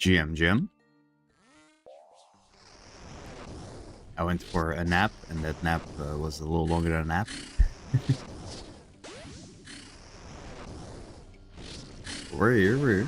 GM. I went for a nap, and that nap was a little longer than a nap. We're here.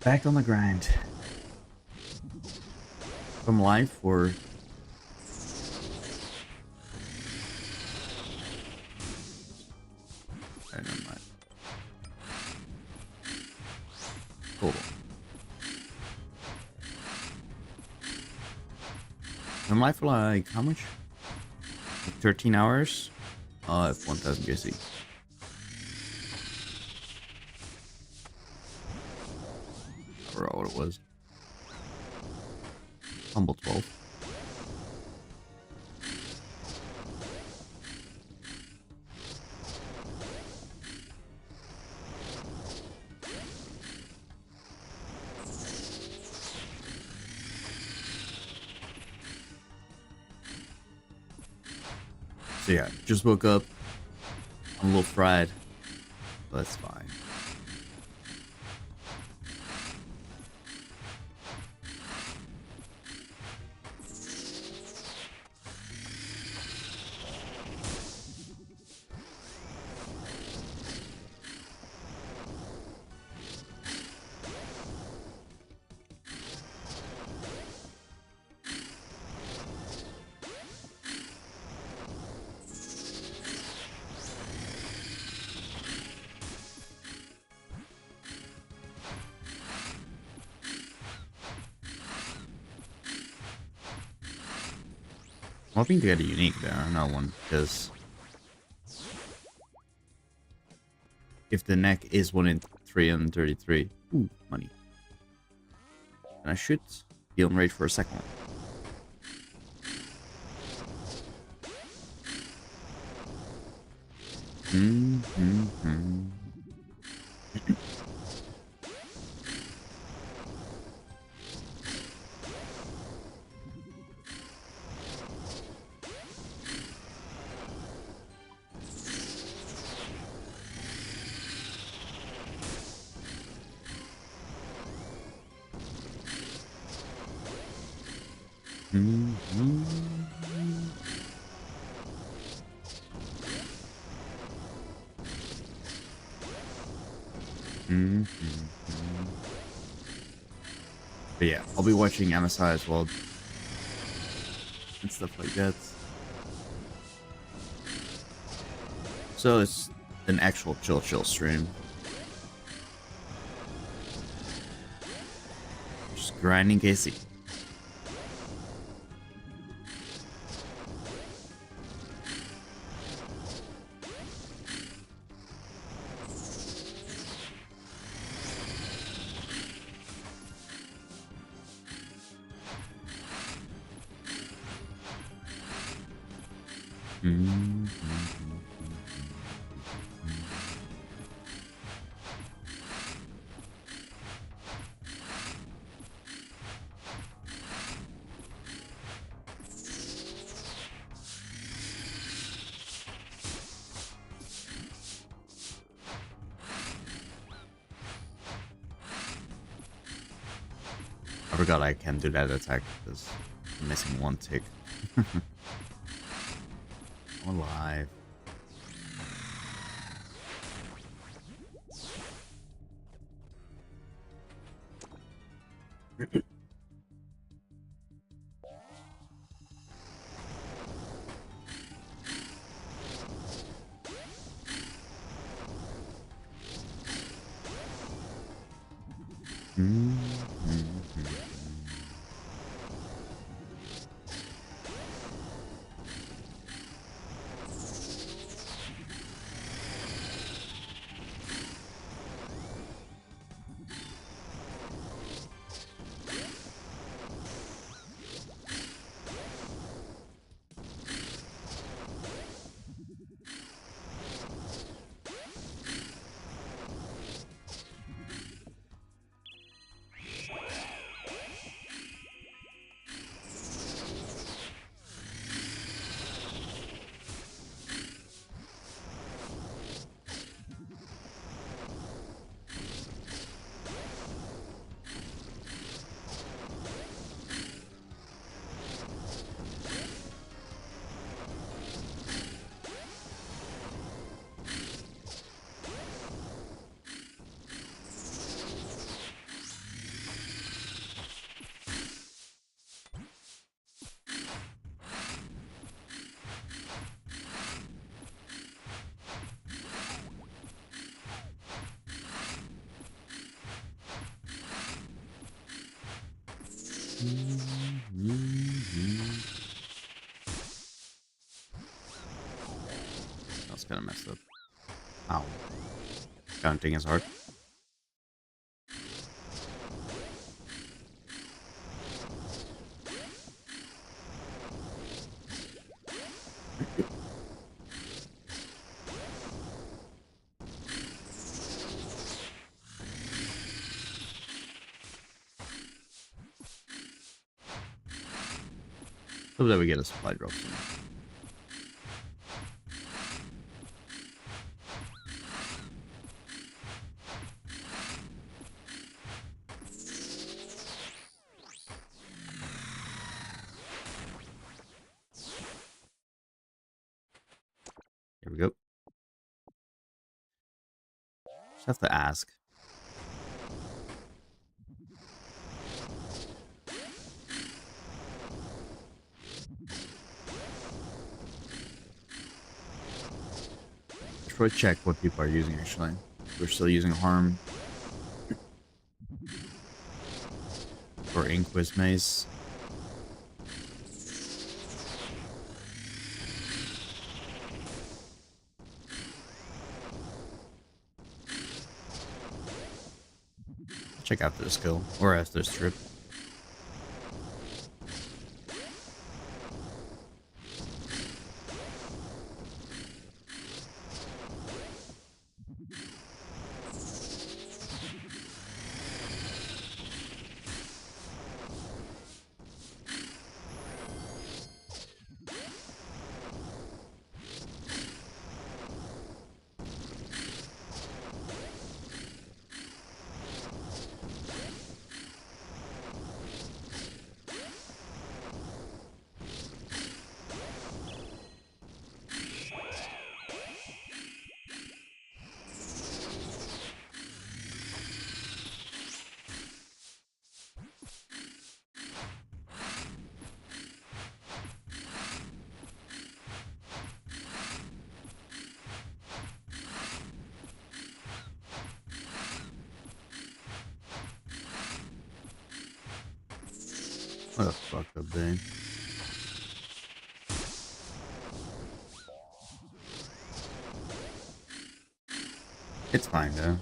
Back on the grind. From life or... Never mind. Cool. From life for like, how much? Like 13 hours? F 1000 USD. I forgot what it was. Humble 12. So yeah, just woke up. I'm a little fried. But that's fine. I'm hoping to get a unique there, not one, because if the neck is 1 in 333, ooh, money. And I should be on rate for a second one. But yeah, I'll be watching MSI as well. And stuff like that. So it's an actual chill stream. Just grinding KC. I forgot I can do that attack because I'm missing one tick. I'm alive. messed up. Ow. Counting is hard. So that we get a supply drop soon. Here we go. Just have to ask. Should I check what people are using actually? We're still using Harm. Or Inquis Mace. Check after the skill. Or after the strip. What a fucked up day. It's fine though.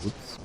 Whoops.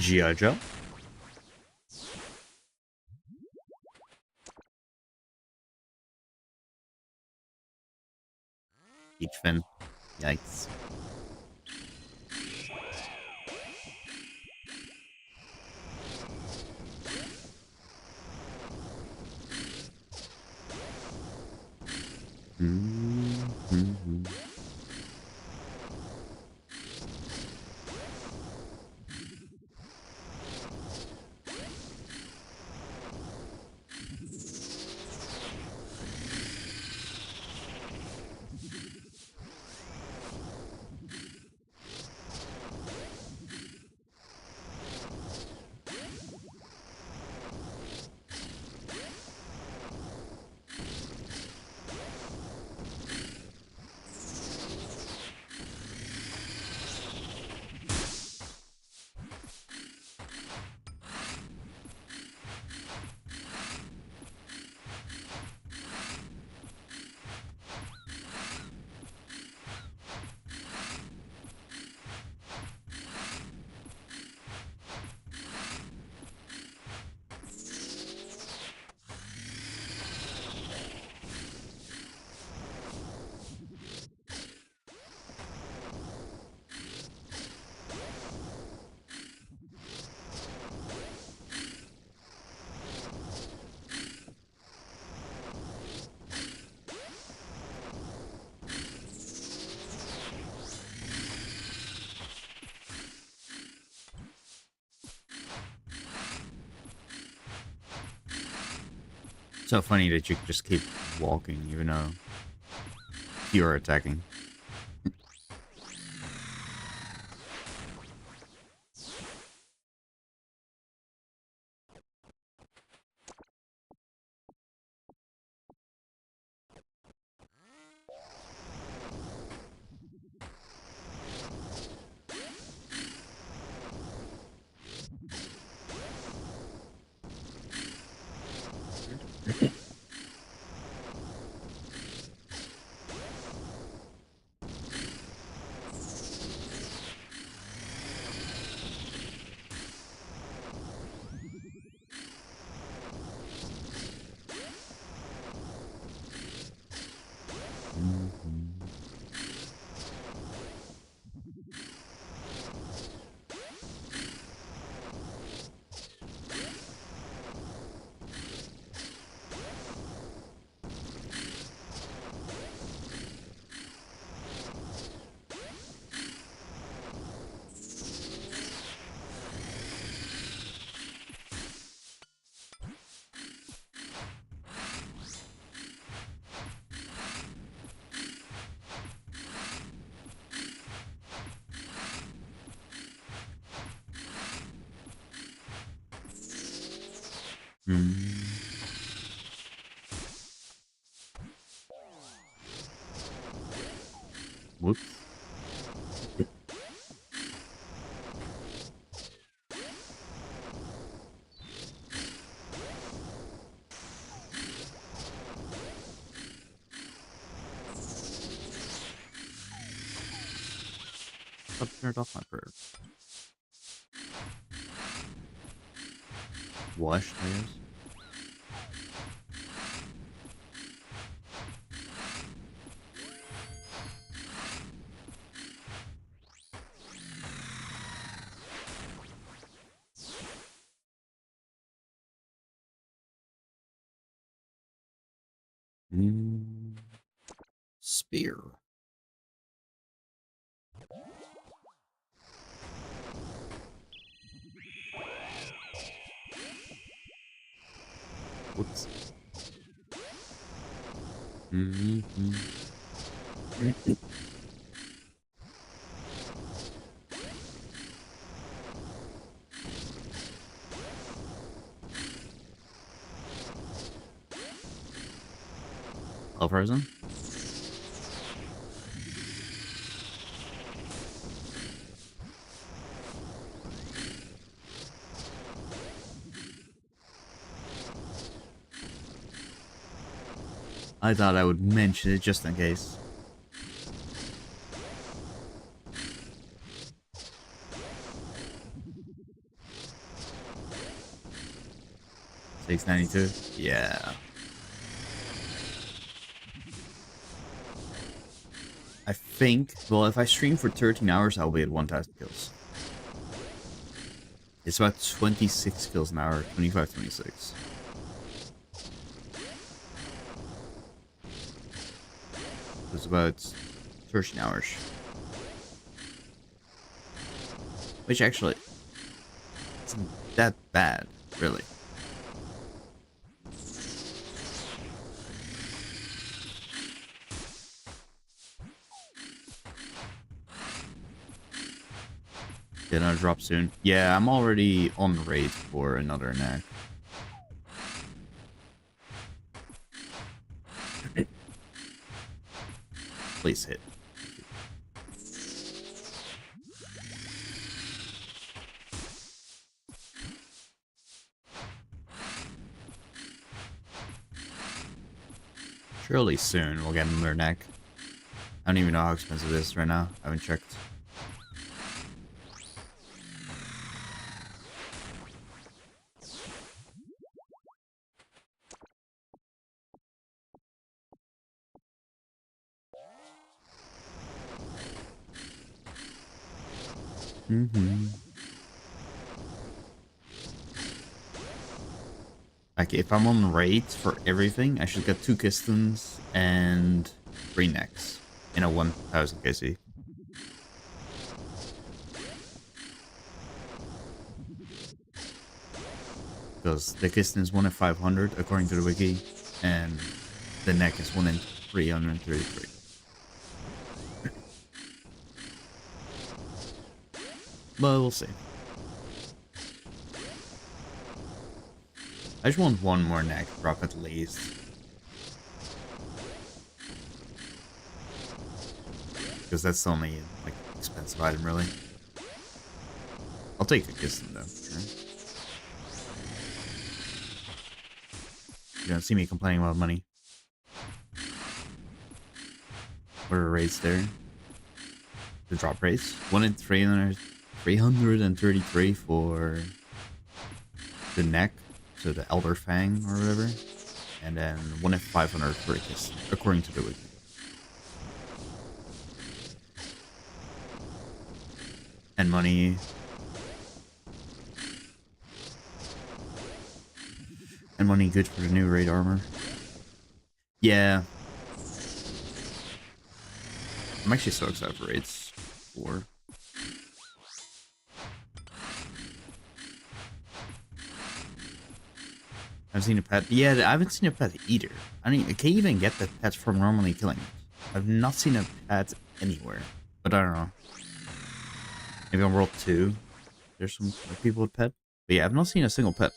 G.I. Joe. Each fin. Yikes. Mm-hmm. So funny that you can just keep walking even though you're attacking. Whoops. I've turned off my bird. Washed, I guess. Spear. Whoops. All frozen? I thought I would mention it just in case. 692. Yeah. I think, well, if I stream for 13 hours, I'll be at 1,000 kills. It's about 26 kills an hour, 25, 26. It's about 13 hours. Which actually isn't that bad, really. Get another drop soon. Yeah, I'm already on raid for another neck. Please hit. Surely soon we'll get another neck. I don't even know how expensive it is right now. I haven't checked. Like, if I'm on raid for everything, I should get 2 Kistons and 3 necks in a 1000 KC. Because the Kiston is 1 in 500 according to the wiki, and the neck is 1 in 333. But we'll see. I just want one more neck drop at least. Because that's the only, like, expensive item, really. I'll take the Kiston, though. Sure. You don't see me complaining about money. What are rates there? The drop rates? 1 in 333 for the neck, so the Elder Fang or whatever. And then 1 in 500 for a Kiston, according to the wiki. And money. And money good for the new raid armor. Yeah. I'm actually so excited for raids 4. I've seen a pet. Yeah, I haven't seen a pet either. I mean, I can't even get the pets from normally killing it. I've not seen a pet anywhere. But I don't know. Maybe on World 2, there's some people with pet. But yeah, I've not seen a single pet.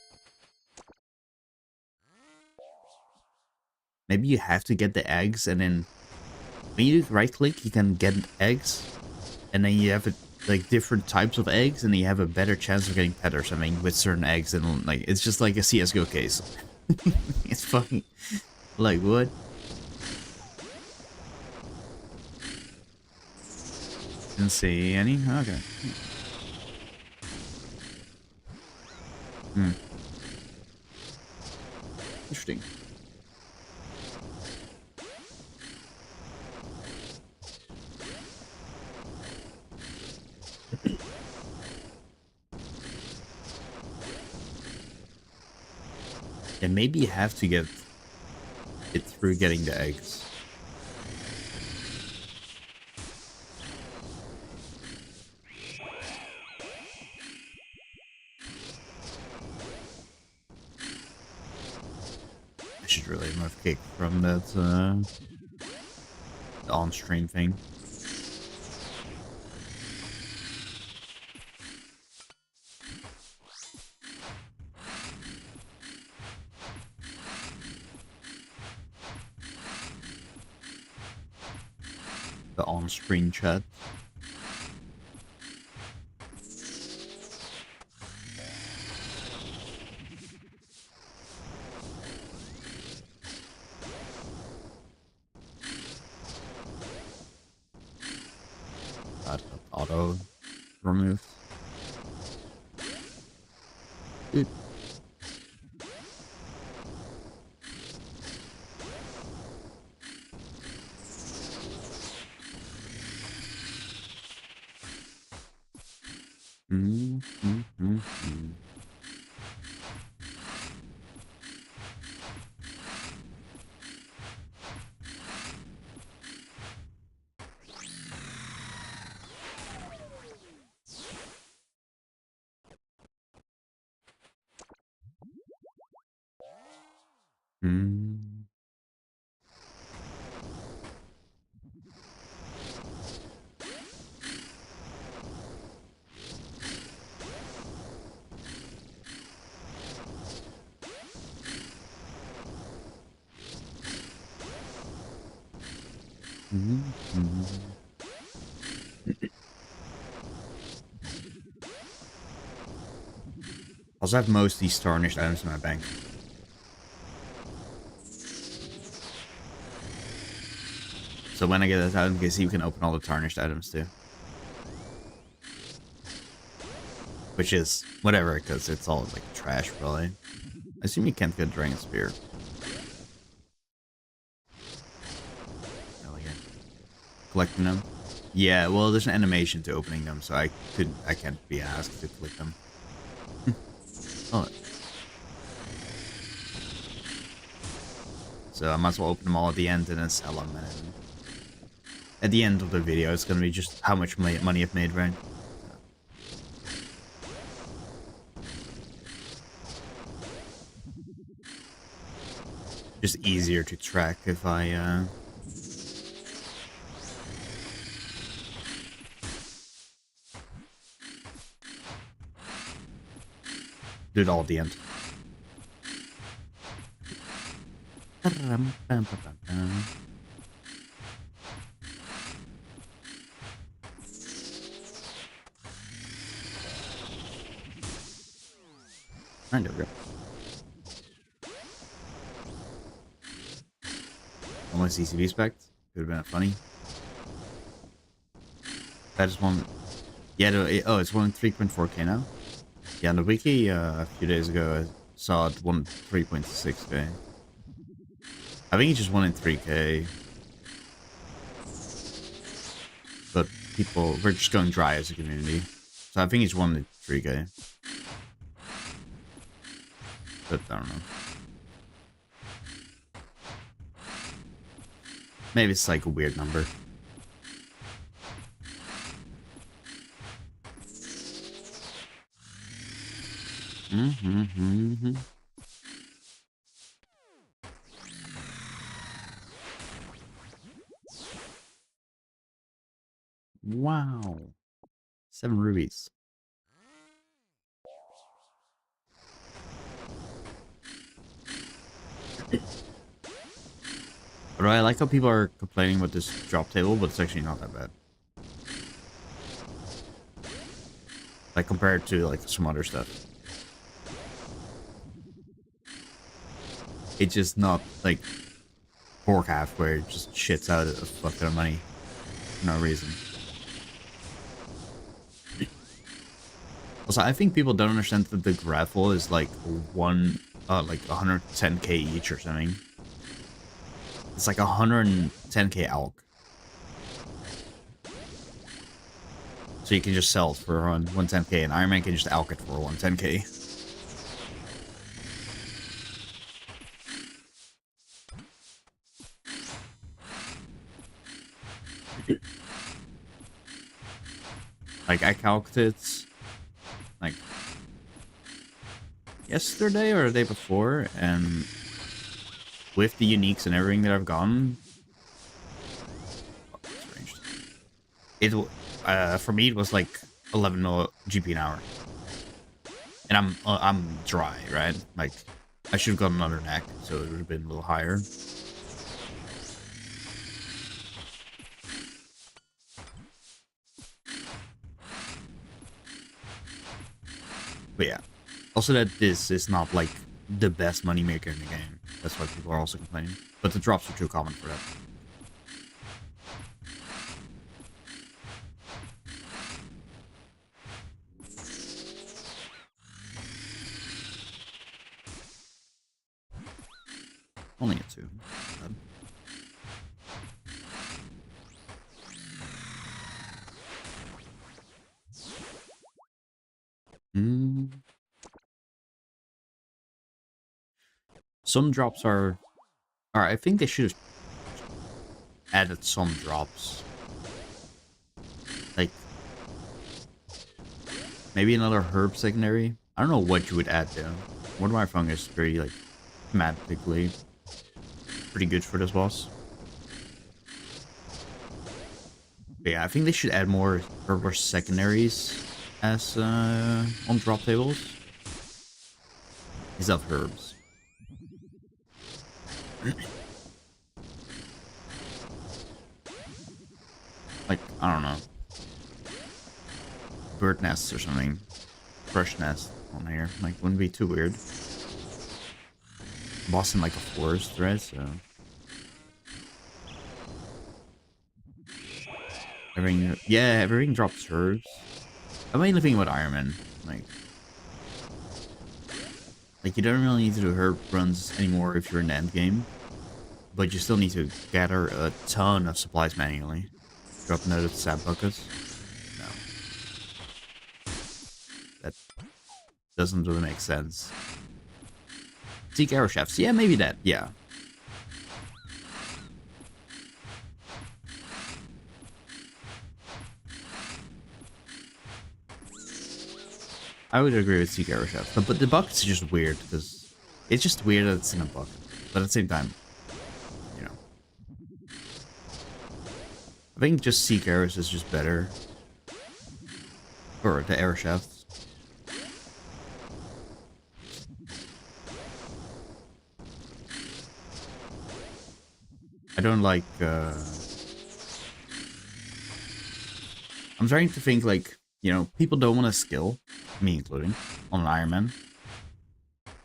Maybe you have to get the eggs, and then when you right click, you can get eggs, and then you have like different types of eggs, and you have a better chance of getting pet or something with certain eggs. And like, it's just like a CS:GO case. It's fucking like what? Didn't see any. Okay. Interesting. And maybe you have to get it through getting the eggs. I should really move kick from that on-stream thing. The on-screen chat. Auto removed. Dude. Hmm. Also have most of these tarnished items in my bank. So when I get this item, you can see you can open all the tarnished items too. Which is whatever, because it's all like trash, probably. I assume you can't get Dragon Spear. Collecting them. Yeah, well, there's an animation to opening them, so I can't be asked to click them. Oh. So I might as well open them all at the end and then sell them. And at the end of the video, it's gonna be just how much money I've made, right? Just easier to track if I do it all at the end. There we go. Only CCB spec. Could have been funny. That is one. Yeah. Oh, it's won 3.4k now. Yeah, on the wiki a few days ago, I saw it won 3.6k. I think he just won in 3k. But people were just going dry as a community. So I think he's won in 3k. But I don't know. Maybe it's like a weird number. Wow. 7 rubies. But I like how people are complaining about this drop table, but it's actually not that bad. Like compared to like some other stuff. It's just not like Forecast where it just shits out a fuck ton of money for no reason. Also, I think people don't understand that the grapple is like like 110k each or something. It's like 110k elk. So you can just sell it for 110k, and Iron Man can just elk it for 110k. Like, I calculated like yesterday or the day before, and with the uniques and everything that I've gotten, it for me it was like 11 GP an hour, and I'm dry, right? Like, I should have got another neck, so it would have been a little higher. But yeah, also that this is not like the best moneymaker in the game. That's why people are also complaining. But the drops are too common for that. Only a 2. Some drops are... Alright, I think they should have added some drops. Like, maybe another herb secondary? I don't know what you would add though. One of my fungus very, like, thematically. pretty good for this boss. But yeah, I think they should add more herbal secondaries as on drop tables. Instead of herbs. Like, I don't know. Bird nests or something. Brush nest on here. Like, wouldn't be too weird. Boss in like a forest, right? So everything, yeah, everything drops herbs. I'm mainly thinking about Iron Man. Like you don't really need to do herb runs anymore if you're in the end game, but you still need to gather a ton of supplies manually. Drop noted sap buckets. No, that doesn't really make sense. Seek arrow shafts. Yeah, maybe that. Yeah. I would agree with Seek arrow shafts, but the buckets are just weird because it's just weird that it's in a bucket, but at the same time, you know, I think just Seek arrows is just better, or the arrow shafts. I don't like. I'm trying to think like, you know, people don't want to skill, me including, on an Iron Man.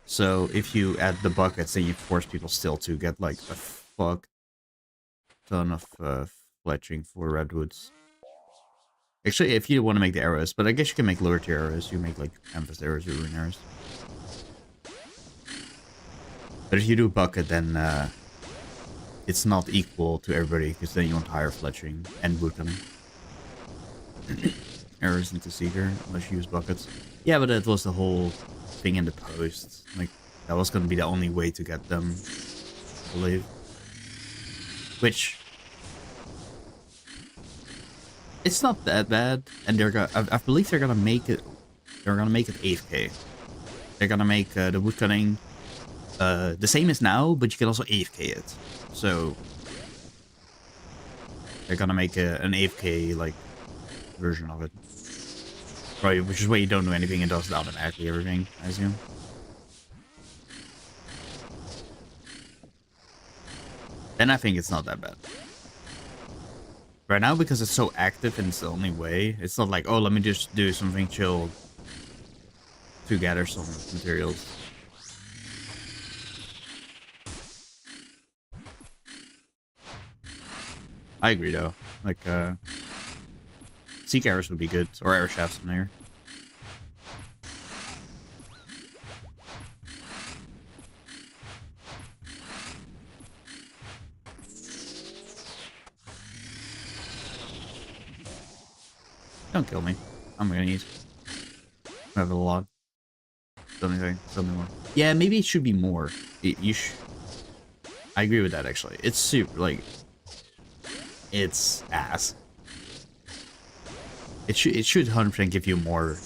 So if you add the buckets, then you force people still to get like a fuck ton of fletching for redwoods. Actually, if you want to make the arrows, but I guess you can make lower tier arrows. You make like amethyst arrows or rune arrows. But if you do bucket, then it's not equal to everybody, because then you want higher fletching and woodcutting. Arrows into Seeker, unless you use buckets. Yeah, but that was the whole thing in the post. Like, that was going to be the only way to get them, I believe. Which, it's not that bad, and they're gonna. I believe they're gonna make it. They're gonna make it 8K. They're gonna make the woodcutting the same as now, but you can also 8K it. So they're gonna make an 8K like version of it. Right, which is why you don't do anything and does it automatically everything, I assume. Then I think it's not that bad. Right now, because it's so active and it's the only way, it's not like, oh, let me just do something chill to gather some materials. I agree, though. Like, Seek arrows would be good, or arrow shafts in there. Don't kill me. I'm gonna eat. I have a lot. Something more. Yeah, maybe it should be more. I agree with that, actually. It's super, like, it's ass. It should 100% give you more.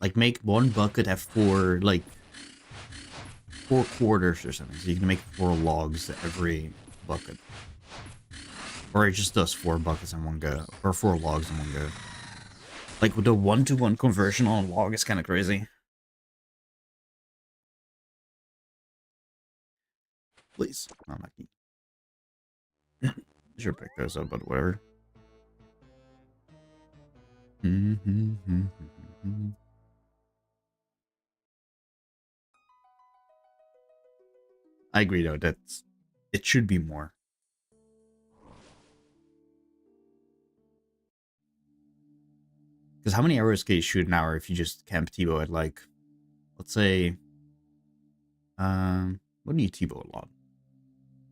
Like, make one bucket have four quarters or something. So you can make 4 logs every bucket. Or it just does 4 buckets in one go. Or 4 logs in one go. Like, with the 1-to-1 conversion on a log is kind of crazy. Please. Oh, I'm not keen. Sure, pick those up, but whatever. I agree, though. It should be more. Because how many arrows can you shoot an hour if you just camp T-bow at, like, let's say, what do you T-bow a lot?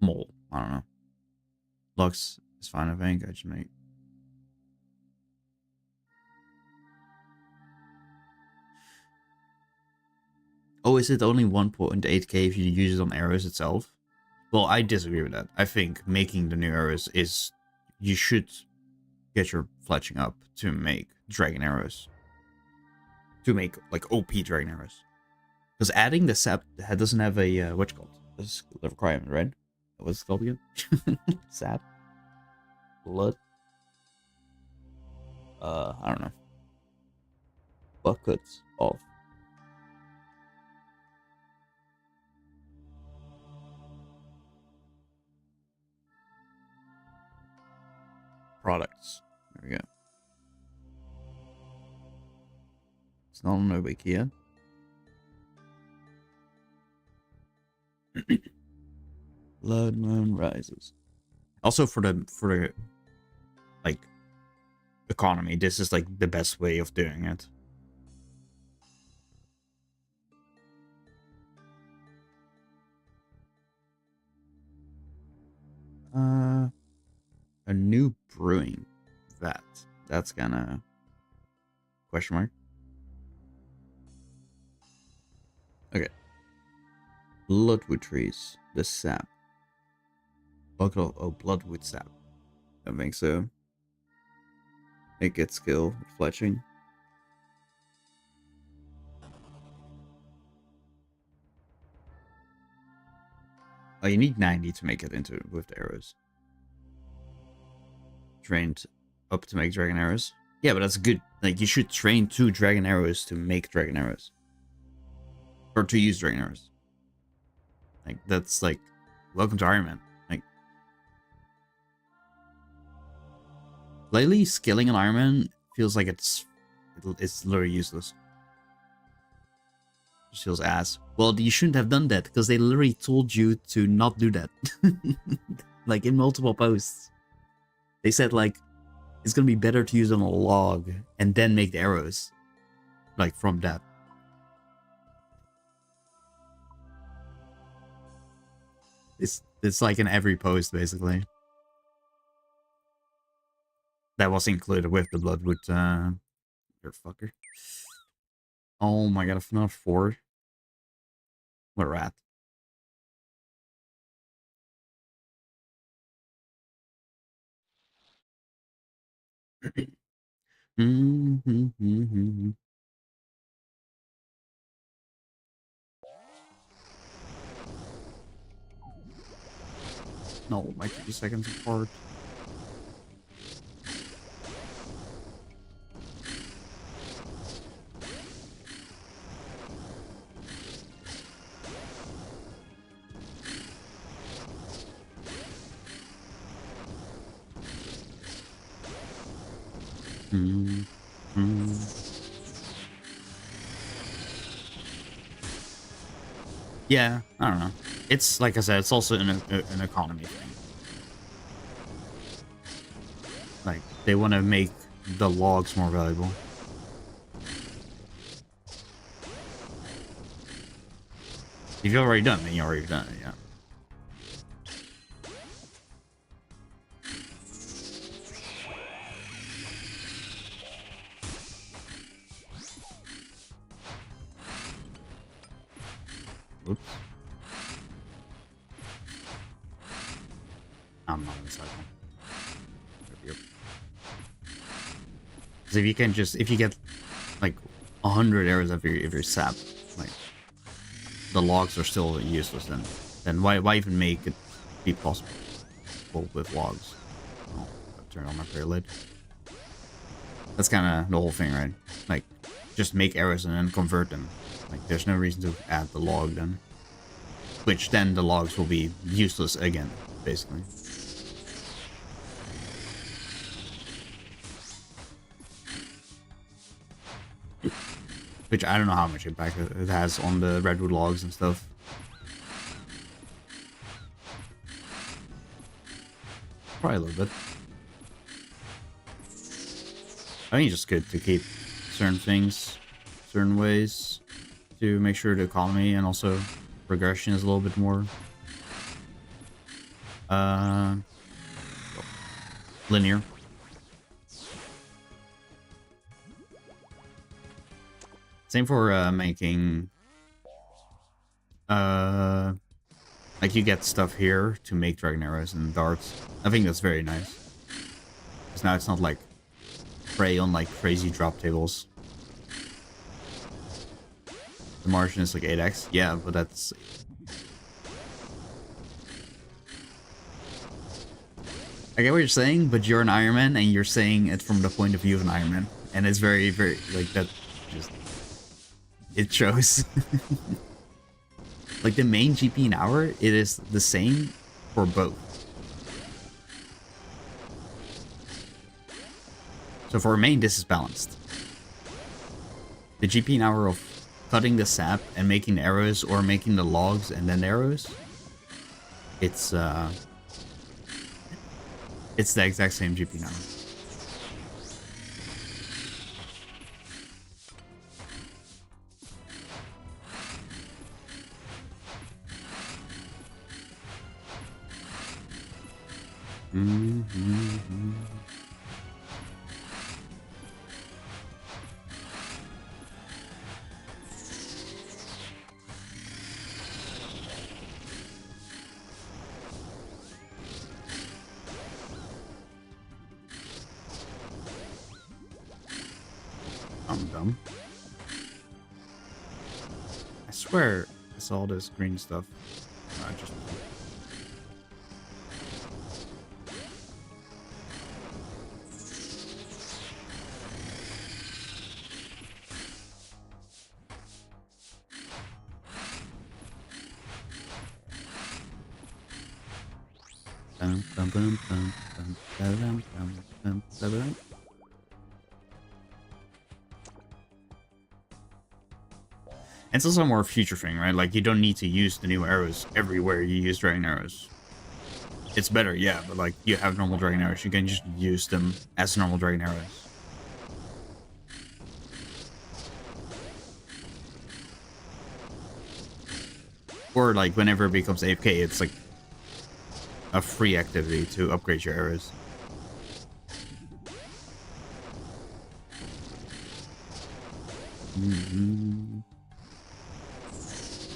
Mole. I don't know. Lux is fine, I think. I just make. Oh, is it only 1.8k if you use it on arrows itself? Well, I disagree with that. I think making the new arrows is... You should get your fletching up to make dragon arrows. to make like OP dragon arrows. Because adding the sap doesn't have a what's it called? This is the requirement, right? What's it called again? Sap, blood. I don't know. Buckets of products. There we go. It's not on Wiki yet. Blood moon rises. Also for the like economy, this is like the best way of doing it. A new brewing vat. That's gonna question mark. Okay. Bloodwood trees. The sap. Bucket of bloodwood sap. I think so. Make it skill fletching. Oh, you need 90 to make it into with the arrows. Trained up to make dragon arrows. Yeah, but that's good. Like, you should train 2 dragon arrows to make dragon arrows. Or to use dragon arrows. Like, that's like, welcome to Iron Man. Like, lately, skilling an Iron Man feels like it's literally useless. Just feels ass. Well, you shouldn't have done that, because they literally told you to not do that. Like, in multiple posts. They said, like, it's gonna be better to use on a log, and then make the arrows. Like, from that. It's like in every post, basically. That was included with the Bloodwood, your fucker. Oh my god, FNAF 4. What a rat. No, my 50 seconds apart. Yeah, I don't know. It's, like I said, it's also an economy thing. Like, they want to make the logs more valuable. If you've already done it, then you've already done it, yeah. Oops. I'm not inside one. Because if you get like 100 arrows of your sap, like the logs are still useless. Then why even make it be possible with logs? Oh, turn on my prayer lid. That's kind of the whole thing, right? Like, just make arrows and then convert them. Like, there's no reason to add the log then. Which then the logs will be useless again, basically. Which I don't know how much impact it has on the redwood logs and stuff. Probably a little bit. I think it's just good to keep certain things, certain ways, to make sure the economy and also progression is a little bit more linear. Same for making like you get stuff here to make dragon arrows and darts. I think that's very nice. Because now it's not like prey on like crazy drop tables. The margin is like 8x. Yeah, but that's... I get what you're saying, but you're an Iron Man, and you're saying it from the point of view of an Iron Man. And it's very, very, like, that just... It shows. Like, the main GP an hour, it is the same for both. So for main, this is balanced. The GP an hour of cutting the sap and making the arrows, or making the logs and then the arrows, it's the exact same GP an hour. I'm dumb. I swear I saw this green stuff. I just... It's also more a future thing, right? Like, you don't need to use the new arrows everywhere you use dragon arrows. It's better, yeah, but like, you have normal dragon arrows, you can just use them as normal dragon arrows. Or like, whenever it becomes AFK, it's like a free activity to upgrade your arrows.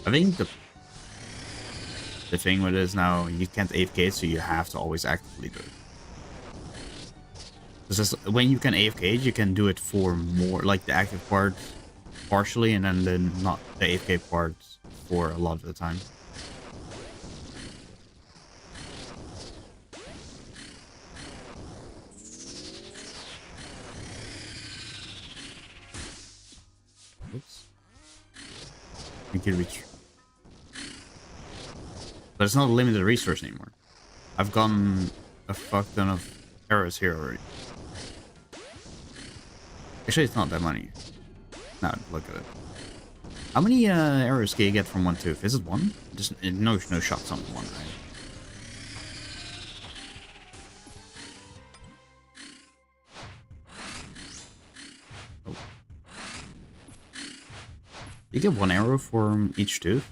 I think the thing with it is now you can't AFK, so you have to always actively do it. Because when you can AFK, you can do it for more, like the active part partially, and then the not the AFK part for a lot of the time. Oops. We can reach. But it's not a limited resource anymore. I've gotten a fuck ton of arrows here already. Actually, it's not that many. Now, look at it. How many arrows can you get from one tooth? Is it one? Just no shots on one, right? Oh. You get one arrow from each tooth?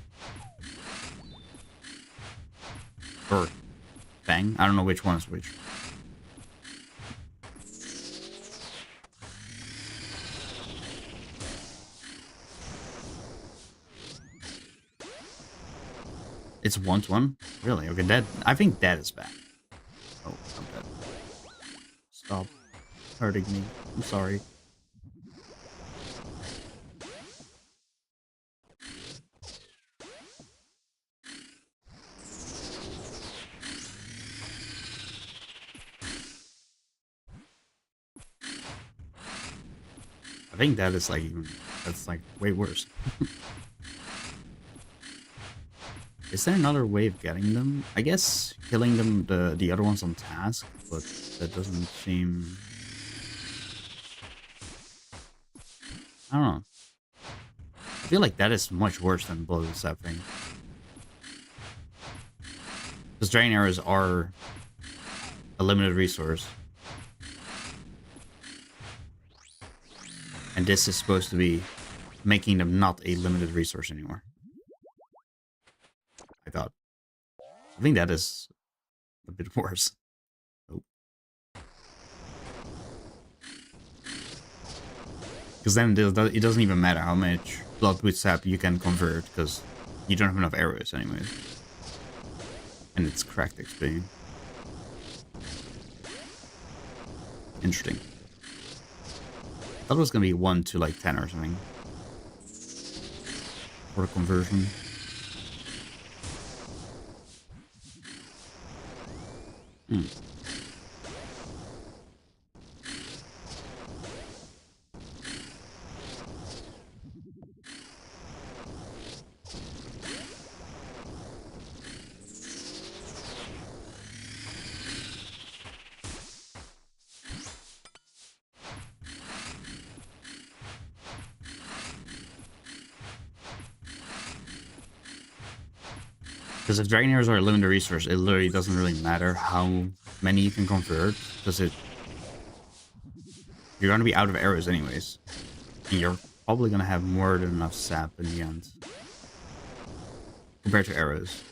Or fang? I don't know which one is which. It's 1-1? Really? Okay, that... I think that is bad. Oh, I'm dead. Stop hurting me. I'm sorry. I think that is like even... That's like way worse. Is there another way of getting them? I guess killing them, the other ones on task, but that doesn't seem... I don't know. I feel like that is much worse than blow the sap thing. Because dragon arrows are a limited resource. And this is supposed to be making them not a limited resource anymore. I thought. I think that is a bit worse. Oh. Because then it doesn't even matter how much blood with sap you can convert, because you don't have enough arrows anyways. And it's cracked XP. Interesting. I thought it was gonna be 1 to like 10 or something. for the conversion. Because if dragon arrows are a limited resource, it literally doesn't really matter how many you can convert, because you're gonna be out of arrows anyways. And you're probably gonna have more than enough sap in the end. Compared to arrows.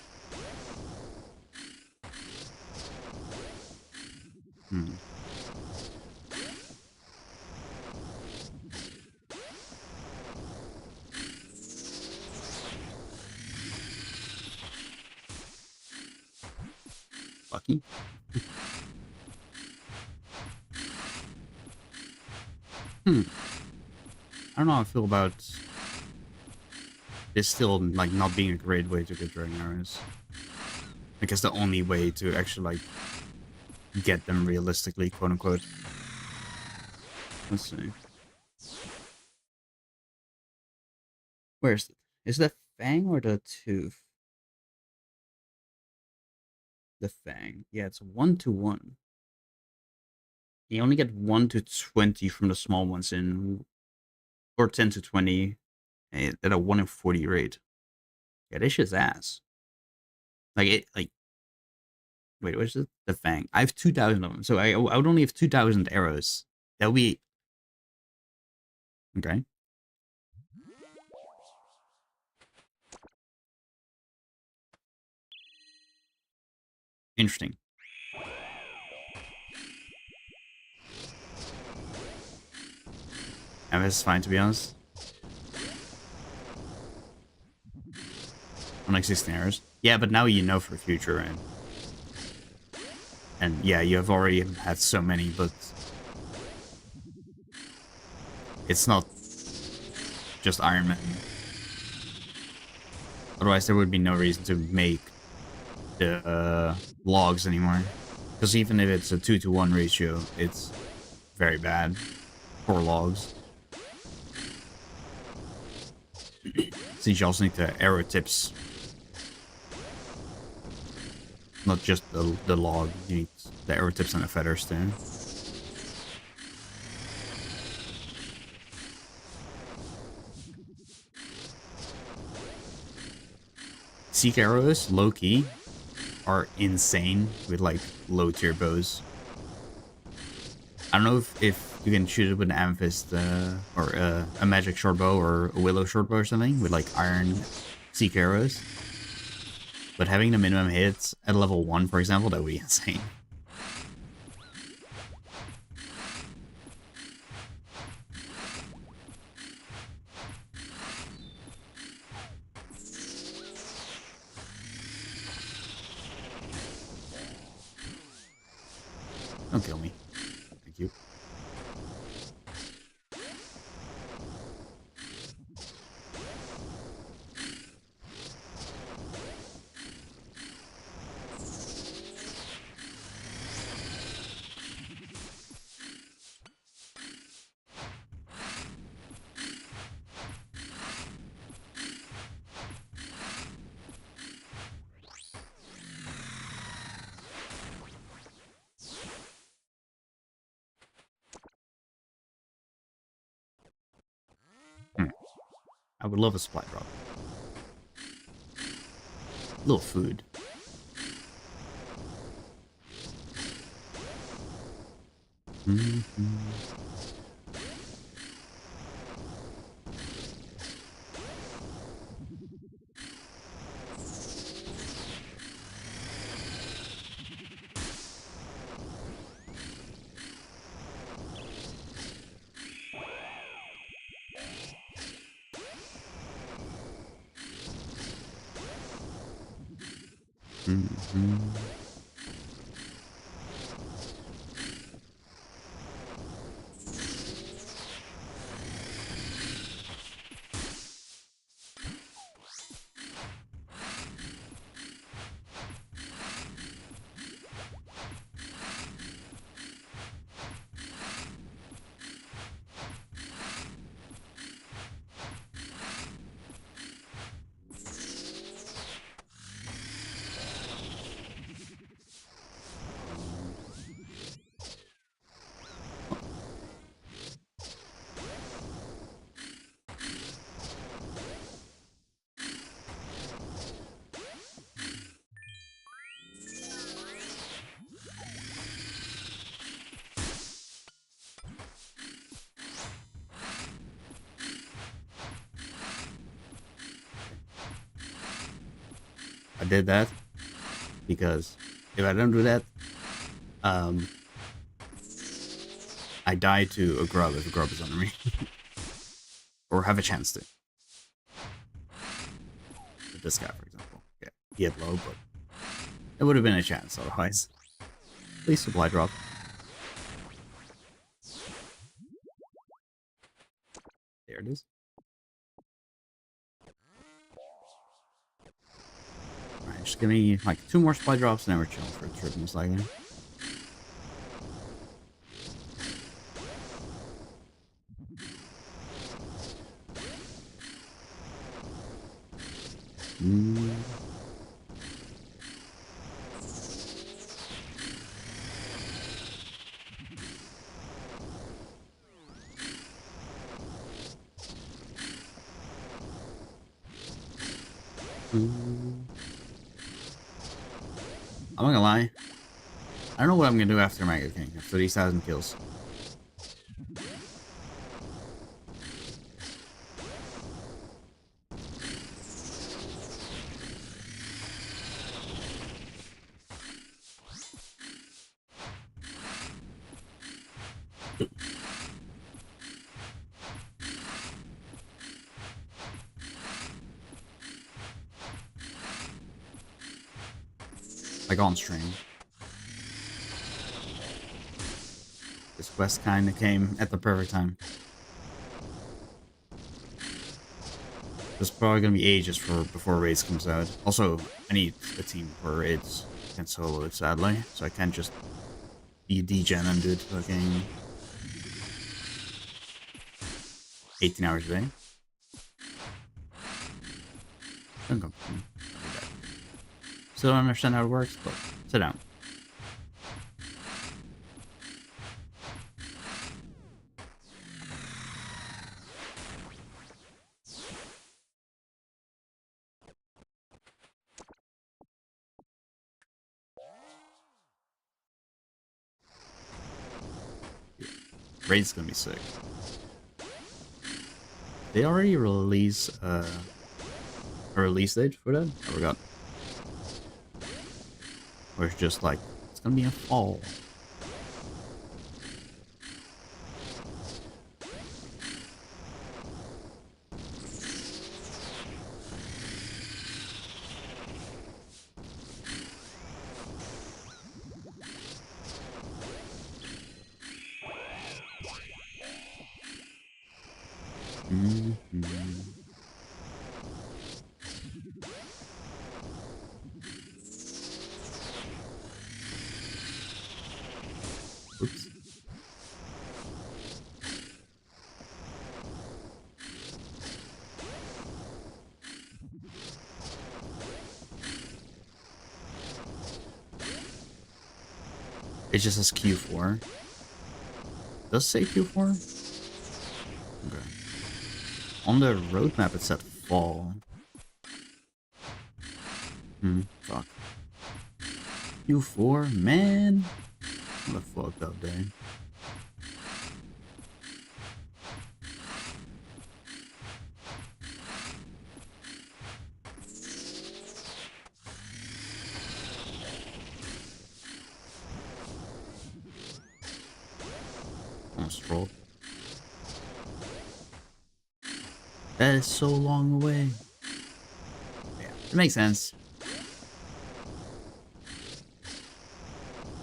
Lucky. I don't know how I feel about this still, like, not being a great way to get dragon arrows. I guess the only way to actually, like, get them realistically, quote unquote. Let's see. Where's it? Is that fang or the tooth? The fang. Yeah, it's 1-to-1. You only get 1-to-20 from the small ones or 10-to-20 at a 1 in 40 rate. Yeah, this shit's ass. Wait, what is it? The fang. I have 2,000 of them, so I would only have 2,000 arrows. That would be... Okay. Interesting. And this is fine, to be honest. On existing arrows. Yeah, but now you know for the future, right? And yeah, you have already had so many, but it's not just Iron Man. Otherwise, there would be no reason to make the logs anymore. Because even if it's a 2-to-1 ratio, it's very bad for logs. Since you also need the arrow tips. Not just the log, you need the arrow tips and the feathers too. Seek arrows, low-key, are insane with, like, low-tier bows. I don't know if you can shoot it with an amethyst or a magic short bow or a willow short bow or something with, like, iron seek arrows. But having the minimum hits at level 1, for example, that would be insane. Don't kill me. Thank you. I would love a supply drop. A little food. did that because if I don't do that, I die to a grub if a grub is under me. Or have a chance to. With this guy, for example. Yeah, he had low, but it would have been a chance otherwise. Please supply drop. There it is. Alright, just give me like 2 more supply drops and then we're chilling for a trip most likely. I'm not gonna lie. I don't know what I'm gonna do after Maggot King, after these 1,000 kills. Like on stream. This quest kinda came at the perfect time. There's probably gonna be ages before raids comes out. Also, I need a team for raids. I can't solo it sadly, so I can't just be degen and do it fucking 18 hours a day. Don't come to me. Still don't understand how it works, but sit down. Raid's gonna be sick. They already release a release date for that? I forgot. Or it's just like it's gonna be in fall. Oops. It just says Q4. Does it say Q4? Okay. On the roadmap it said fall. Fuck. Q4? Man! What a fucked up day. Almost rolled. That is so long away. Yeah, it makes sense.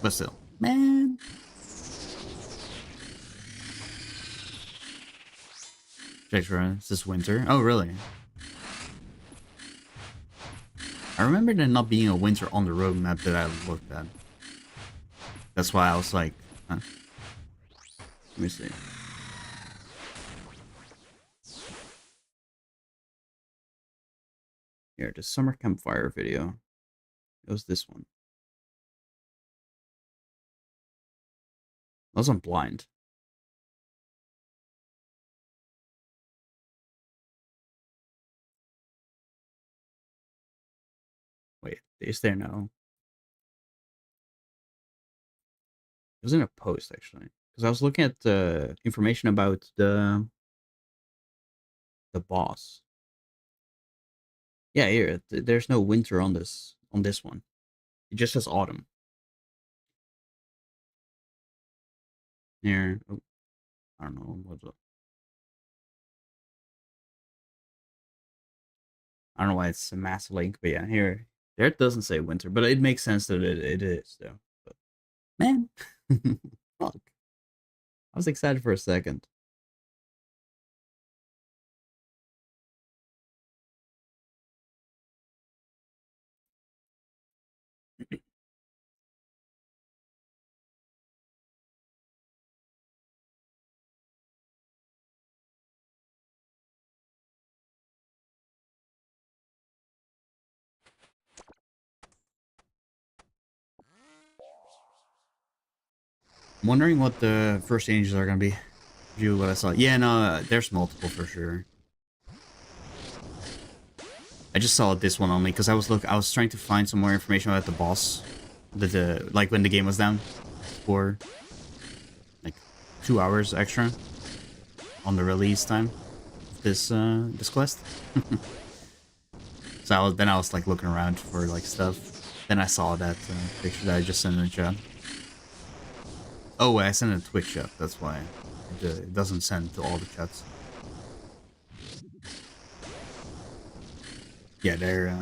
But still. Man! Is this winter? Oh, really? I remember there not being a winter on the roadmap that I looked at. That's why I was like, huh? Let me see. Here, the summer campfire video. It was this one. I wasn't blind. Wait, is there now? It was in a post actually, because I was looking at the information about the boss. Yeah, here, there's no winter on this one. It just says autumn. Here, oh, I don't know what's up. I don't know why it's a mass link, but yeah, here, there it doesn't say winter, but it makes sense that it is though. But man, fuck, I was excited for a second. I'm wondering what the first changes are gonna be. View what I saw. Yeah, no, there's multiple for sure. I just saw this one only because I was trying to find some more information about the boss, like when the game was down, for like 2 hours extra on the release time of this quest. So I was like looking around for like stuff. Then I saw that picture that I just sent in the chat. Oh, I sent a Twitch chat. That's why it doesn't send to all the chats. Yeah, they're.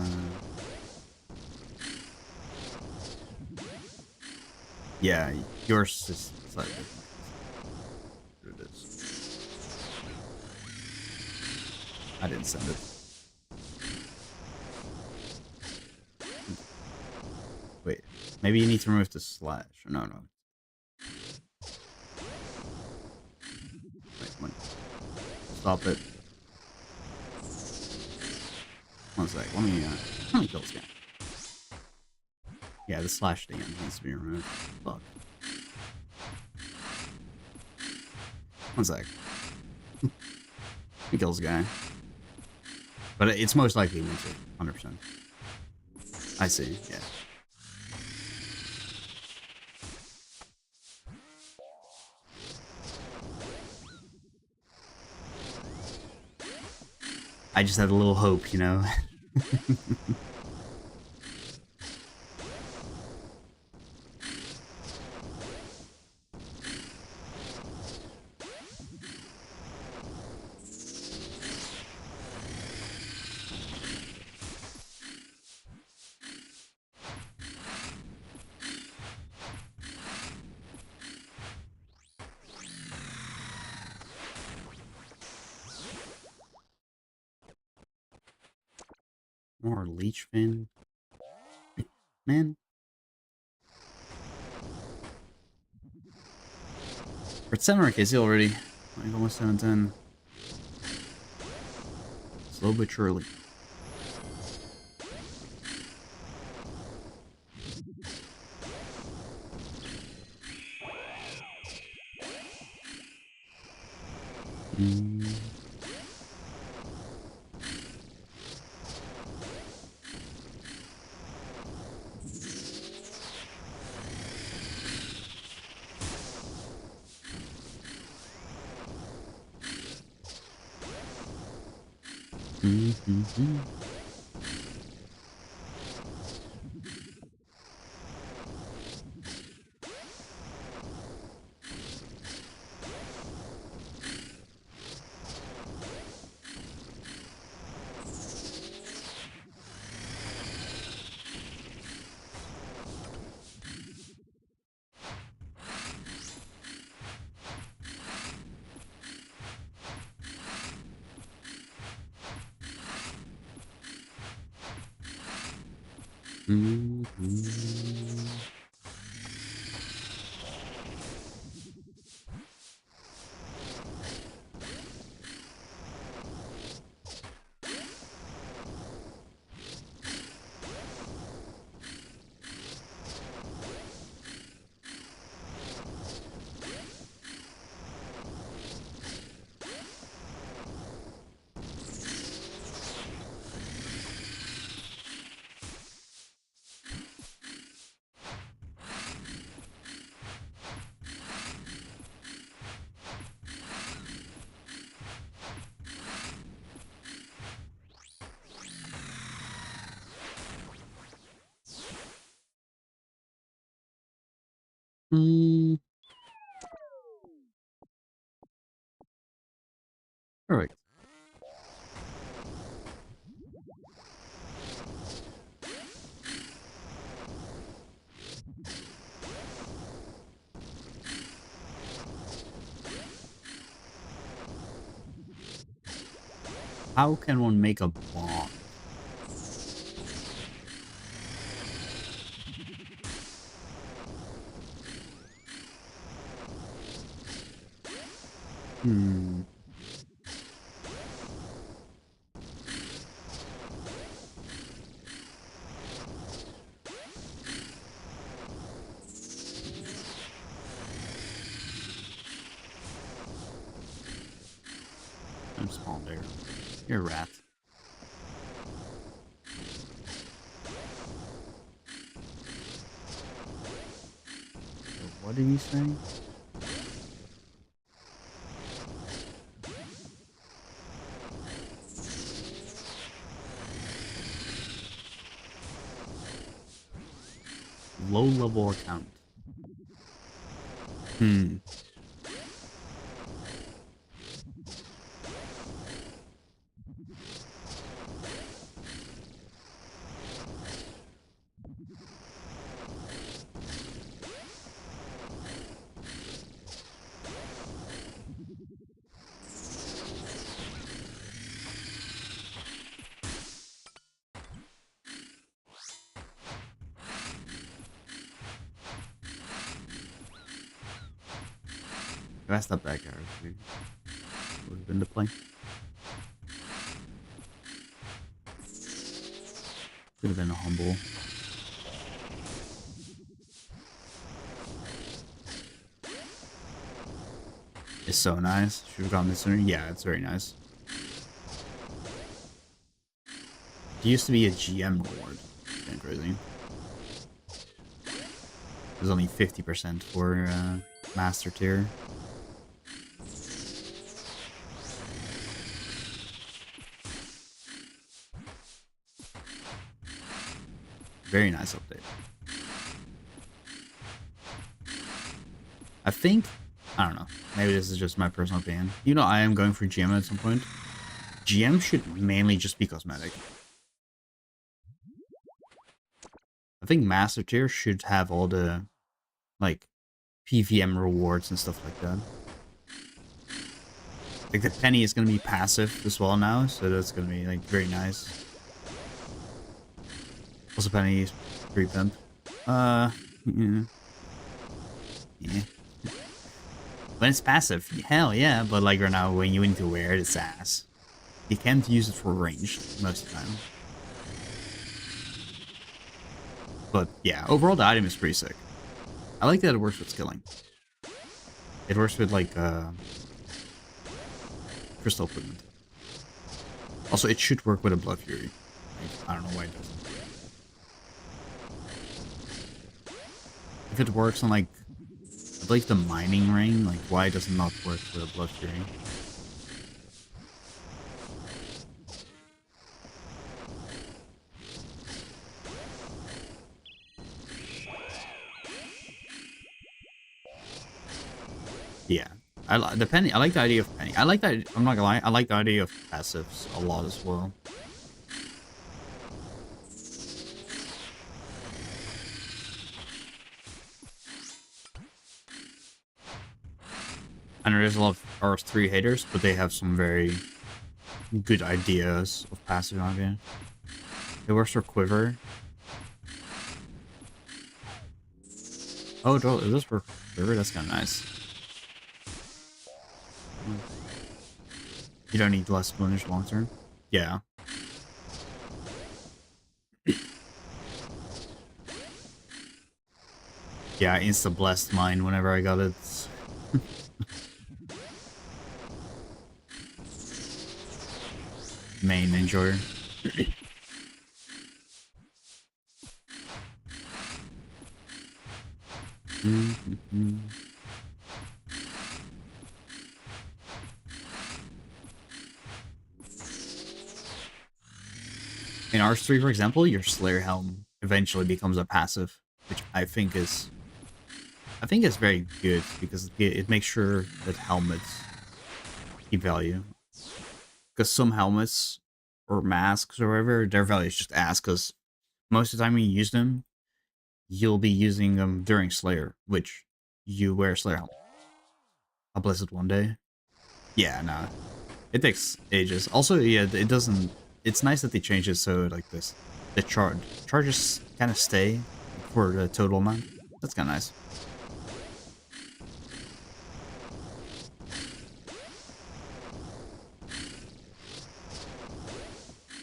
Yeah, yours is slightly different. Here it is. I didn't send it. Wait, maybe you need to remove the slash. No, no. Wait, one. Stop it. One sec. Let me kill this guy. Yeah, the slash again needs to be removed. Fuck. One sec. Let me kill this guy. But it's most likely winter, 100%. I see. Yeah. I just had a little hope, you know. More leech fin. Man. We're at 7 is already. Like almost 710. Slow but surely. Perfect. How can one make a bomb? Hmm. I'm small there. You're a rat. What did you say? Low level account. Hmm. That's not that guy. Would have been the play. Could have been a humble. It's so nice. Should have gotten this sooner. Yeah, it's very nice. It used to be a GM reward. It's kind of crazy. There's only 50% for Master Tier. Very nice update. I think, I don't know, maybe this is just my personal opinion. You know, I am going for GM at some point. GM should mainly just be cosmetic. I think Master Tier should have all the, like, PVM rewards and stuff like that. Like, the penny is going to be passive as well now, so that's going to be, like, very nice. Also, penny is pretty pimp. Yeah. Yeah. When it's passive, hell yeah, but like right now, when you need to wear it, it's ass. You can't use it for range most of the time. But yeah, overall the item is pretty sick. I like that it works with skilling. It works with like crystal equipment. Also, it should work with a Blood Fury. Like, I don't know why it doesn't. If it works on like, I believe the mining ring, like why does it not work with a Blood Fury? Yeah, I like the penny. I like the idea of penny. I like that. I'm not gonna lie. I like the idea of passives a lot as well. I know there's a lot of RS3 haters, but they have some very good ideas of passive on it. It works for Quiver. Oh, it does work for Quiver. That's kind of nice. You don't need less blemish long term. Yeah. Yeah, I insta-blessed mine whenever I got it. Main enjoyer. In RS3, for example, your Slayer Helm eventually becomes a passive, which I think is very good because it makes sure that helmets keep value. Because some helmets or masks or whatever, their value is just ass. Because most of the time when you use them, you'll be using them during Slayer, which you wear Slayer helmet. I'll bless it one day. Yeah, nah. It takes ages. Also, yeah, it doesn't... It's nice that they change it so like this. The charges kind of stay for the total amount. That's kind of nice.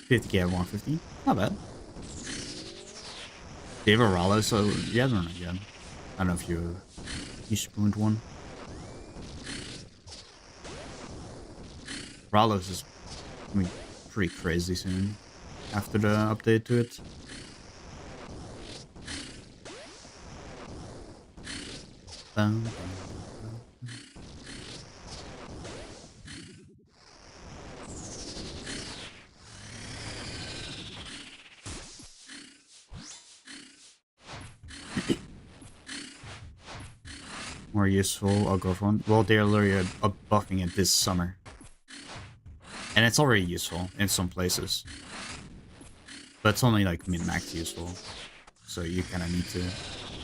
$50k at 150. Not bad. They have a Rallo, so yeah, I don't know yet. I don't know if you spooned one. Rallos is gonna be pretty crazy soon after the update to it. More useful, I'll go for one. Well, they're literally buffing it this summer. And it's already useful in some places. But it's only like min-max useful. So you kind of need to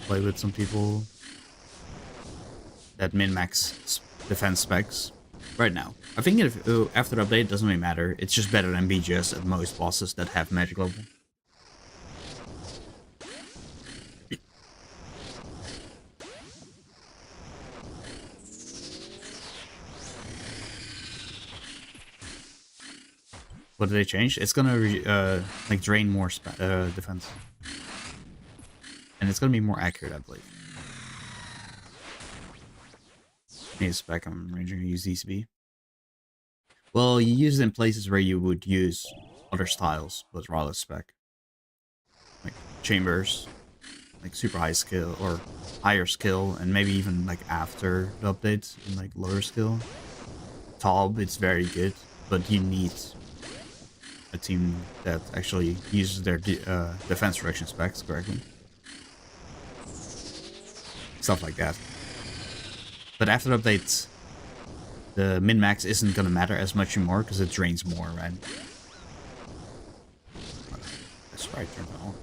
play with some people that min-max defense specs right now. I think if, after the update, it doesn't really matter. It's just better than BGS at most bosses that have magic level. What did they change? It's gonna like drain more defense, and it's gonna be more accurate, I believe. Need a spec on Ranger. Use ECB. Well, you use it in places where you would use other styles, but raw spec, like chambers, like super high skill or higher skill, and maybe even like after the updates in like lower skill. Taub, it's very good, but you need a team that actually uses their defense direction specs correctly. Stuff like that. But after the update, the min-max isn't gonna matter as much anymore because it drains more, right? That's right, turn it on.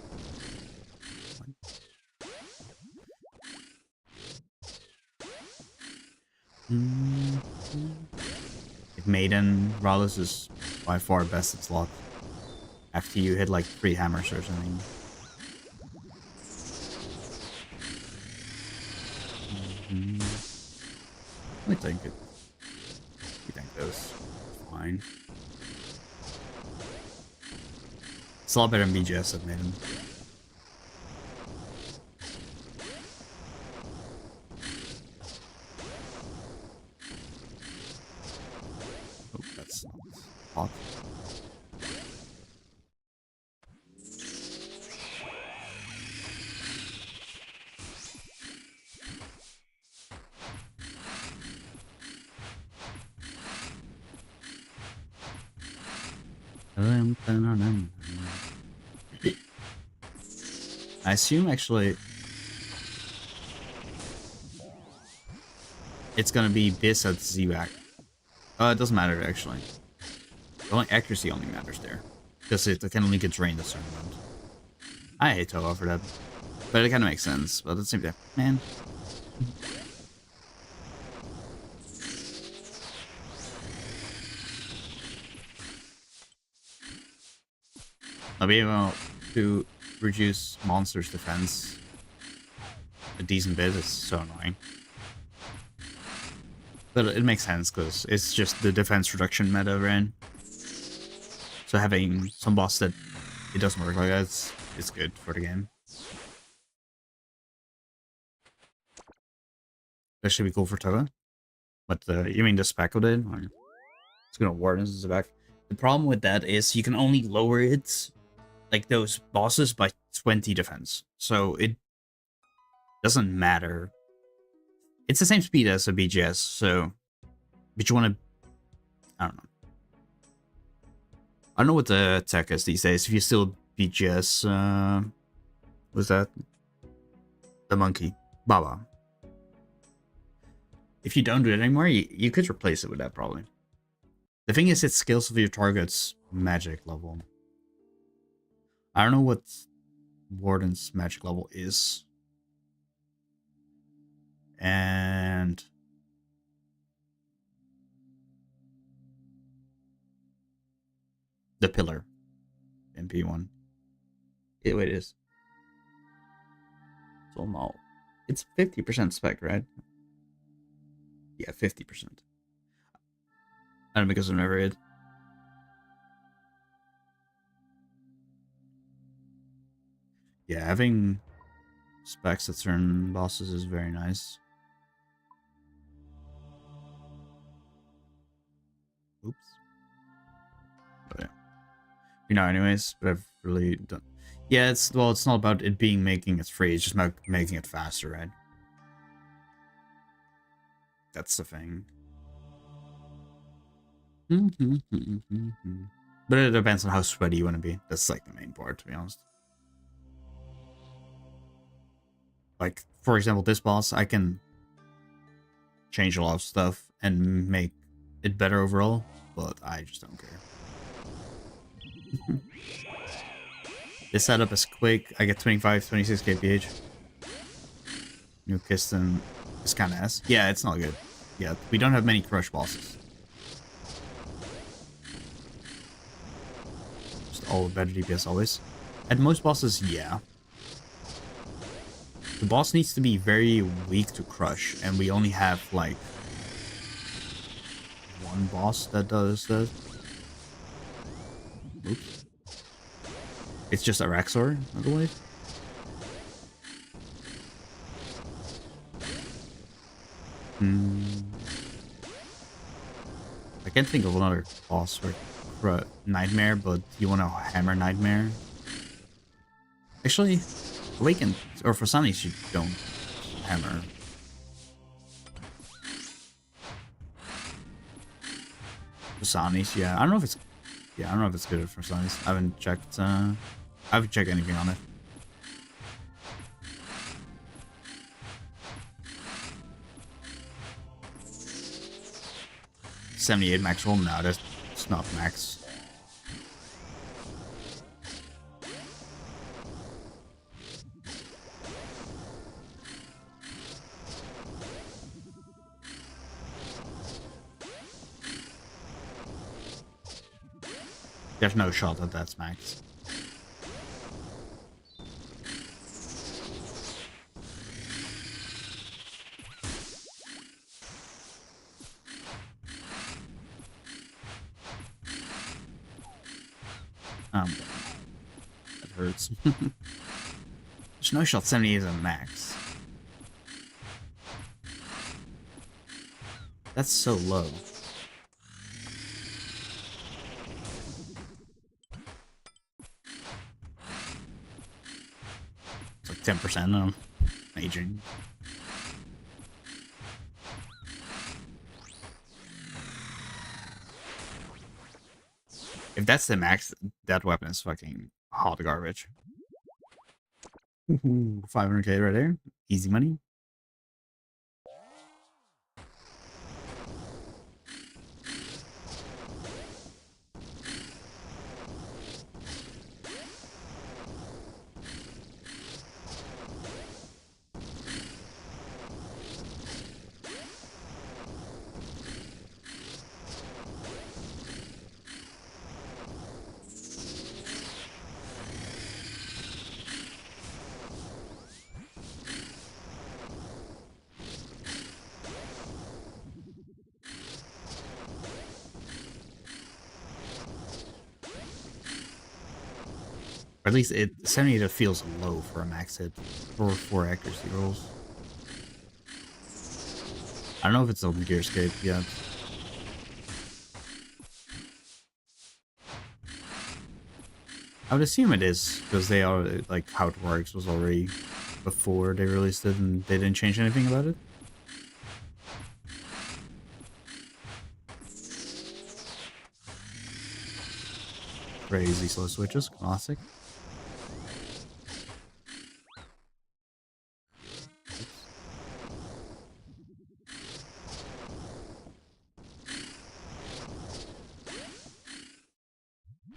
If Maiden, Rallis is by far best at slot. After you hit like 3 hammers or something. I think it. I think those fine. It's a lot better than BGS at Maiden. Oh, that's hot. I assume actually it's gonna be this at Z-Back. It doesn't matter actually. The only accuracy only matters there. Because it can only get drained a certain amount. I hate Toa for that. But it kinda makes sense, but at the same time, man. I'll be able to reduce monsters' defense a decent bit. It's so annoying. But it makes sense because it's just the defense reduction meta ran. So having some boss that it doesn't work like that, it's good for the game. That should be cool for Toga. But you mean the spec of it? Or it's gonna warden the back. The problem with that is you can only lower it, like those bosses, by 20 defense. So it doesn't matter. It's the same speed as a BGS, so... But you want to... I don't know. I don't know what the tech is these days. If you still BGS... was that? The monkey. Baba. If you don't do it anymore, you could replace it with that, probably. The thing is, it skills of your target's magic level. I don't know what Warden's magic level is. And the pillar. MP1. Wait, it is. So no. It's 50% spec, right? Yeah, 50%. I don't know because I've never read. Yeah, having specs at certain bosses is very nice. Oops. But yeah. You know, anyways, but I've really done. Yeah, it's it's not about it being making it free, it's just about making it faster, right? That's the thing. But it depends on how sweaty you want to be. That's like the main part, to be honest. Like, for example, this boss, I can change a lot of stuff and make it better overall, but I just don't care. This setup is quick. I get 25, 26 kph. New Kiston is kind of ass. Yeah, it's not good. Yeah, we don't have many crush bosses. Just all better DPS always. At most bosses, yeah. The boss needs to be very weak to crush, and we only have like one boss that does that. Oops. It's just Araxor, I believe. I can't think of another boss for Nightmare, but you want to hammer Nightmare? Actually, Awakened, or for Sunnies, you don't hammer. For Sunnies, yeah. I don't know if it's... Yeah, I don't know if it's good for Sunnies. I haven't checked, I haven't checked anything on it. $78 max roll? No, that's not max. There's no shot that that's max. That hurts. There's no shot 70 is a max. That's so low. It's like 10% on aging. If that's the max, that weapon is fucking hot garbage. 500k right there. Easy money. Or at least 78 feels low for a max hit or 4 accuracy rolls. I don't know if it's on Gearscape yet. I would assume it is, because they are, like, how it works was already before they released it and they didn't change anything about it. Crazy slow switches, classic.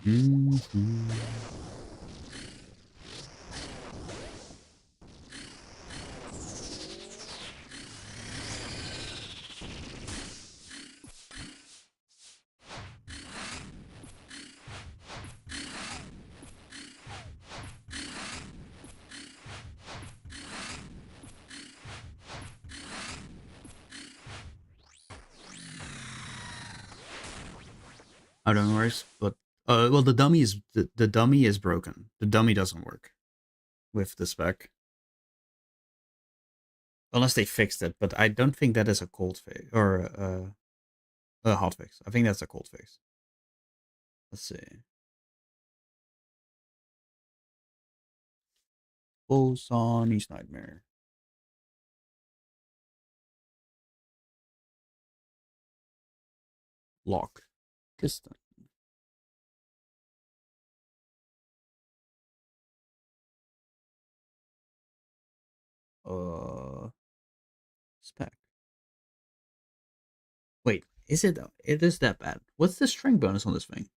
Mm-hmm. I don't know worse, but well, the dummy is broken. The dummy doesn't work with the spec unless they fixed it. But I don't think that is a cold fix or a hot fix. I think that's a cold fix. Let's see. Bolsoni's nightmare. Lock. Piston. Spec. Wait, is it? It is that bad. What's the strength bonus on this thing?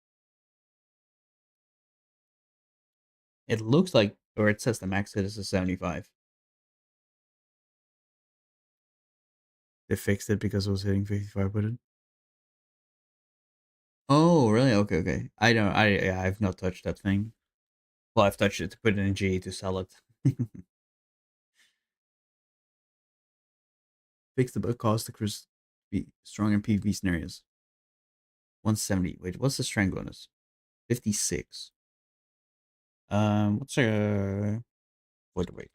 It looks like, or it says the max hit is a 75. They fixed it because it was hitting 55 with it. Oh, really? Okay, okay. I don't. Yeah, I've not touched that thing. Well, I've touched it to put it in G to sell it. Fix the bug cost to be strong in PvP scenarios. 170. Wait, what's the strength bonus? 56. What's wait.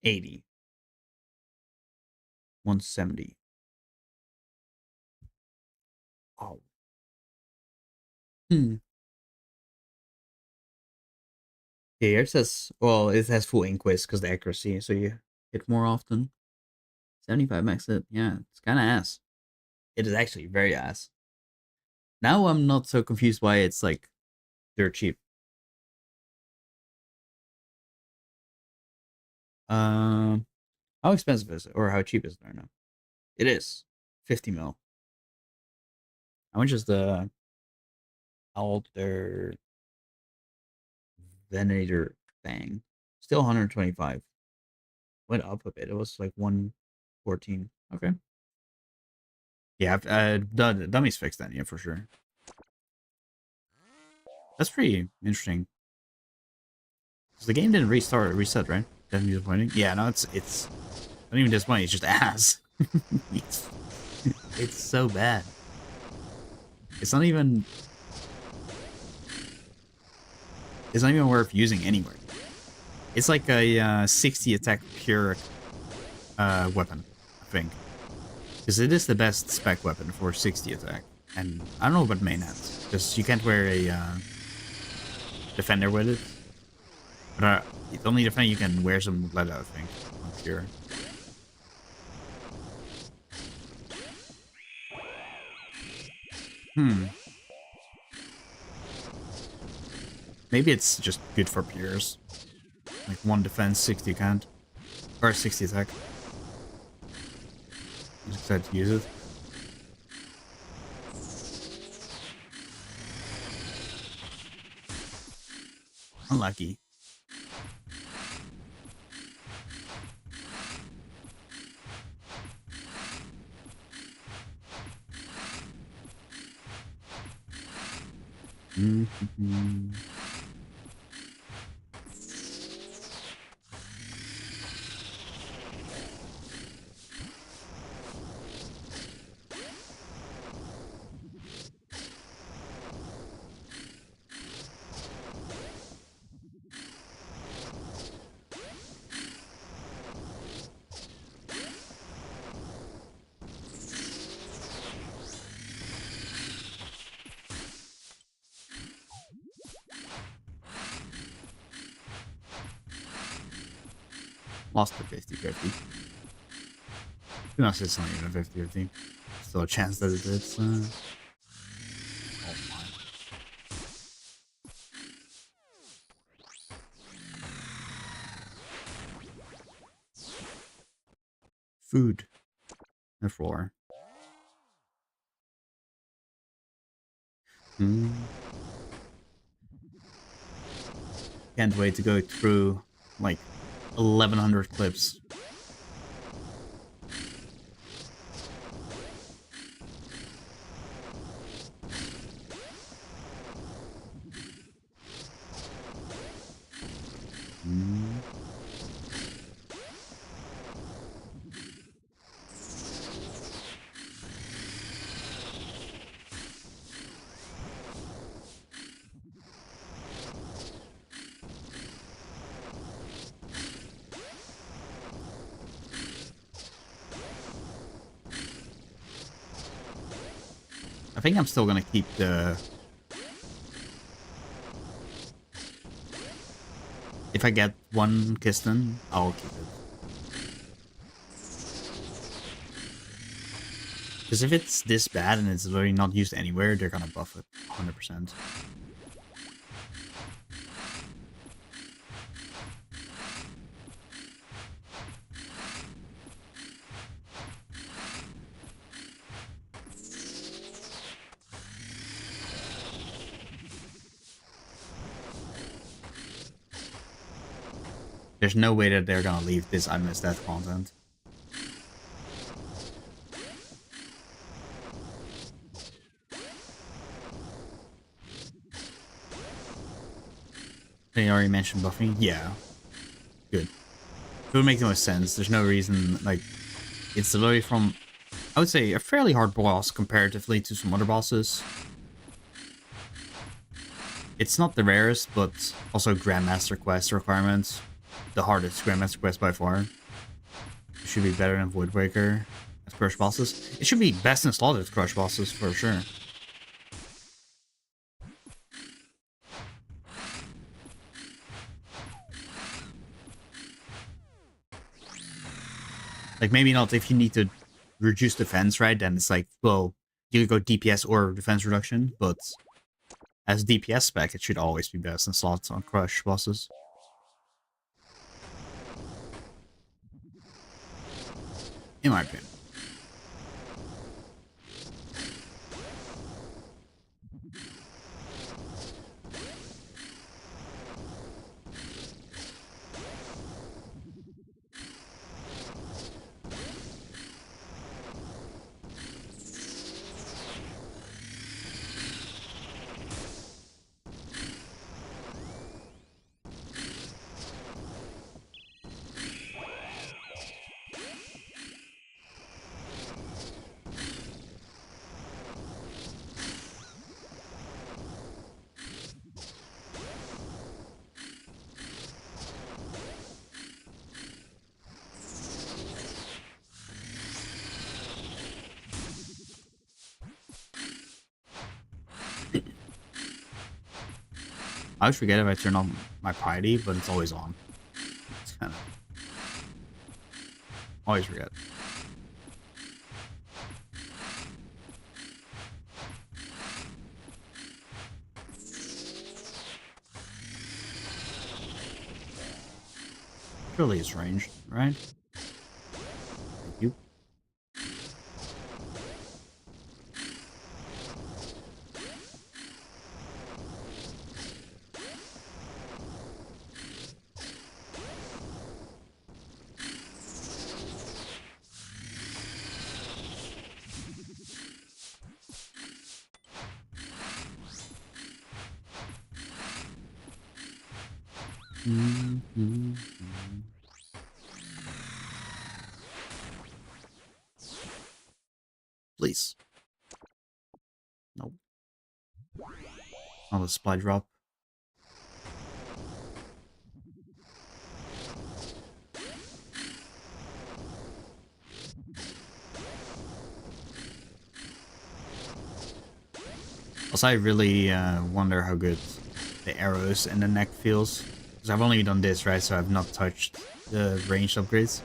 80. 170. Oh. Hmm. Yeah, here it says, well, it has full inquest because the accuracy, so you hit more often. 75 max hit. Yeah, it's kind of ass. It is actually very ass. Now I'm not so confused why it's like dirt cheap. Um, how expensive is it, or how cheap is it? I don't know. It is 50 mil. How much is the Alder Venator thing? Still 125. Went up a bit. It was like 114. Okay. Yeah, the dummies fixed that, yeah, for sure. That's pretty interesting. Because the game didn't reset, right? Definitely disappointing. Yeah, no, it's not even disappointing, it's just ass. it's, it's so bad. It's not even worth using anywhere. It's like a 60 attack pure weapon, I think. Because it is the best spec weapon for 60 attack. And I don't know about main hands. Because you can't wear a defender with it. But the only defender you can wear some leather, I think. On pure. Maybe it's just good for pures. Like 1 defense, 60 can't. Or 60 attack. I just decided to use it. Unlucky. Mm-hmm. Lost the 50-50. To be honest, it's not even a 50-50. Still a chance that it's oh my. Food. The floor. Can't wait to go through like 1100 clips. I think I'm still gonna keep the... If I get one Kiston, I'll keep it. Because if it's this bad and it's literally not used anywhere, they're gonna buff it 100%. There's no way that they're gonna leave this I Miss That content. They already mentioned buffing? Yeah. Good. It would make the most sense. There's no reason, like, it's literally from, I would say, a fairly hard boss comparatively to some other bosses. It's not the rarest, but also Grandmaster Quest requirements. The hardest Grandmaster Quest by far. It should be better than Voidbreaker as crush bosses. It should be best in slot as crush bosses for sure. Like, maybe not if you need to reduce defense, right? Then it's like, well, you could go DPS or defense reduction, but as DPS spec, it should always be best in slots on crush bosses. In my opinion. I always forget if I turn on my piety, but it's always on. It's kind of... Always forget. Surely it's ranged, right? Thank you. Please. Nope. Not a supply drop. Also, I really wonder how good the arrows in the neck feels. Because I've only done this, right? So I've not touched the ranged upgrades.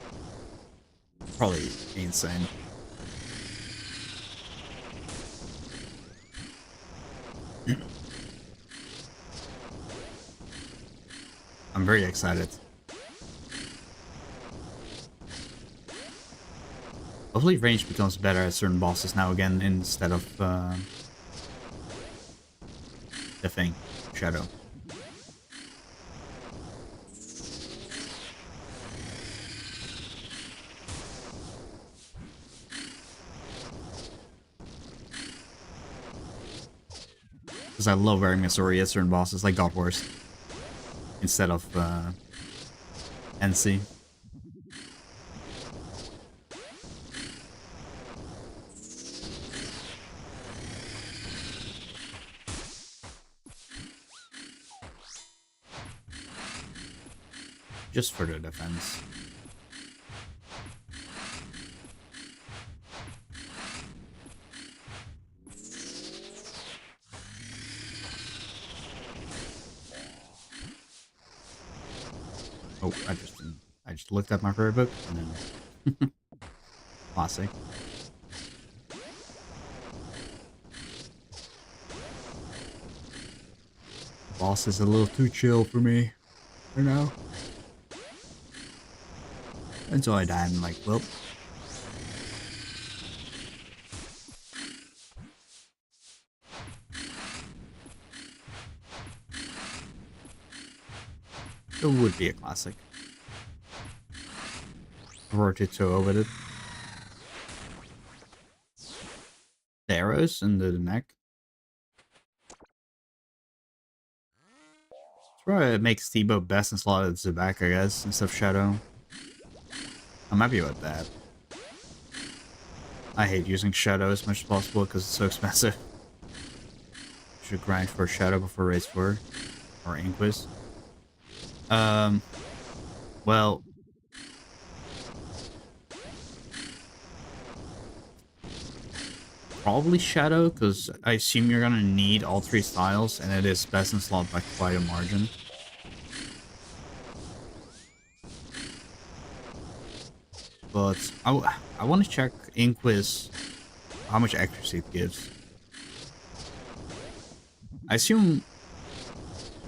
Probably insane. I'm very excited. Hopefully range becomes better at certain bosses now again instead of the thing, Shadow. Because I love wearing Missouri at certain bosses, like God Wars, instead of NC. Just for the defense. Oh, I just looked at my prayer book and then classic. Boss is a little too chill for me right now. And so I died. I'm like, well. It would be a classic. Rotato with it. The arrows into the neck. That's why it makes T-Bow best in slot at the back, I guess, instead of Shadow. I'm happy with that. I hate using Shadow as much as possible because it's so expensive. Should grind for Shadow before race 4 or Inquis. Well, probably Shadow, because I assume you're gonna need all 3 styles, and it is best in slot by quite a margin. But I want to check Inquis how much accuracy it gives. I assume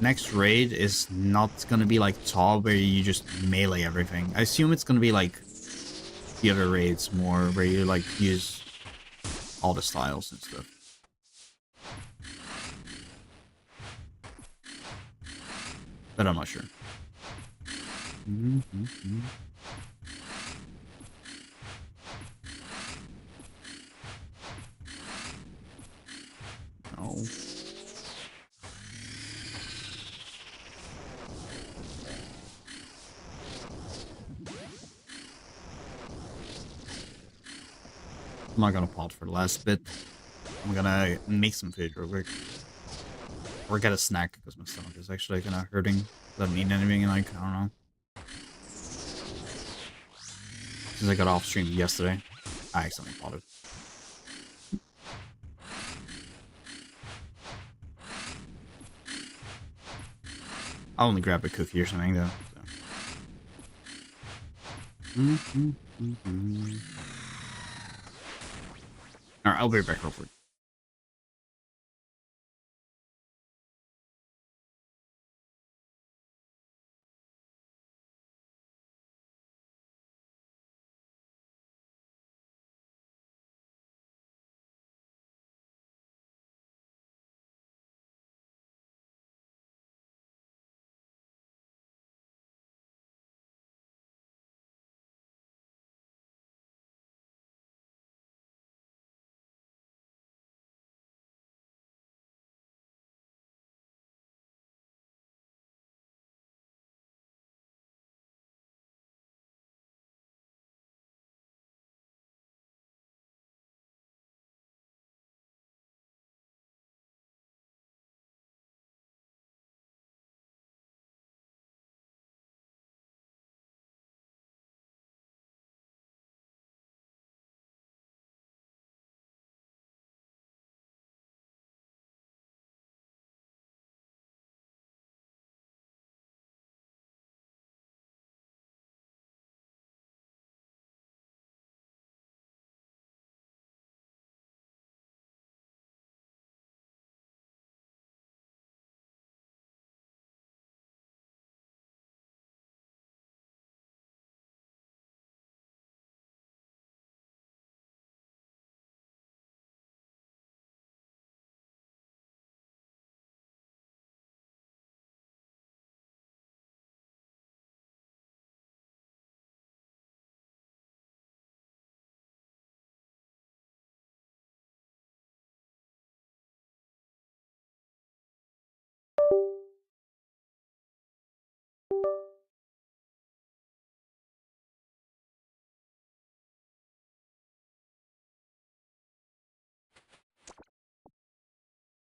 next raid is not gonna be like top where you just melee everything. I assume it's gonna be like the other raids more where you like use all the styles and stuff. But I'm not sure. No. I'm not gonna pause for the last bit. I'm gonna make some food real quick. Or get a snack because my stomach is actually kind of hurting. Doesn't mean anything in like, I don't know. Since I got off stream yesterday, I accidentally bought it. I'll only grab a cookie or something though. So. Alright, I'll be back real quick.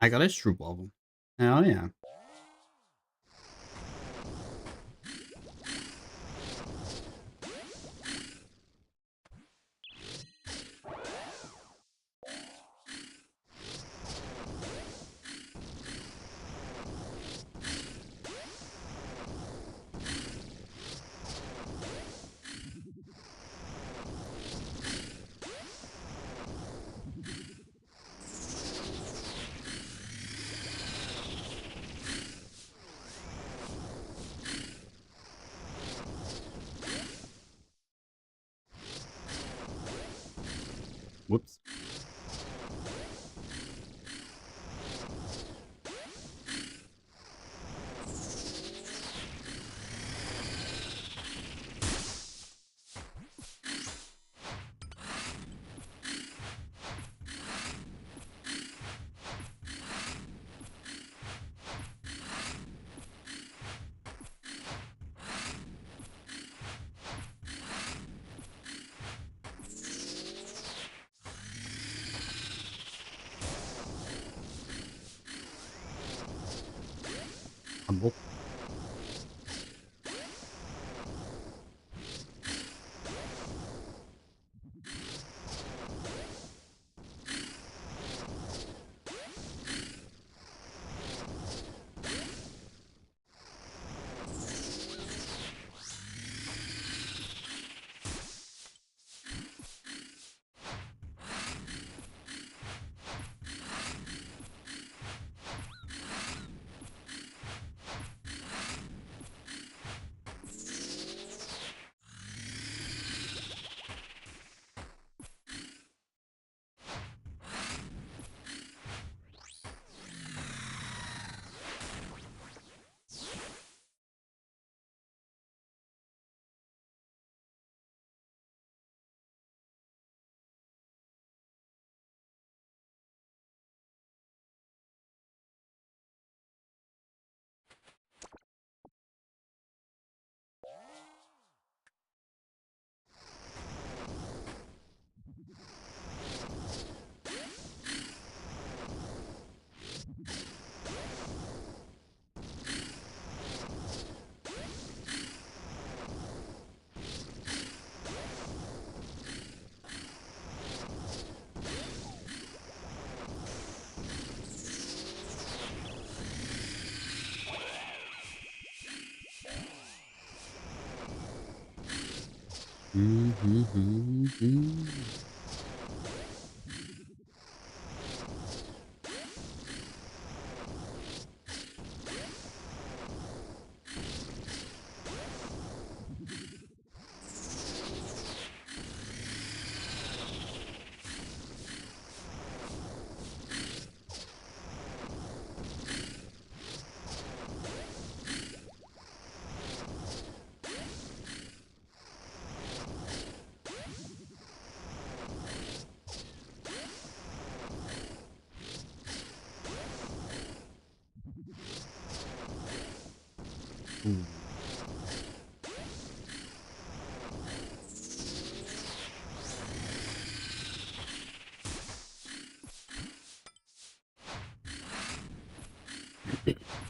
I got a true bubble. Oh yeah. Whoops. Humble. Ooh.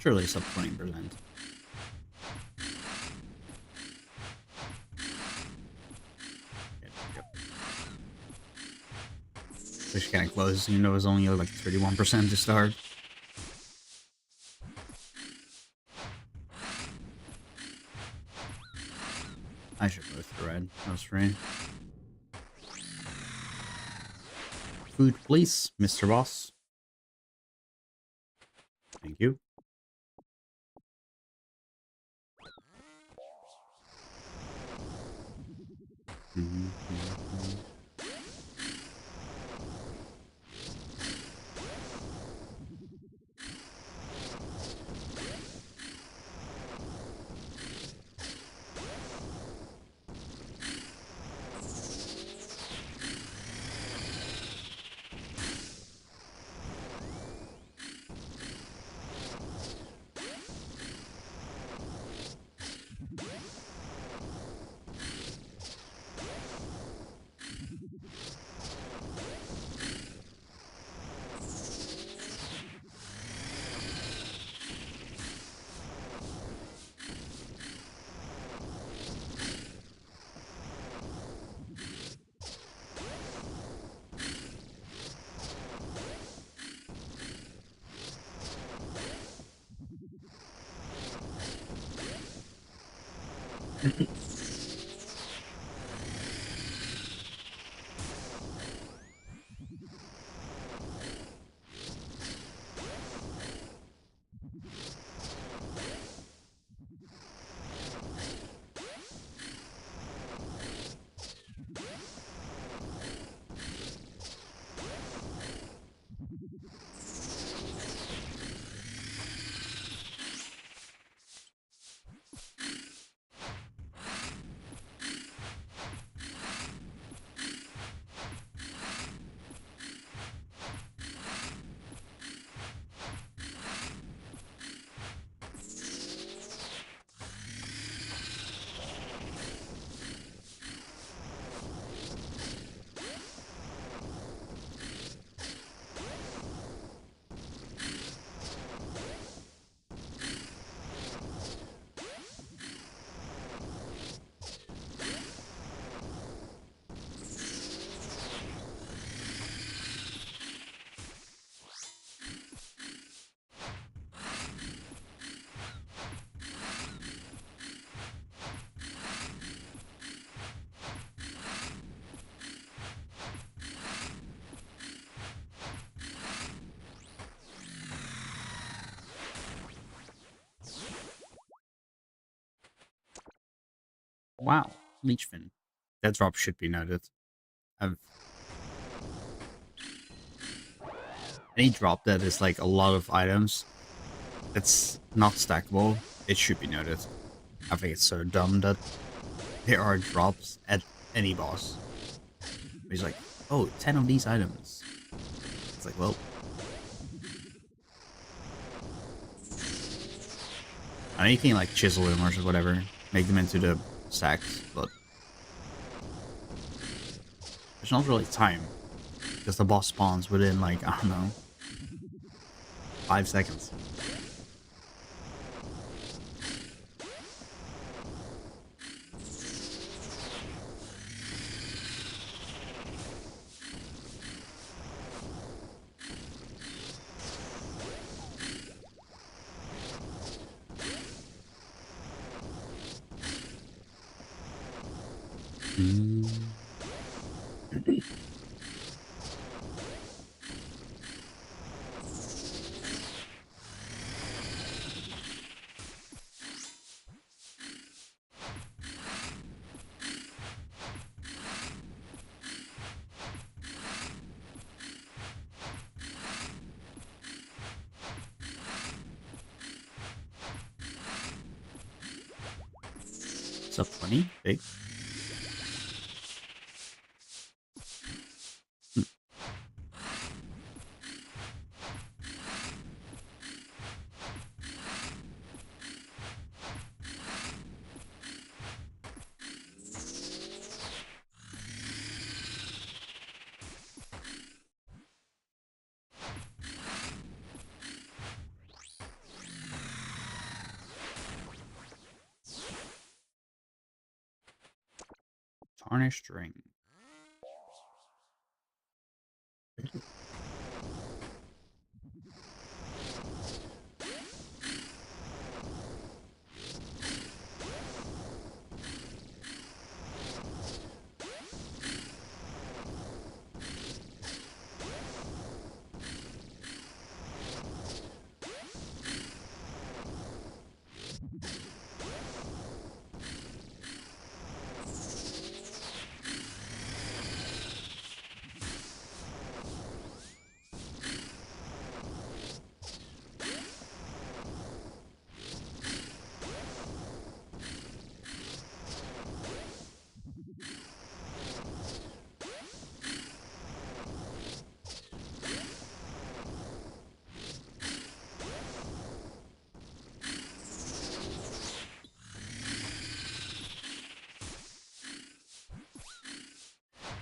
Surely sub 20%. Which kind of close, even though it was only like 31% to start. I should go with the red. That was free. Food, please, Mr. Boss. Thank you. Wow, Leechfin. That drop should be noted. I've... Any drop that is like a lot of items that's not stackable, it should be noted. I think it's so dumb that there are drops at any boss. He's like, oh, 10 of these items. It's like, well... I know you can like chisel them or whatever, make them into the sacks, but there's not really time. Because the boss spawns within like, I don't know, 5 seconds. What's up, 20? Big. Tarnished ring.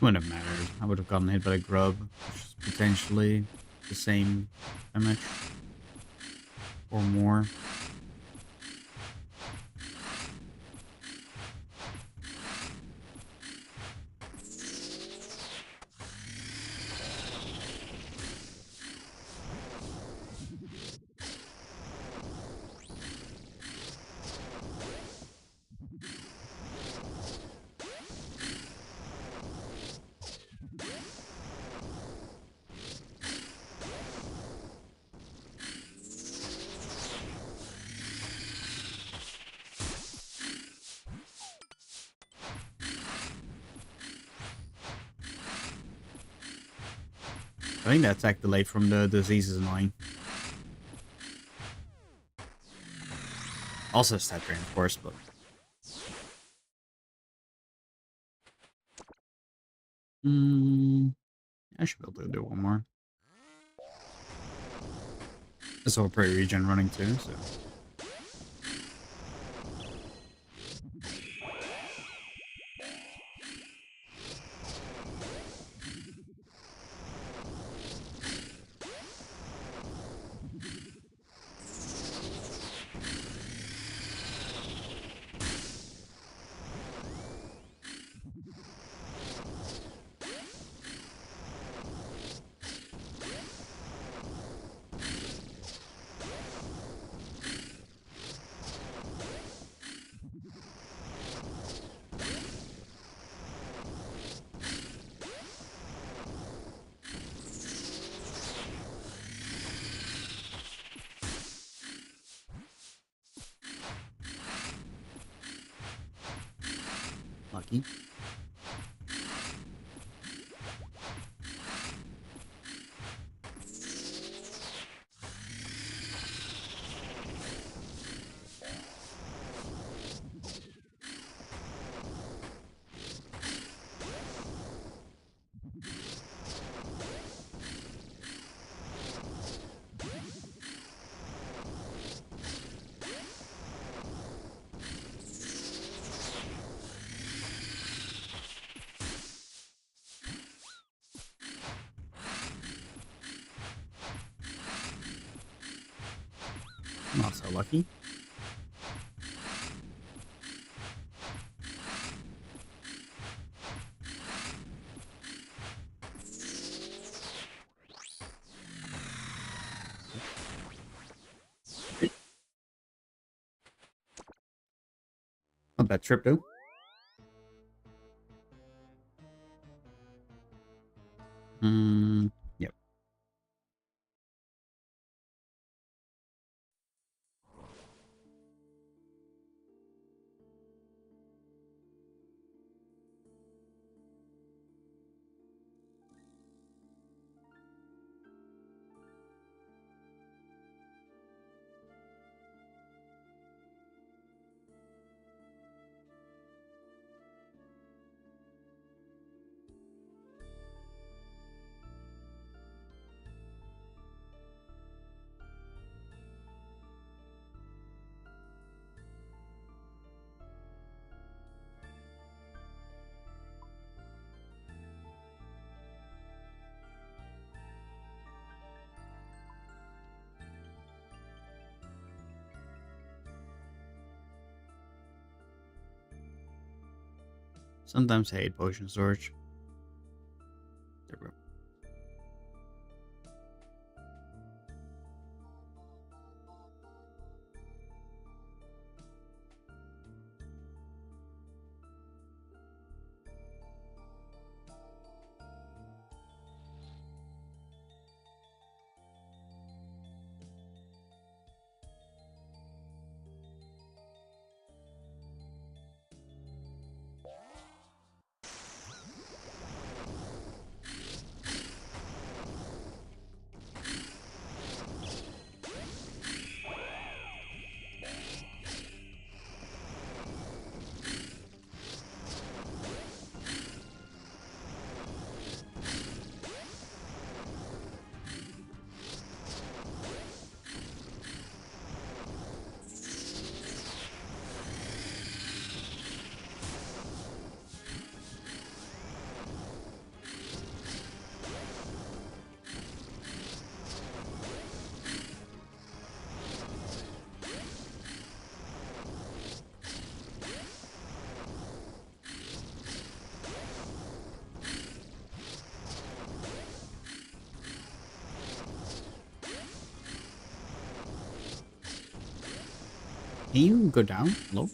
Wouldn't have mattered. I would have gotten hit by a grub, which is potentially the same damage or more. I think the attack delay from the disease is annoying. Also stat drain, of course, but... I should be able to do one more. There's a prairie regen running too, so... Lucky. Not so lucky. Not bad trip though. Yep. Sometimes I hate potion storage. There we go. Can you go down? Hello?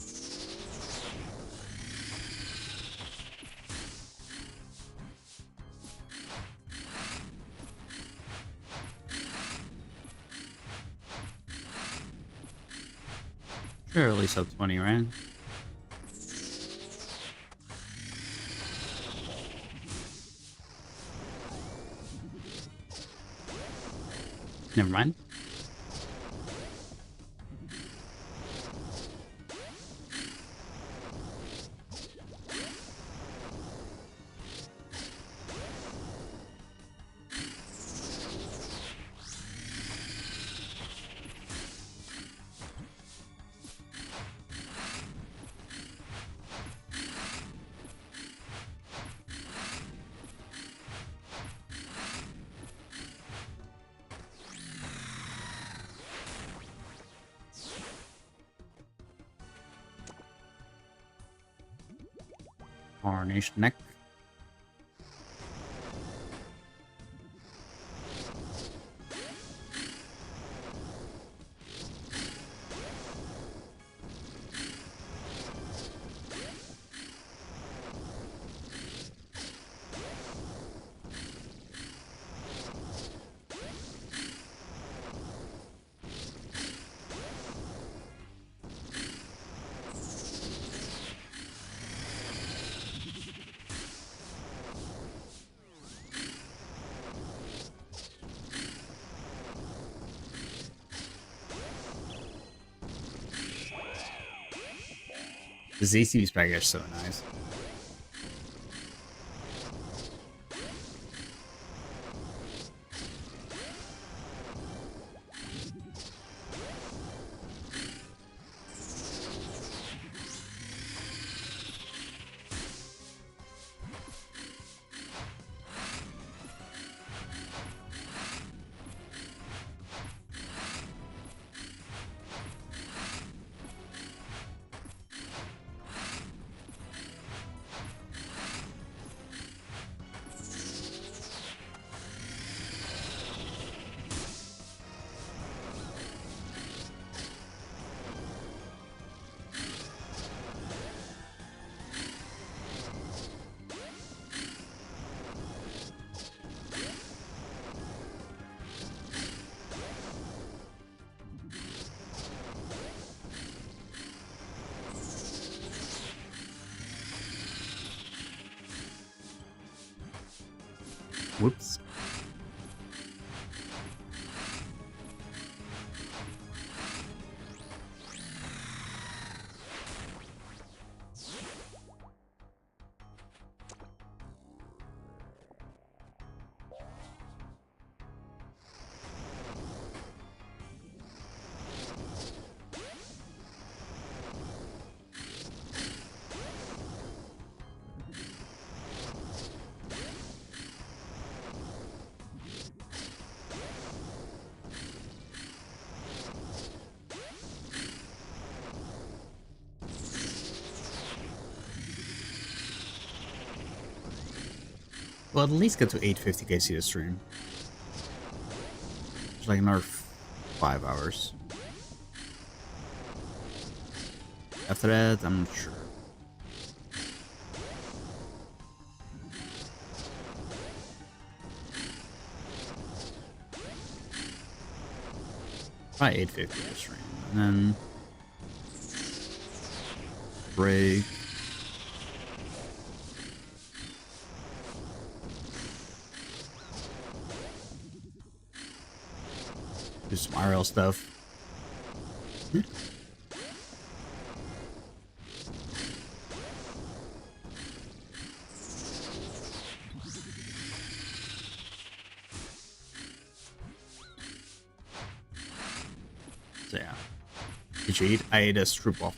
Sure, at least up 20 rand. Never mind. Tarnished neck. The ZC's back are so nice. Whoops. Well, at least get to 850k see the stream. It's like another 5 hours. After that, I'm not sure. Probably 850 the stream. And then break. Do some RL stuff. So yeah. Did you eat? I ate a strudel.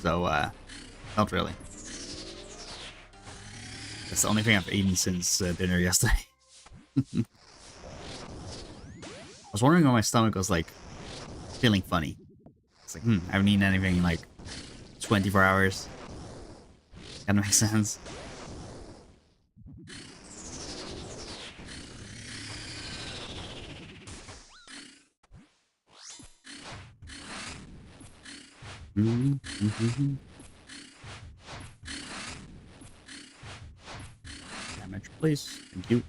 So, not really. That's the only thing I've eaten since dinner yesterday. I was wondering why my stomach was like feeling funny. It's like, I haven't eaten anything in like 24 hours. That makes sense. Damage, please. Thank you.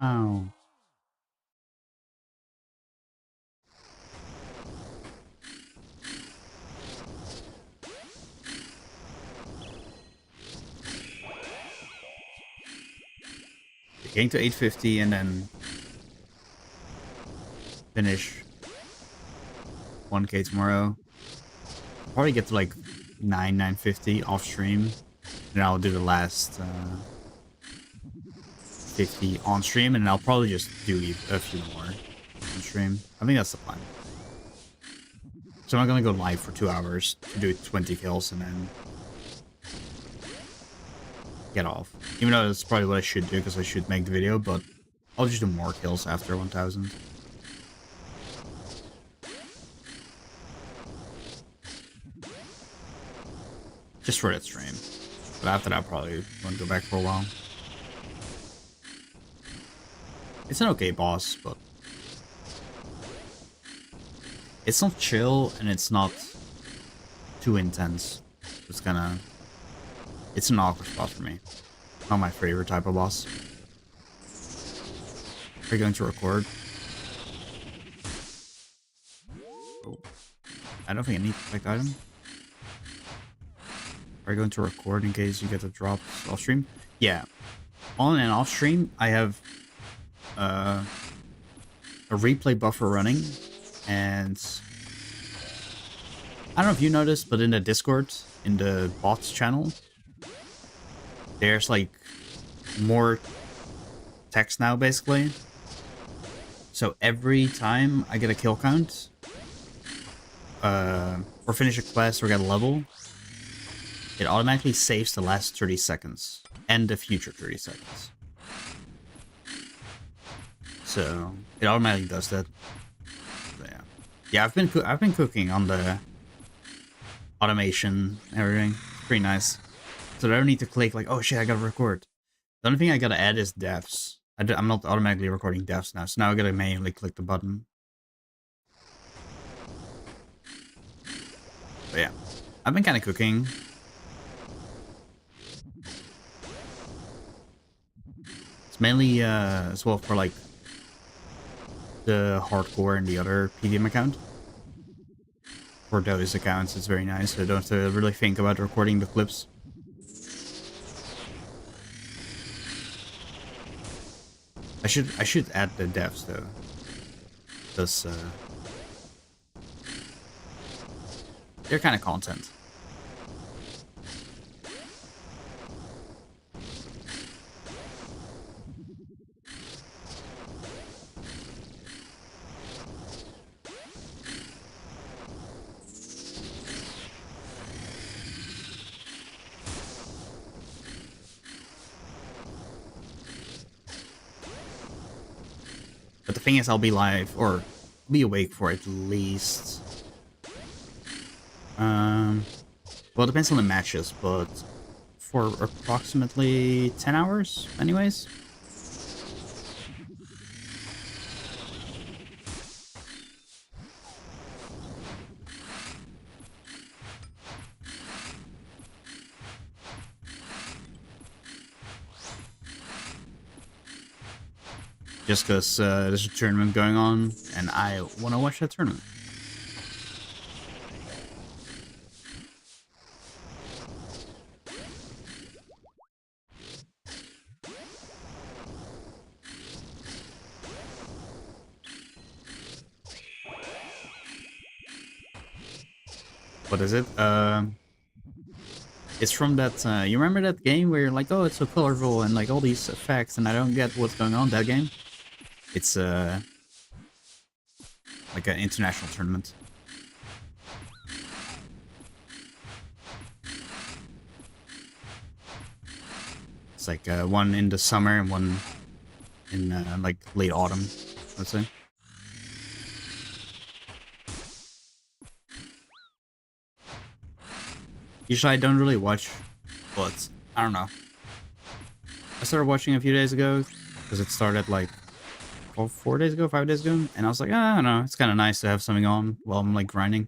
Oh. Getting to 850 and then finish 1K tomorrow. I'll probably get to like 950 off stream. And I'll do the last 50 on stream, and I'll probably just do a few more on stream. I think that's the plan. So I'm gonna go live for 2 hours to do 20 kills and then get off. Even though that's probably what I should do because I should make the video, but I'll just do more kills after 1000. Just for that stream. But after that, I probably won't go back for a while. It's an okay boss, but it's not chill and it's not too intense. It's an awkward spot for me. Not my favorite type of boss. Are you going to record? Oh. I don't think I need to collect item. Are you going to record in case you get the drops off stream? Yeah. On and off stream, I have a replay buffer running, and I don't know if you noticed, but in the Discord, in the bots channel, there's like more text now, basically. So every time I get a kill count, or finish a quest or get a level, it automatically saves the last 30 seconds and the future 30 seconds. So it automatically does that. So, yeah, yeah. I've been cooking on the automation and everything. Pretty nice. So I don't need to click like, oh shit, I gotta record. The only thing I gotta add is deaths. I'm not automatically recording deaths now, so now I gotta manually click the button. But yeah, I've been kind of cooking. It's mainly as well for like the hardcore and the other PVM account. For those accounts, it's very nice. So I don't have to really think about recording the clips. I should add the devs though, because they're kind of content. But the thing is, I'll be live, or be awake for at least... well, it depends on the matches, but for approximately 10 hours, anyways. Just because there's a tournament going on, and I want to watch that tournament. What is it? It's from that, you remember that game where you're like, oh, it's so colorful and like all these effects and I don't get what's going on, that game? It's like an international tournament. It's like one in the summer and one in like late autumn, let's say. Usually I don't really watch, but I don't know. I started watching a few days ago because it started like 4 days ago, 5 days ago, and I was like, I don't know, it's kind of nice to have something on while I'm like grinding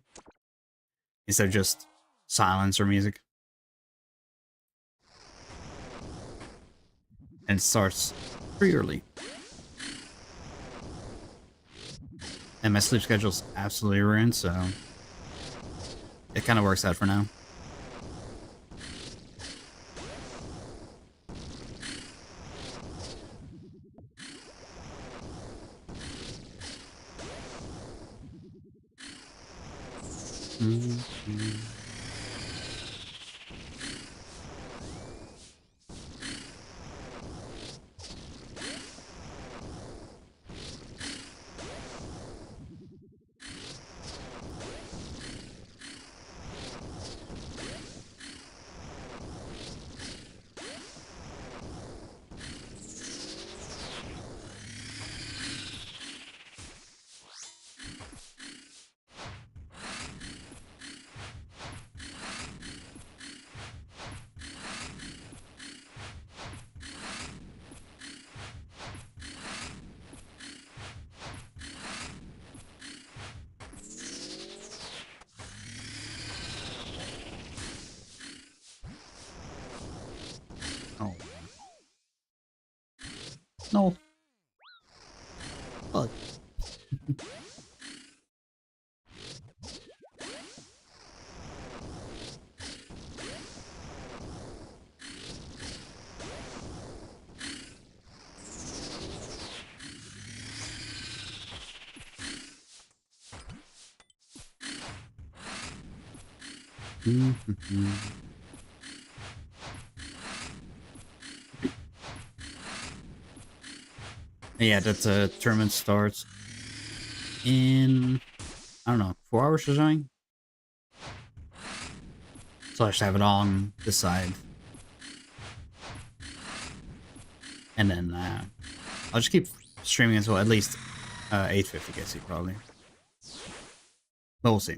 instead of just silence or music. And it starts pretty early. And my sleep schedule's absolutely ruined, so it kind of works out for now. Oh. No. Fuck. Yeah, that tournament starts in, I don't know, 4 hours or something? So I should have it on this side. And then I'll just keep streaming until at least 850 KC probably. But we'll see.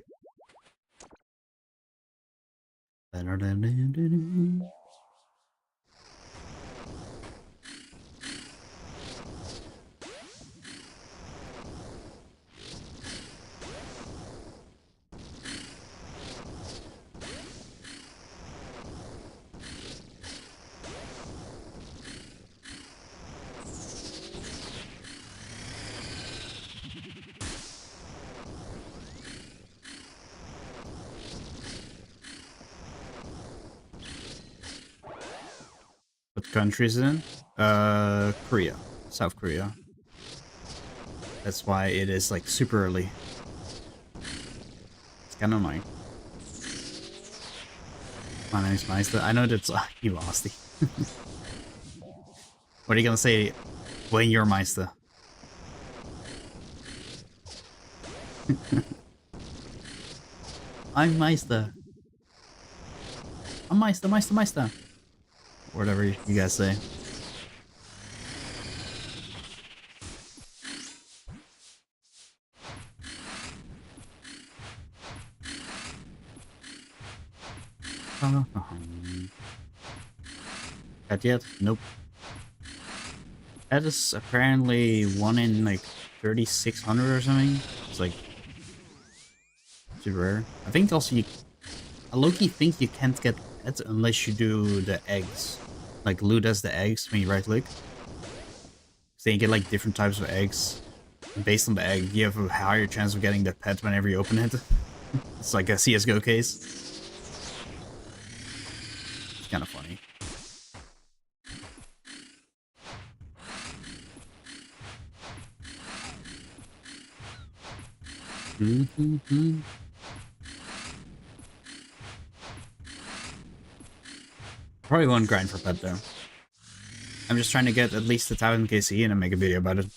What country is it in? Korea. South Korea. That's why it is like super early. It's kind of annoying. My name's Meister. I know that's you lost it. What are you gonna say when you're Meister? I'm Meister. I'm Meister, Meister, Meister. Whatever you guys say. That yet? Nope. That is apparently 1 in like 3,600 or something. It's like too rare. I think also I low-key think you can't get pets unless you do the eggs. Like loot as the eggs when you right click. So you get like different types of eggs. And based on the egg, you have a higher chance of getting the pet whenever you open it. It's like a CSGO case. It's kind of funny. Probably won't grind for pet though. I'm just trying to get at least 1,000 KC and then make a video about it.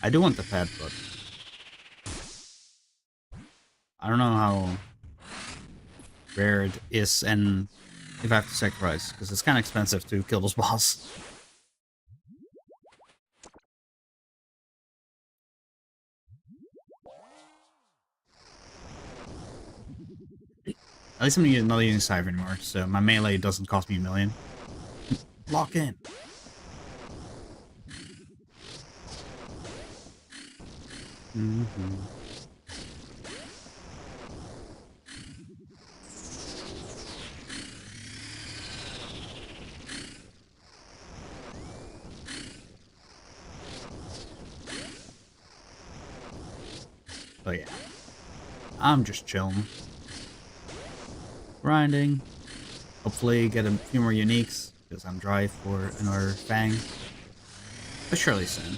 I do want the pet, but I don't know how rare it is and if I have to sacrifice, because it's kind of expensive to kill this boss. At least I'm not using Cypher anymore, so my melee doesn't cost me 1,000,000. Lock in. But yeah, I'm just chilling. Grinding. Hopefully get a few more uniques, because I'm dry for another Fang. But surely soon.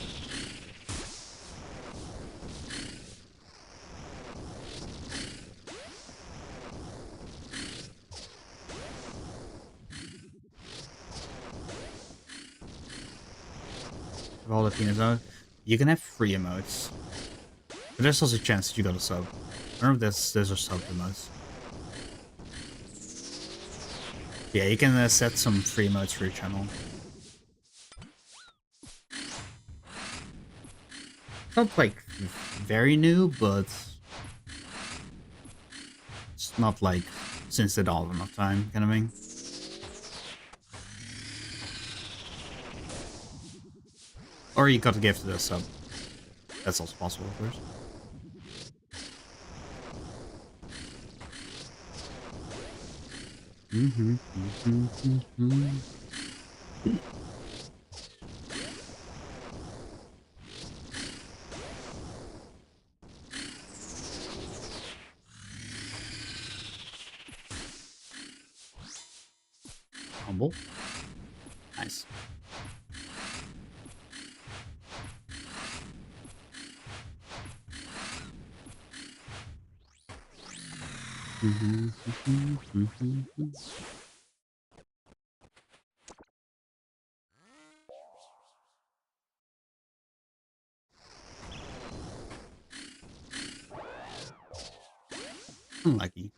Of all the peanuts out, you can have free emotes. But there's also a chance that you got a sub. I don't know if there's a sub emotes. Yeah, you can set some free emotes for your channel. Not like very new, but it's not like since the dawn of time, kind of thing. Or you got to give to the sub. That's also possible, of course. Humble. Nice. Unlucky.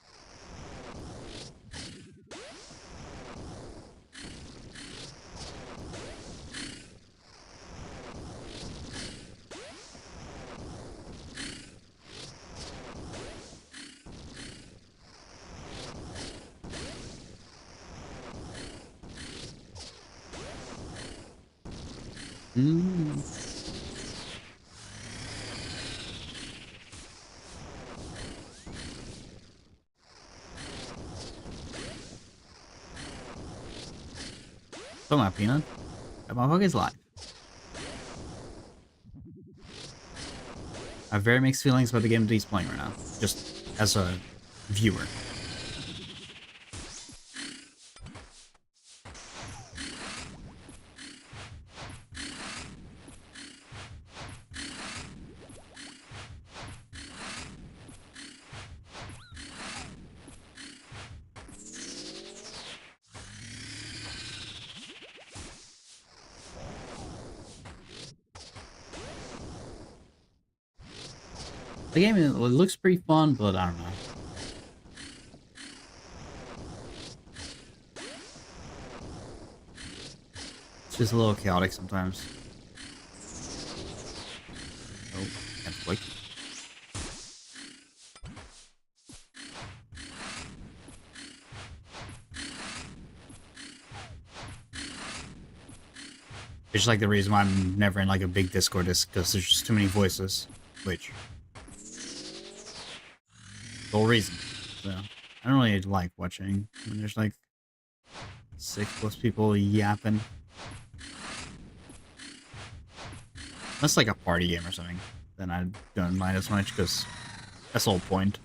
So my peanut. That motherfucker's live. I have very mixed feelings about the game that he's playing right now. Just as a viewer. The game it looks pretty fun, but I don't know. It's just a little chaotic sometimes. Oh, can't click. It's just like the reason why I'm never in like a big Discord is because there's just too many voices. Which the whole reason. So I don't really like watching when there's like 6+ people yapping. Unless like a party game or something, then I don't mind as much because that's the whole point.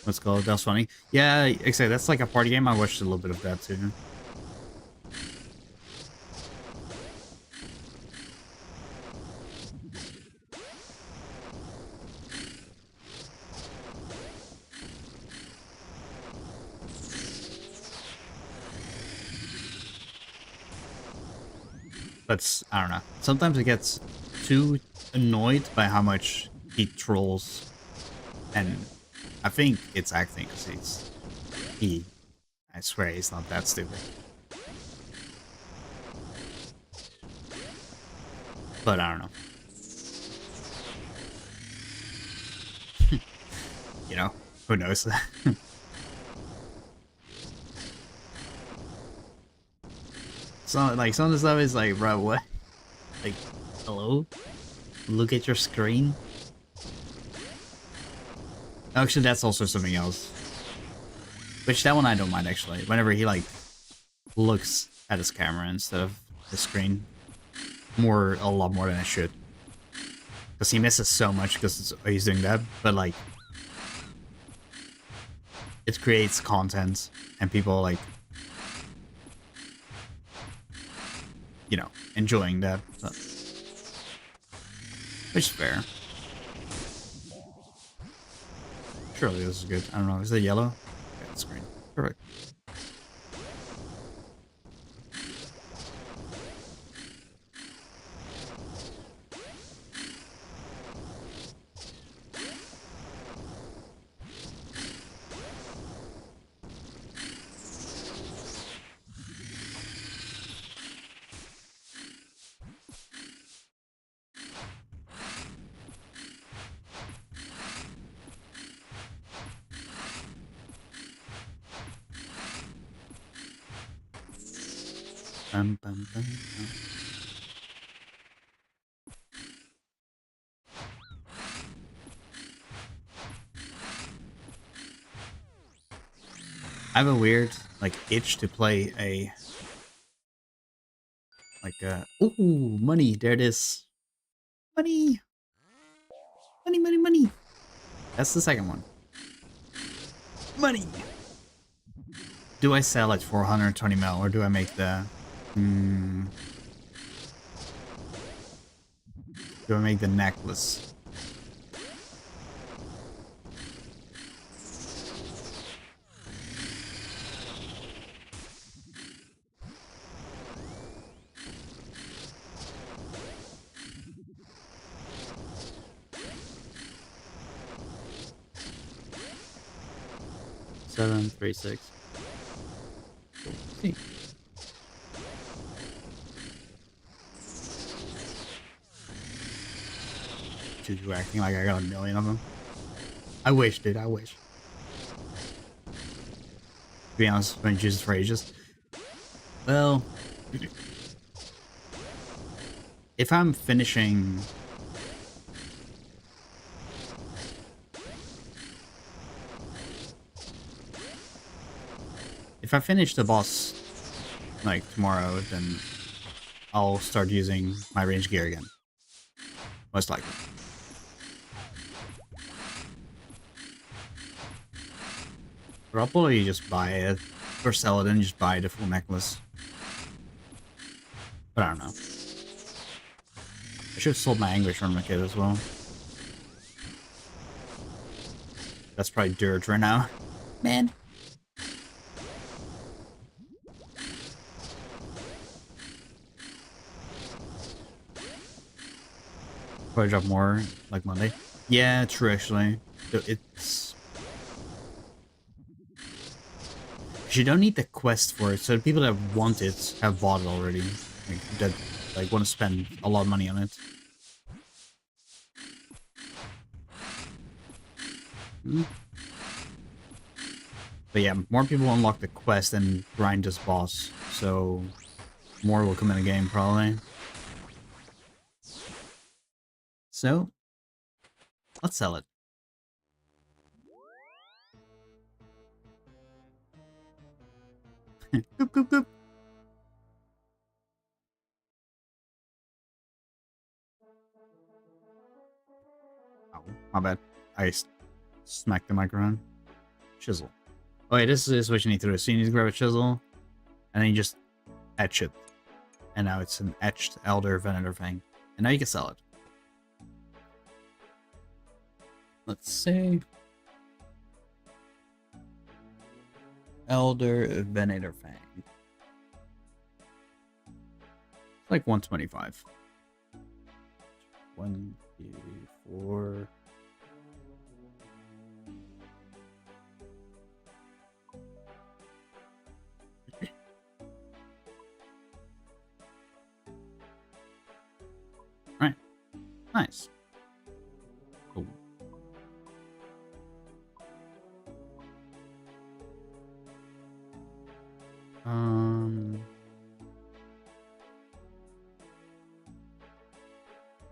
Let's go. That was funny. Yeah, exactly. That's like a party game. I watched a little bit of that too. But I don't know. Sometimes it gets too annoyed by how much he trolls, and I think it's acting because I swear he's not that stupid. But I don't know. You know, who knows? So like some of the stuff is like, bro, what? Like, hello? Look at your screen. Actually, that's also something else. Which that one I don't mind actually. Whenever he like looks at his camera instead of the screen, a lot more than I should. Because he misses so much because he's doing that. But like, it creates content and people like, you know, enjoying that. So. Which is fair. Surely this is good. I don't know. Is it yellow? Yeah, it's green. Perfect. Bum, bum, bum, bum. I have a weird like itch to play a ooh, money. There it is. Money. Money, money, money. That's the second one. Money. Do I sell at 420 mil or do I make the do I make the necklace? Seven, 3, 6. See. Dude, you acting like I got a million of them. I wish, dude. I wish. To be honest, I've been using for ages. Well, if I'm finishing... If I finish the boss, like, tomorrow, then I'll start using my range gear again. Most likely. Or I'll probably just buy it, or sell it and just buy the full necklace. But I don't know. I should have sold my Anguish Ornament as well. That's probably dirt right now. Man. Probably drop more like Monday. Yeah, true actually. It's... You don't need the quest for it, so the people that want it have bought it already. Like, that like want to spend a lot of money on it. But yeah, more people unlock the quest and grind this boss, so more will come in the game probably. So, let's sell it. Goop, goop, goop. Oh, my bad. I smacked the microphone. Chisel. Oh yeah, this is what you need to do. So you need to grab a chisel, and then you just etch it. And now it's an etched Elder Venator Fang. And now you can sell it. Let's see. Elder Venator Fang. It's like 125. 1, 2, 4. Right. Nice. Cool.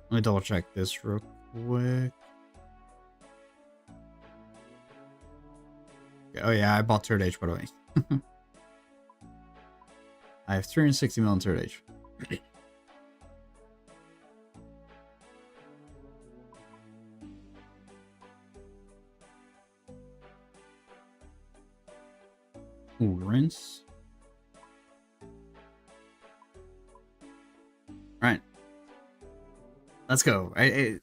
Let me double check this real quick. Oh yeah, I bought third age, by the way. I have 360 million third age. Ooh, rinse. Right. Let's go. I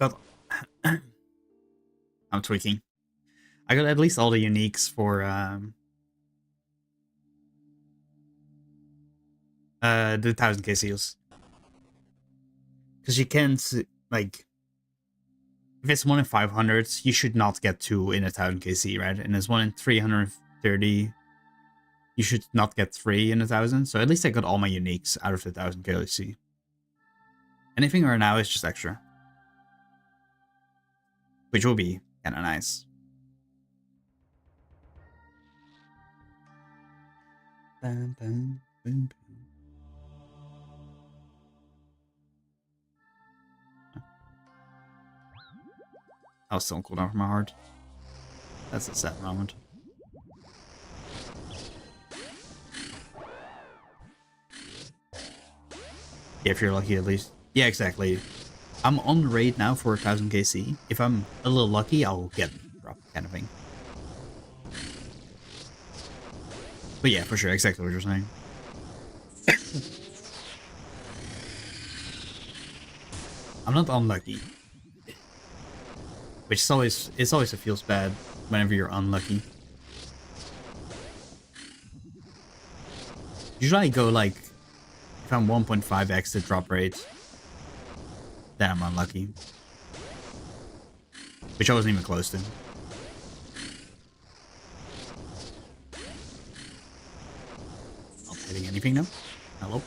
got... I'm tweaking. I got at least all the uniques for the 1000k seals. Because you can't, like, if it's 1 in 500, you should not get 2 in a 1000k sea, right? And it's 1 in 330, you should not get 3 in 1000. So at least I got all my uniques out of the 1000k sea. Anything right now is just extra. Which will be kind of nice. Bam, bam, boom, boom. I was still on cooldown for my heart. That's a sad moment. Yeah, if you're lucky at least. Yeah, exactly. I'm on raid now for 1000 KC. If I'm a little lucky, I'll get drop kind of thing. But yeah, for sure, exactly what you're saying. I'm not unlucky. Which is always, it feels bad whenever you're unlucky. Usually I go like, if I'm 1.5x the drop rate, then I'm unlucky. Which I wasn't even close to. Not hitting anything now. Hello?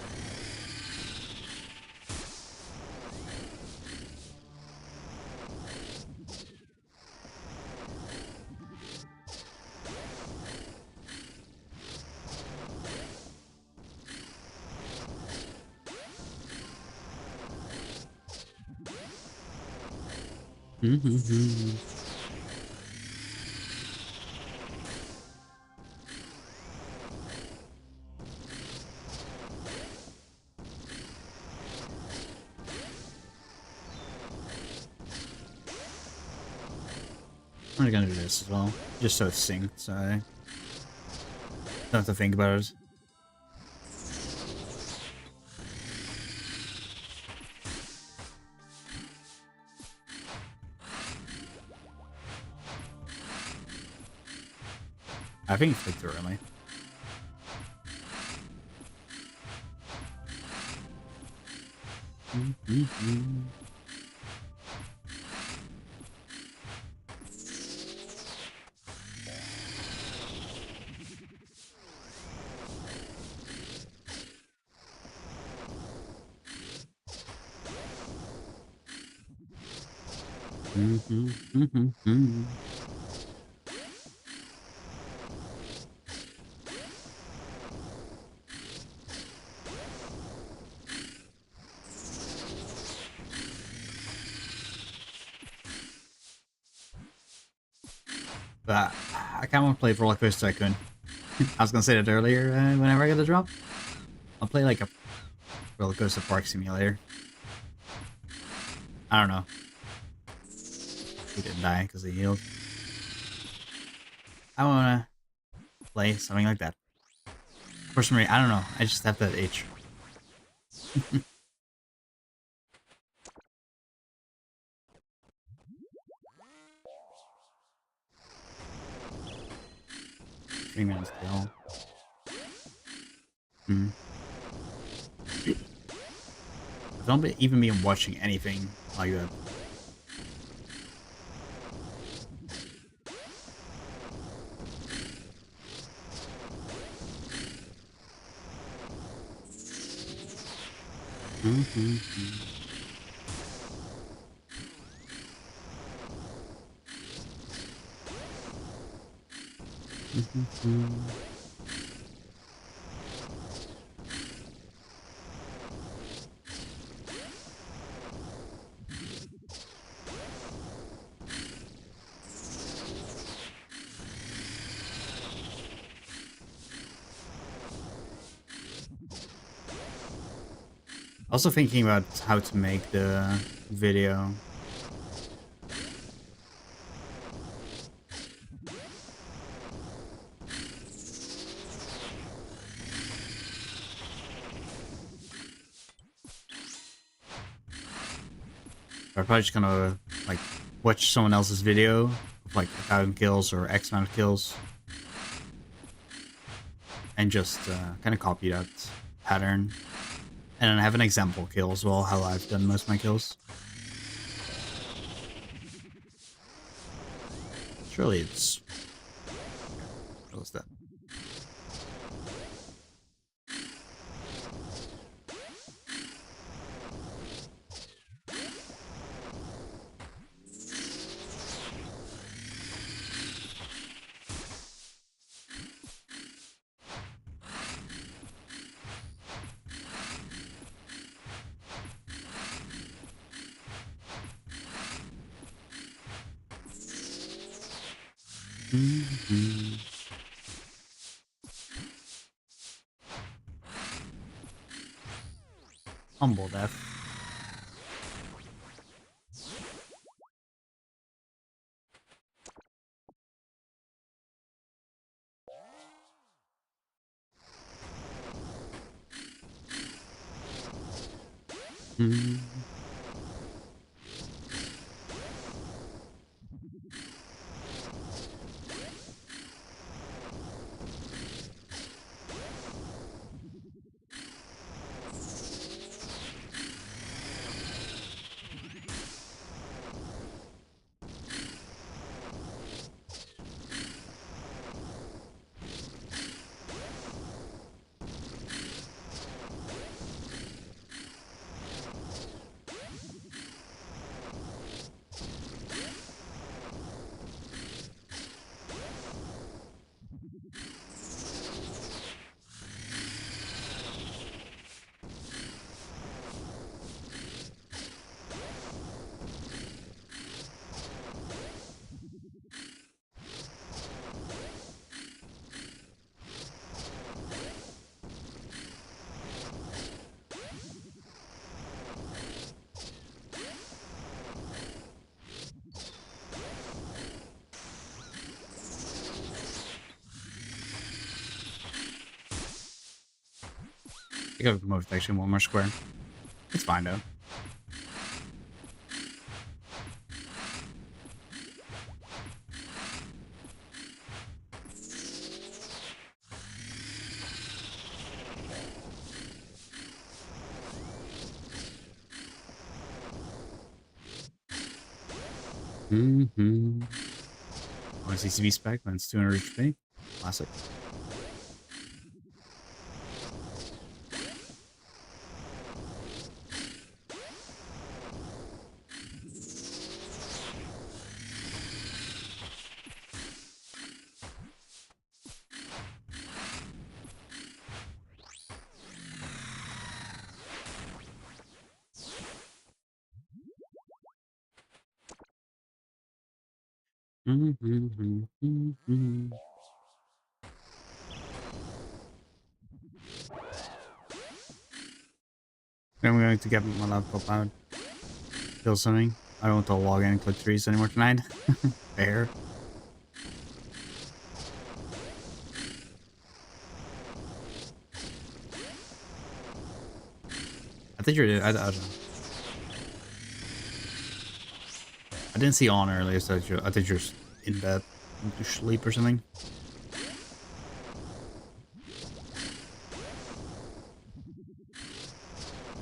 Mm-hmm. I'm gonna do this as well, just so it's synced, so I don't have to think about it. I think it's clicked early. But I kind of want to play Roller Coaster Tycoon. I was gonna say that earlier. Whenever I get a drop, I'll play like a Roller Coaster Park Simulator. I don't know. He didn't die because he healed. I wanna play something like that. For some reason, I don't know. I just have that itch. Man's tail. I don't even be watching anything like that. Also thinking about how to make the video. I'm probably just gonna like watch someone else's video of like 1,000 kills or X amount of kills, and just kind of copy that pattern, and then have an example kill as well, how I've done most of my kills. Surely it's... What was that? Humble death. I think I've moved actually one more square. It's fine though. Oh, it's ECB spec when it's 200 HP. Classic. I'm going to get my laptop out. Kill something. I don't want to log in and click trees anymore tonight. Fair. I think you're... I don't know. I didn't see on earlier, so I think you're in bed. To sleep or something.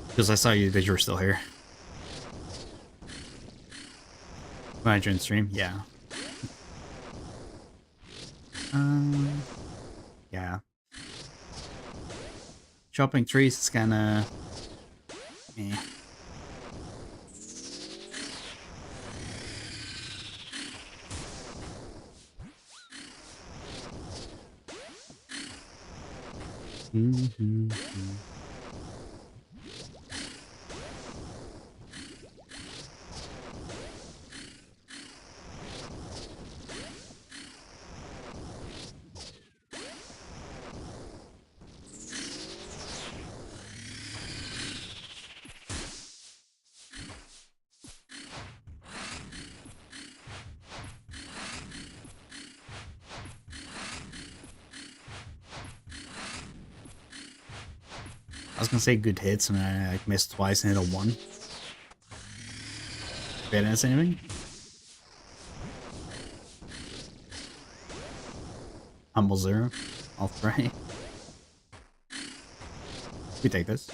Because I saw you that you were still here. When I joined stream, yeah. Yeah. Chopping trees is kinda... eh. was gonna say good hits, and I like, missed twice and hit a 1. Better than anything. Humble 0. I'll pray. We take this.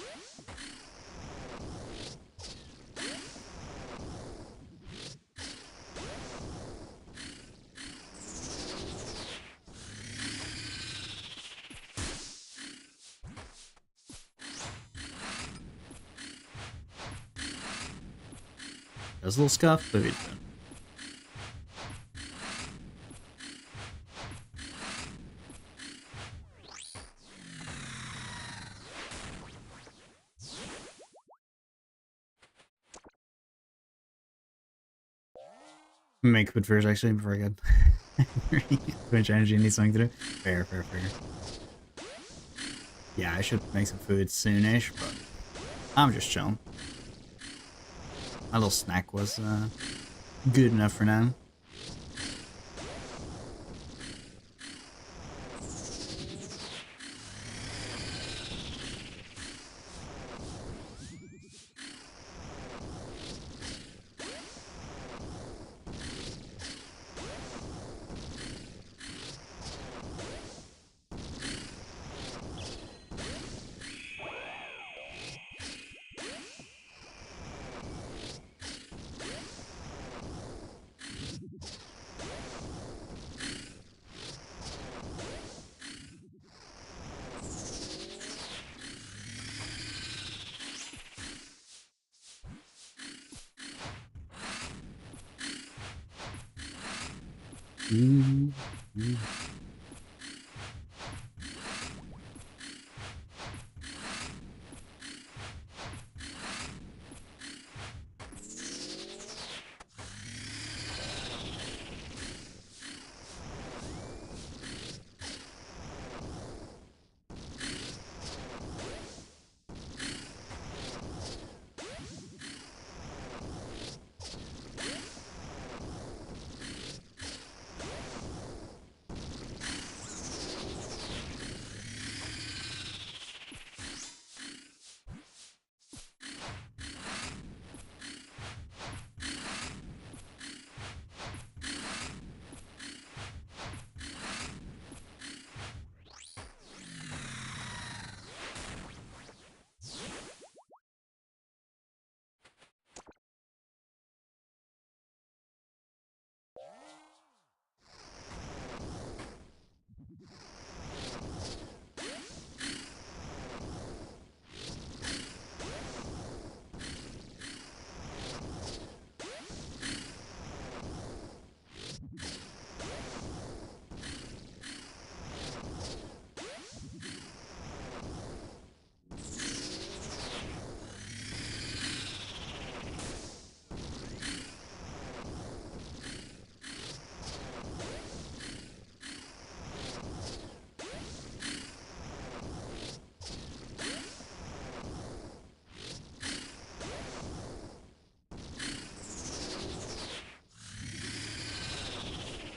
There's a little scuff, but it's done. Make food first, actually, before I get too much energy and need something to do. Fair. Yeah, I should make some food soonish, but I'm just chilling. My little snack was good enough for now.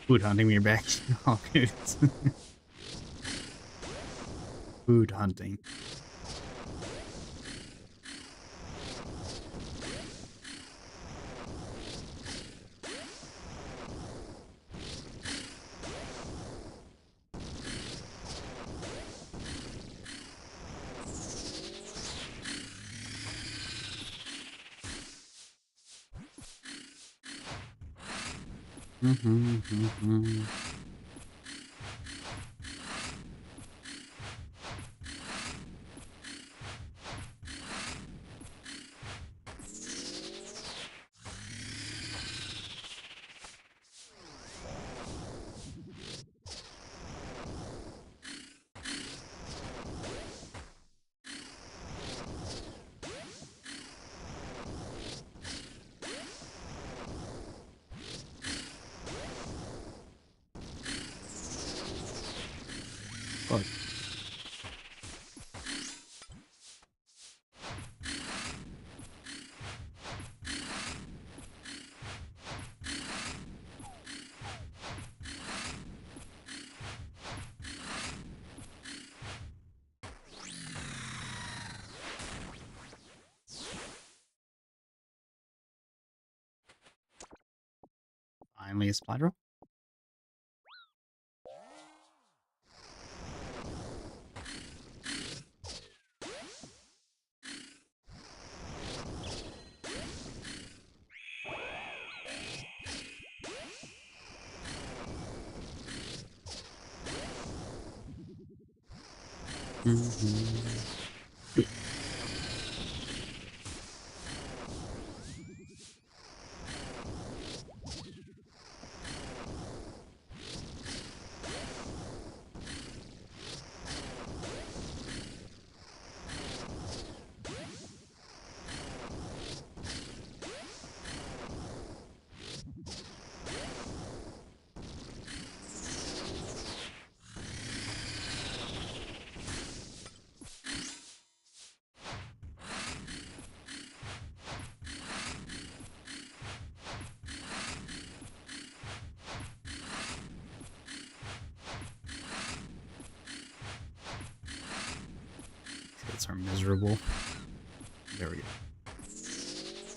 Food hunting, you're back. Oh, good. Food hunting. Finally a supply drop. Hits are miserable. There we go.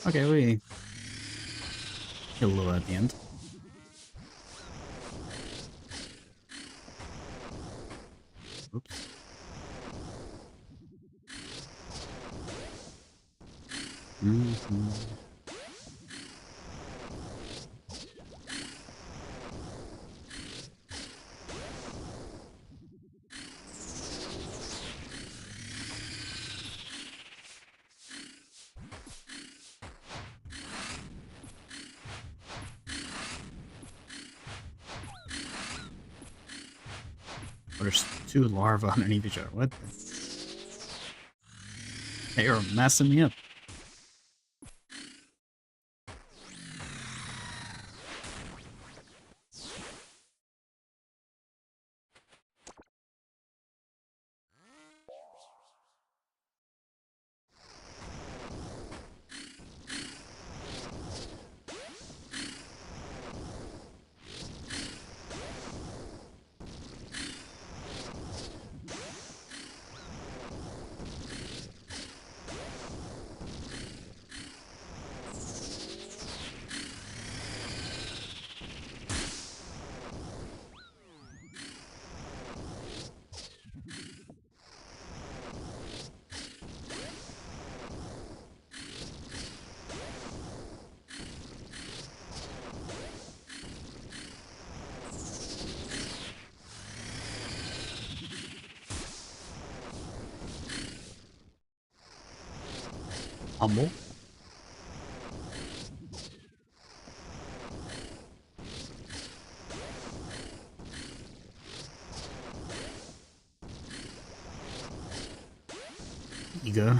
Okay, we kill low at the end. Oops. Oh, there's two larvae underneath each other. What? They are messing me up. Humble. Ego.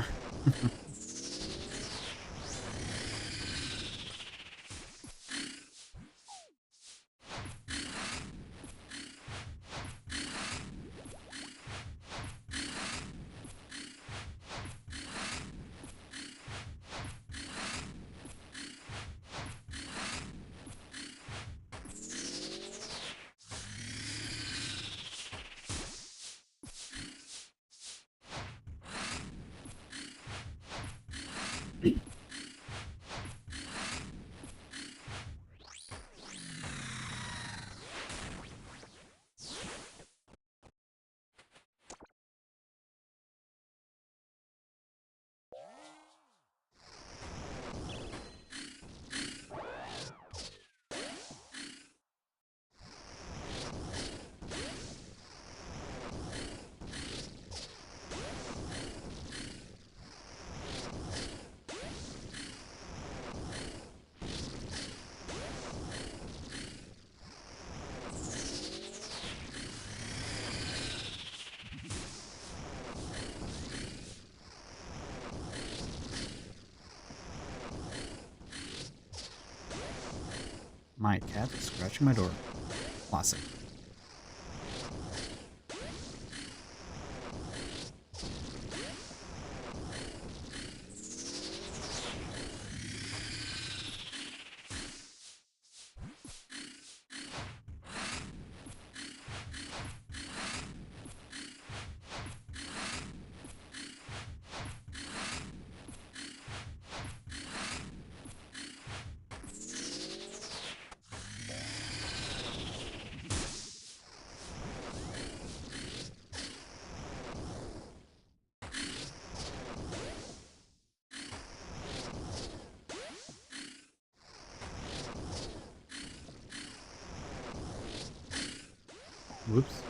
My cat is scratching my door. Classic. Whoops.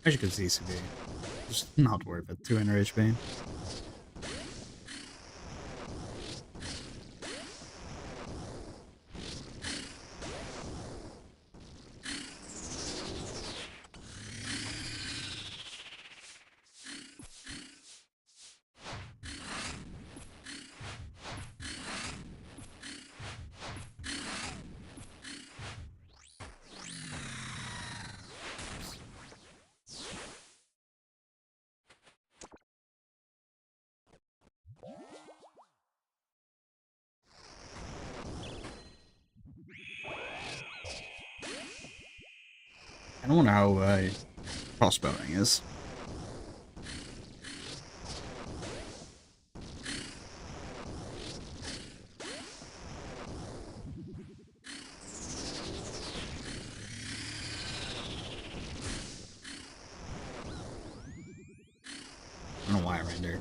As you can see, CB. Just not worth it. 200 HP. I don't know how crossbowing is. I don't know why I ran there.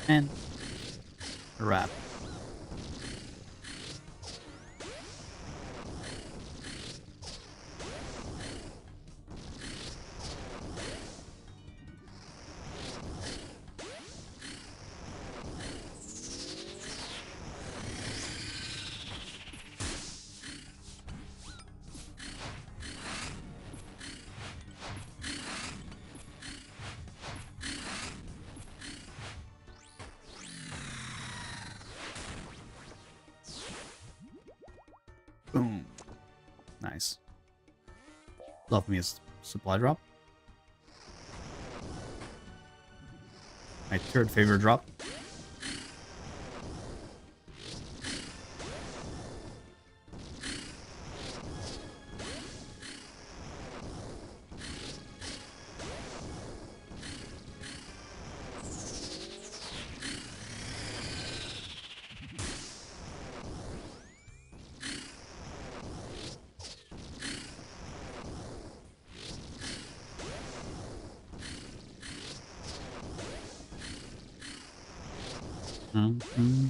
And a wrap. Boom. Nice. Love me a supply drop. My third favorite drop. Mm-hmm.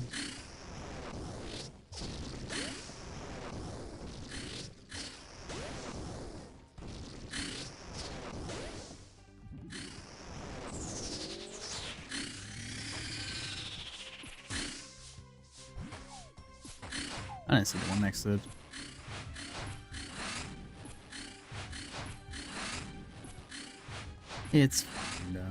I didn't see the one next to it. It's fine though.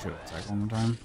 Should attack one more time.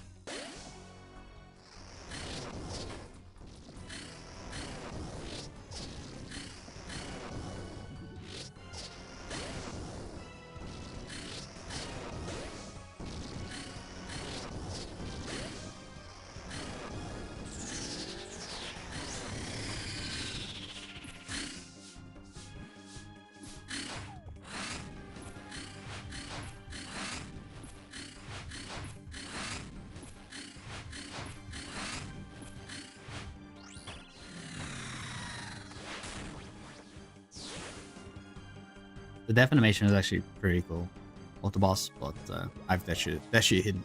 The death animation is actually pretty cool. With the boss, but I've that shit hidden.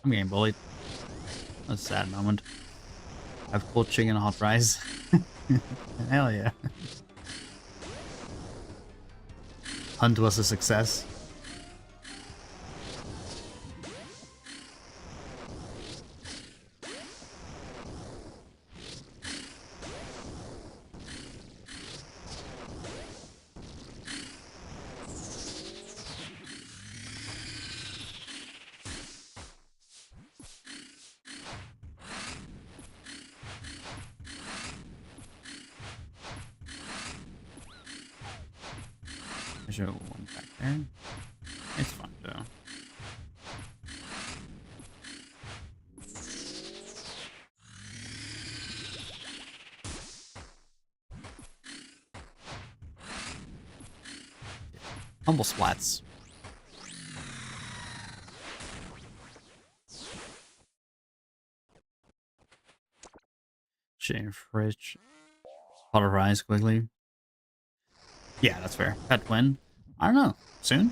I'm getting bullied. That's a sad moment. I've cold chicken and hot fries. Hell yeah. Hunt was a success. I should have one back there. It's fun though. Humble splats. Shave fridge. Pot of rice quickly. Yeah, that's fair. Pet win. I don't know. Soon?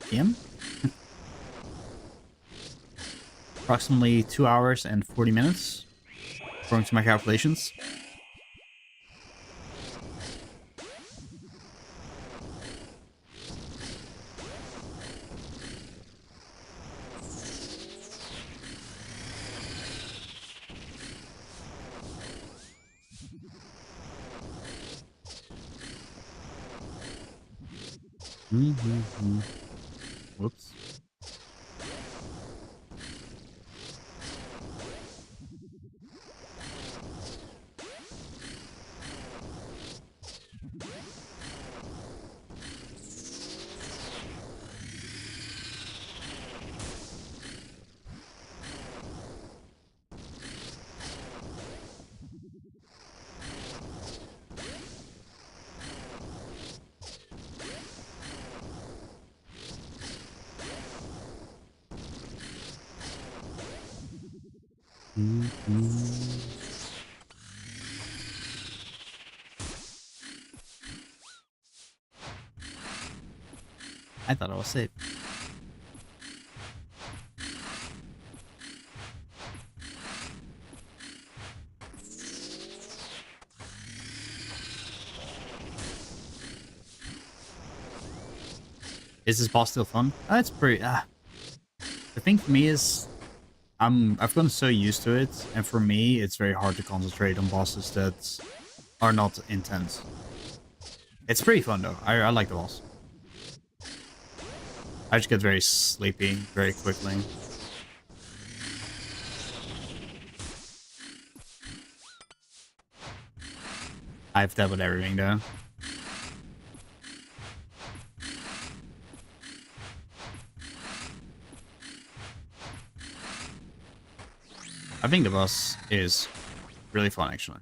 PM? Approximately 2 hours and 40 minutes. According to my calculations. Whoops. I thought I was safe. Is this boss still fun? It's pretty. The thing for me is, I've gotten so used to it, and for me, it's very hard to concentrate on bosses that are not intense. It's pretty fun though. I like the boss. I just get very sleepy very quickly. I've dealt with everything though. I think the boss is really fun actually.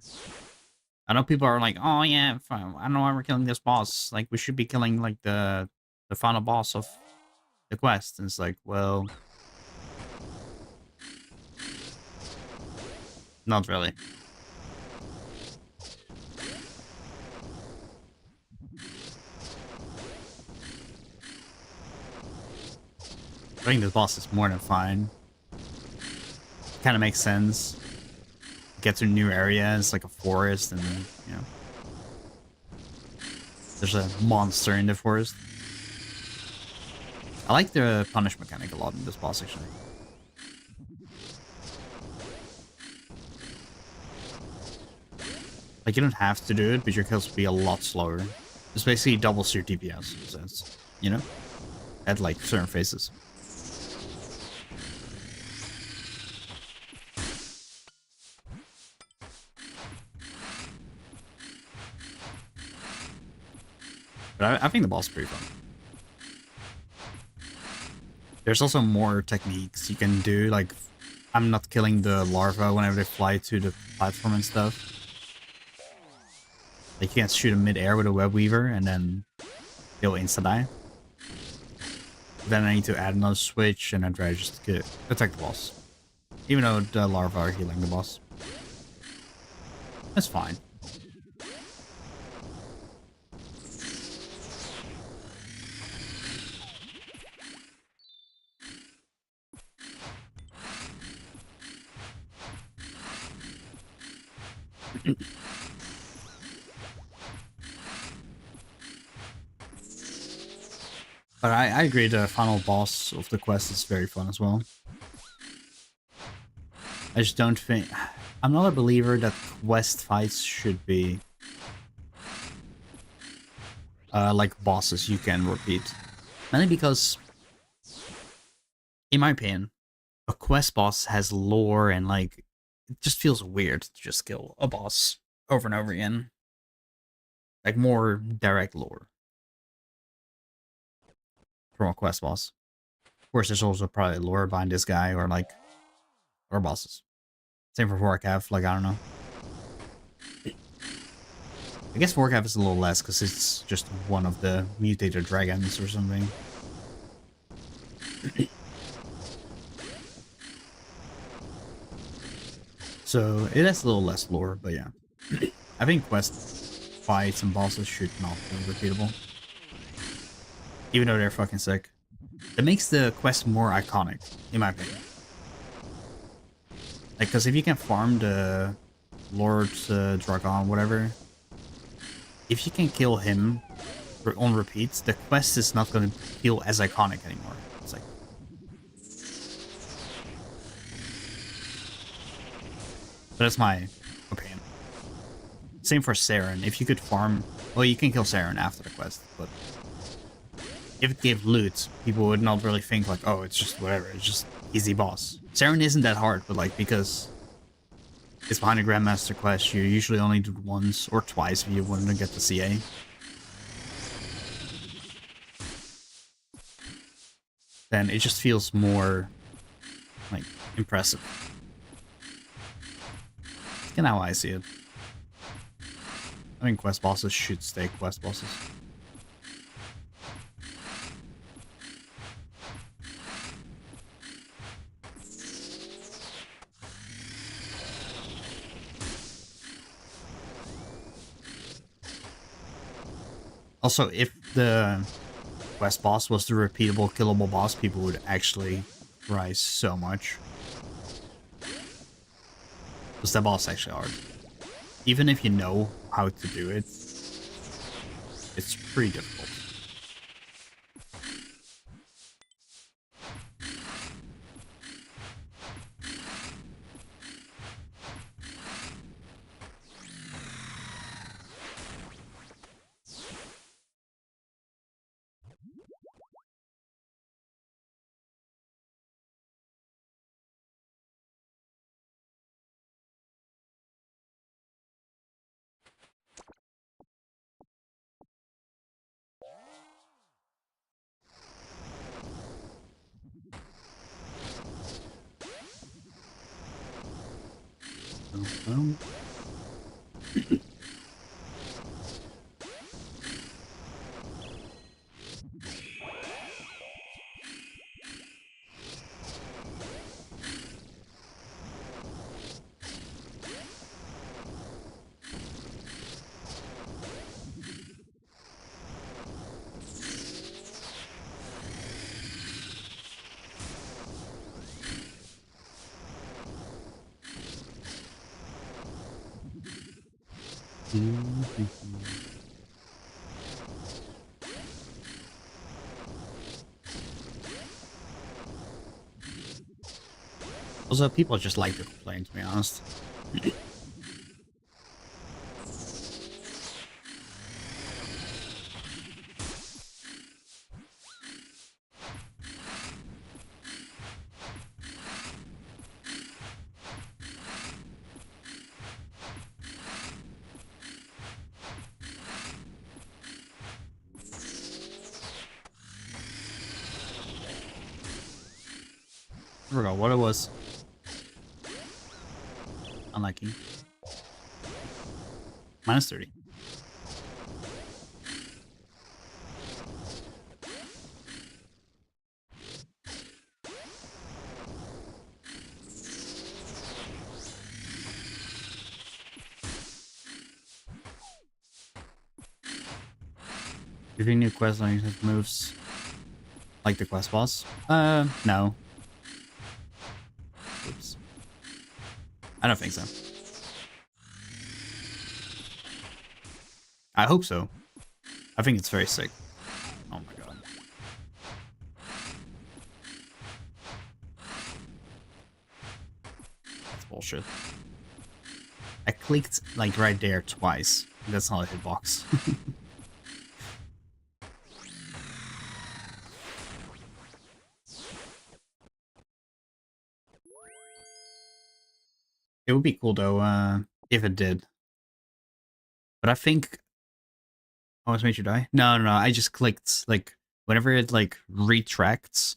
I know people are like, oh yeah, fine. I don't know why we're killing this boss. Like we should be killing like the the final boss of the quest. And it's like, well, not really. I think this boss is more than fine. Kind of makes sense. Get to a new area, it's like a forest, and then, you know, there's a monster in the forest. I like the punish mechanic a lot in this boss, actually. Like, you don't have to do it, but your kills will be a lot slower. It's basically doubles your DPS, in a sense, you know? At, like, certain phases. But I think the boss is pretty fun. There's also more techniques you can do, like, I'm not killing the larva whenever they fly to the platform and stuff. Like, you can shoot them mid-air with a web weaver, and then they'll insta-die. Then I need to add another switch, and I'd rather just attack the boss. Even though the larva are healing the boss. That's fine. But I agree the final boss of the quest is very fun as well. I just don't think... I'm not a believer that quest fights should be... like bosses you can repeat. Mainly because, in my opinion, a quest boss has lore and, like, it just feels weird to just kill a boss over and over again. Like, more direct lore from a quest boss. Of course, there's also probably lore behind this guy, or, like, or bosses. Same for Vorkav, like, I don't know. I guess Vorkav is a little less, because it's just one of the mutated dragons or something. So, it has a little less lore, but yeah. I think quest fights and bosses should not be repeatable. Even though they're fucking sick. It makes the quest more iconic, in my opinion. Like, because if you can farm the Lord Dragon, whatever, if you can kill him on repeat, the quest is not going to feel as iconic anymore. It's like... But that's my opinion. Same for Saren. If you could farm... Well, you can kill Saren after the quest, but... If it gave loot, people would not really think like, oh, it's just whatever, it's just easy boss. Saren isn't that hard, but like, because it's behind a Grandmaster quest, you usually only do it once or twice if you want to get the CA. Then it just feels more, like, impressive. That's kind of how I see it. I think quest bosses should stay quest bosses. Also, if the quest boss was the repeatable, killable boss, people would actually rise so much. Because that boss is actually hard. Even if you know how to do it, it's pretty difficult. Also, people just like to complain, to be honest. I forgot what it was. Unlucky. Minus 30. Giving new quest lines with moves like the quest boss? No. Oops. I don't think so. I hope so. I think it's very sick. Oh my god. That's bullshit. I clicked like right there twice. That's not a hitbox. It would be cool though, if it did. But I think... Oh, it's made you die? No. I just clicked, like, whenever it, like, retracts,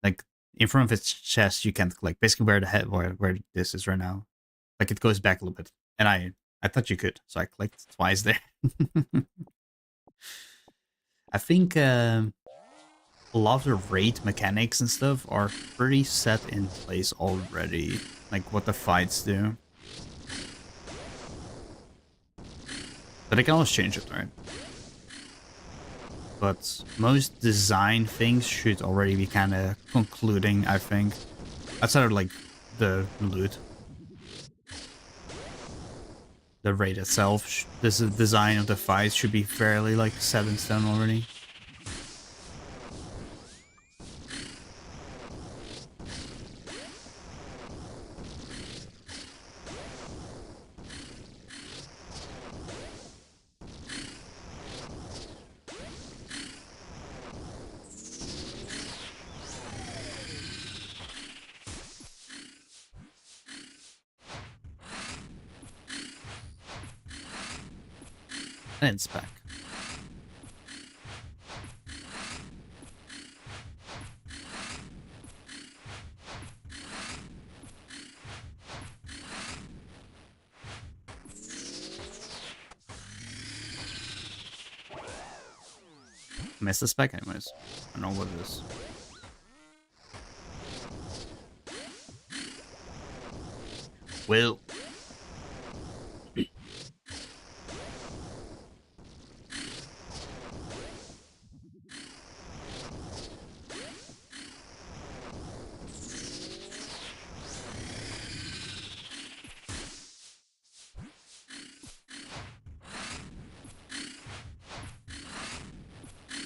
like, in front of its chest, you can't click. Basically where the head, where this is right now. Like, it goes back a little bit. And I thought you could, so I clicked twice there. I think, a lot of the raid mechanics and stuff are pretty set in place already. Like, what the fights do. But I can always change it, right? But most design things should already be kind of concluding, I think. Outside of, like, the loot. The raid itself, this design of the fights should be fairly, like, set in stone already. And it's back. Missed the spec anyways. I don't know what it is. Well.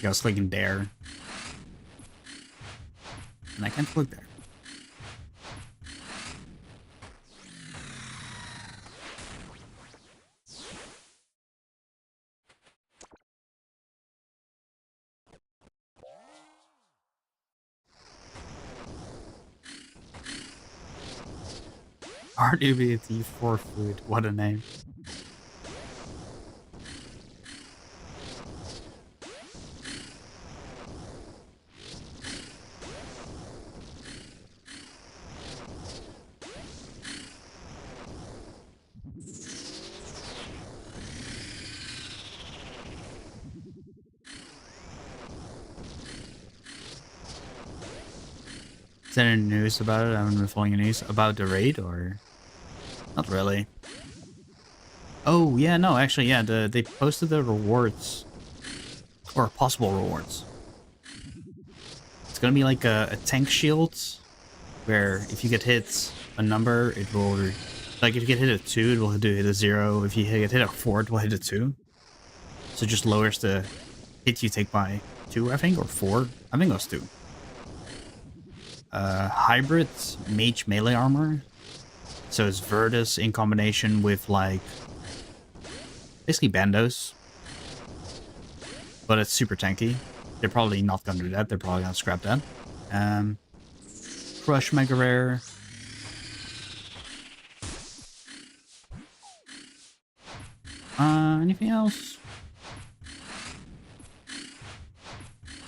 I was clicking there. And I can't click there. RWT for food. What a name. Is there any news about it? I haven't been following any news about the raid, or not really. Oh yeah, no, actually, yeah, they posted the rewards, or possible rewards. It's gonna be like a tank shield, where if you get hit a number, it will Like, if you get hit at 2, it will hit a 0. If you get hit at 4, it will hit a 2. So it just lowers the hit you take by 2, I think, or 4. I think it was 2. Hybrid mage melee armor. So it's Virtus in combination with, like, basically bandos. But it's super tanky. They're probably not gonna do that. They're probably gonna scrap that. Crush mega rare. Anything else?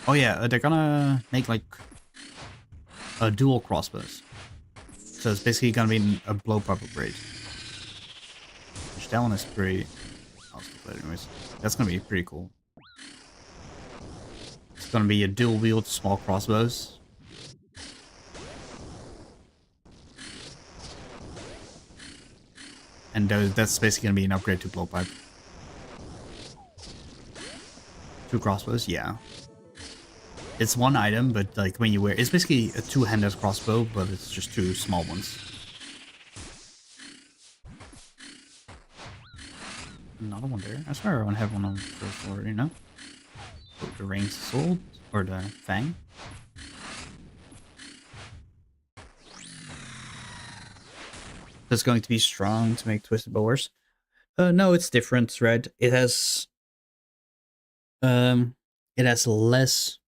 Oh yeah, they're gonna make like a dual crossbows. So it's basically gonna be a blowpipe upgrade. Which that one is pretty. But anyways, that's gonna be pretty cool. It's gonna be a dual wield small crossbows. And that's basically gonna be an upgrade to blowpipe. 2 crossbows, yeah. It's one item, but like when you wear, it's basically a 2-handed crossbow, but it's just 2 small ones. Another one there. I swear I want to have one on the first floor, you know? Oh, the ranged sword or the fang. That's going to be strong to make twisted bowers. No, it's different, right? It has less.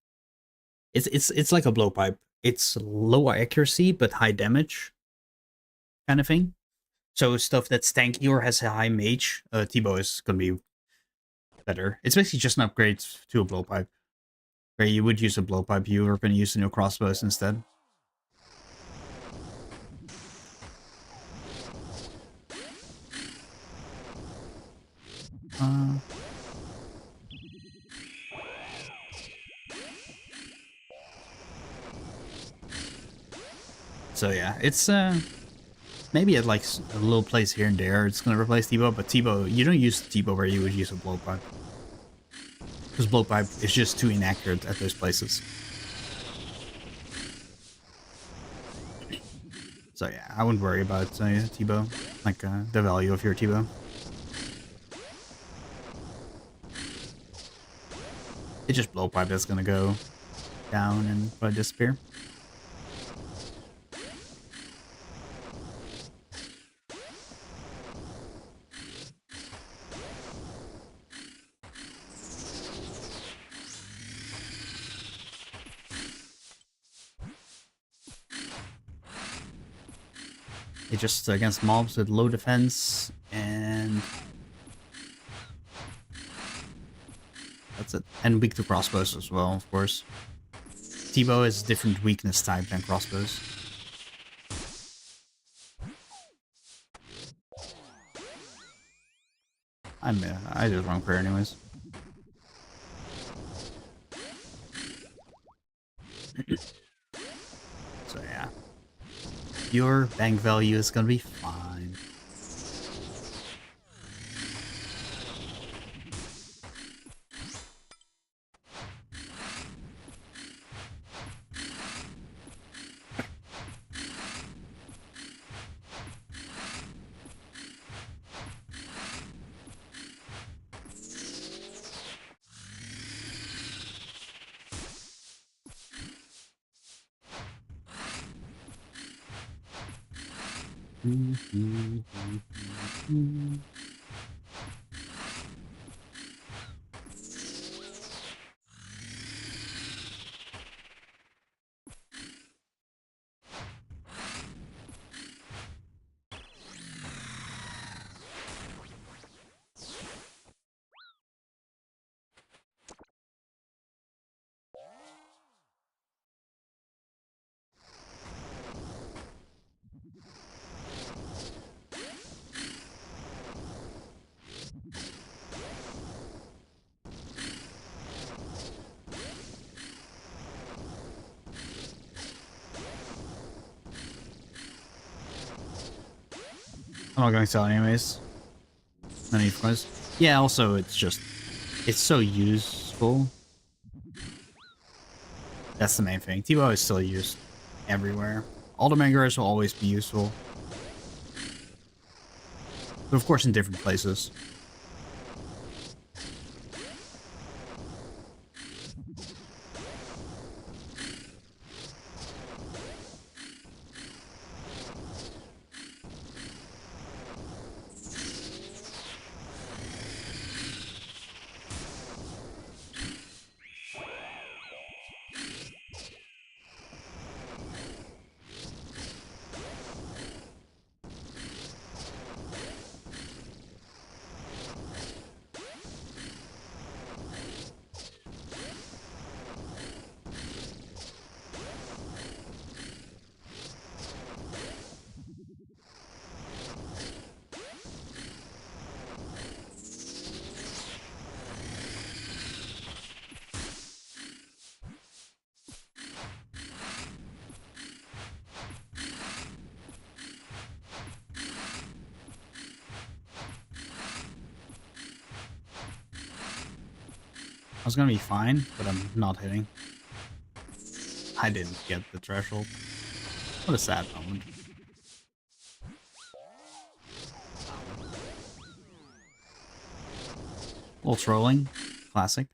It's like a blowpipe. It's low accuracy but high damage, kind of thing. So stuff that's tanky or has a high mage, T-bow is gonna be better. It's basically just an upgrade to a blowpipe. Where you would use a blowpipe, you are gonna use the new crossbows instead. So yeah, it's maybe at like a little place here and there it's gonna replace T-bow, but T-bow, you don't use T-bow where you would use a blowpipe. Because blowpipe is just too inaccurate at those places. So yeah, I wouldn't worry about T-bow, like the value of your T-bow. It's just blowpipe that's gonna go down and probably disappear. It just against mobs with low defense, and that's it. And weak to crossbows as well, of course. T-bow is a different weakness type than crossbows. I did wrong prayer anyways. So yeah. Your bank value is gonna be fine. I'm not going to sell anyways. No need for this. Yeah, also it's so useful. That's the main thing. T-bow is still used everywhere. All the Mangaras will always be useful. But of course in different places. I was gonna be fine, but I'm not hitting. I didn't get the threshold. What a sad moment. A little trolling. Classic.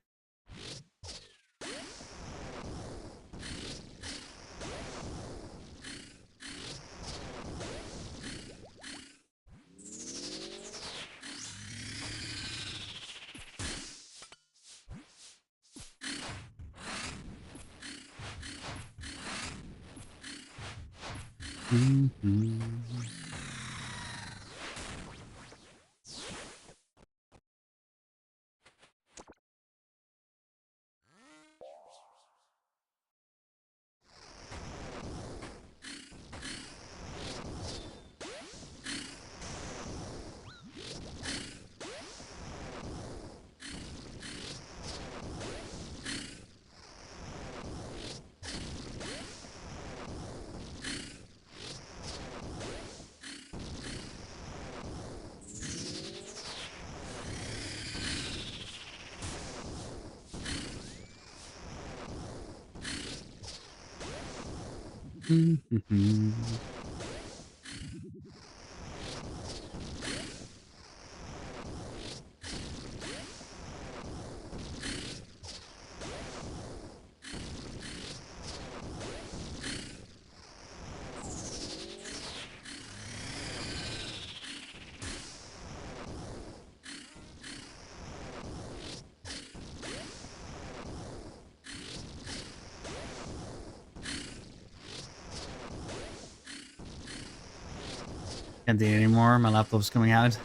Can't do it anymore. My laptop's coming out.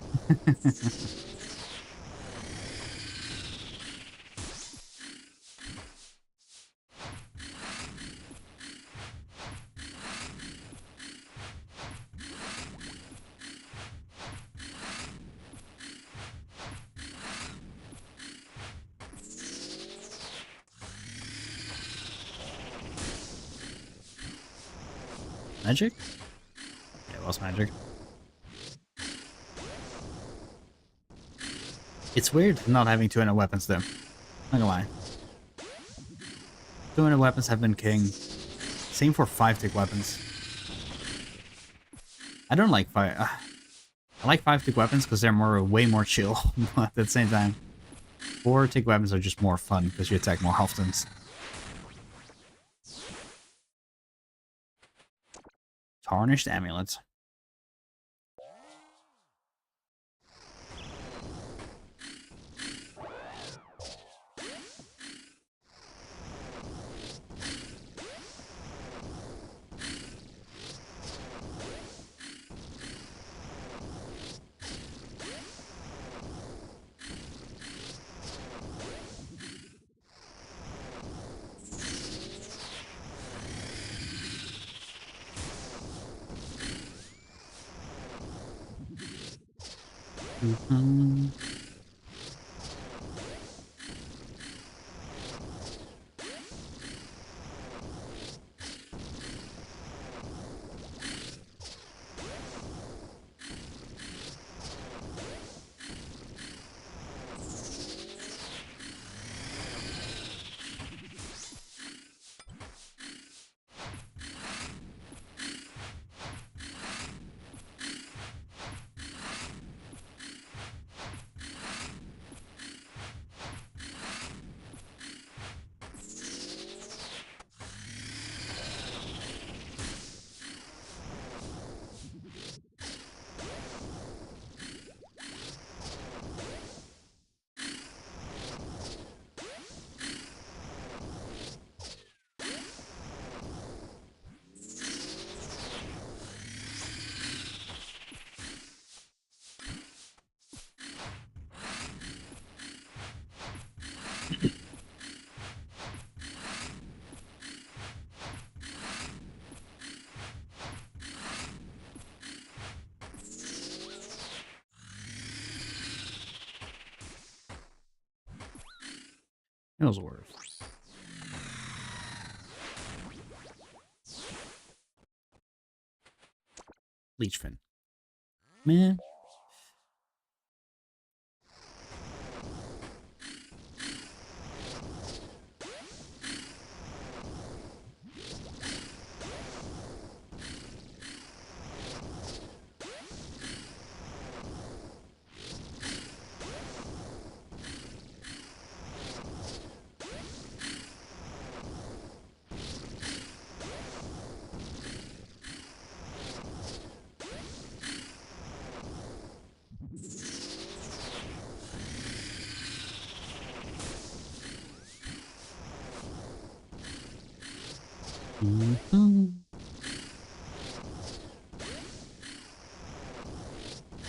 Magic? Yeah, it was magic. It's weird not having 200 weapons though. Not gonna lie. 200 weapons have been king. Same for 5-tick weapons. I don't like I like 5-tick weapons because they're way more chill, but at the same time, 4-tick weapons are just more fun because you attack more often. Tarnished amulet. It was worse. Leechfin. Man.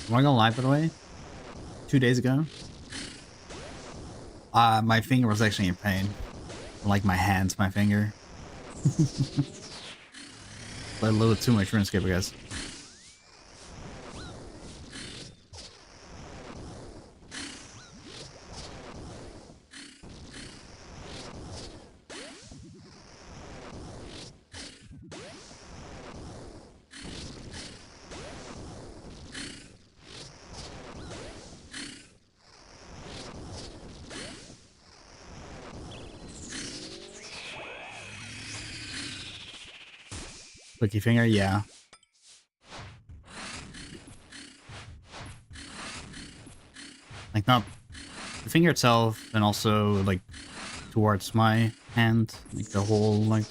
Am I gonna lie, by the way? 2 days ago, my finger was actually in pain. Like my hand, my finger. Played a little too much RuneScape, I guess. Clicky finger, yeah. Like not the finger itself, and also like towards my hand, like the whole like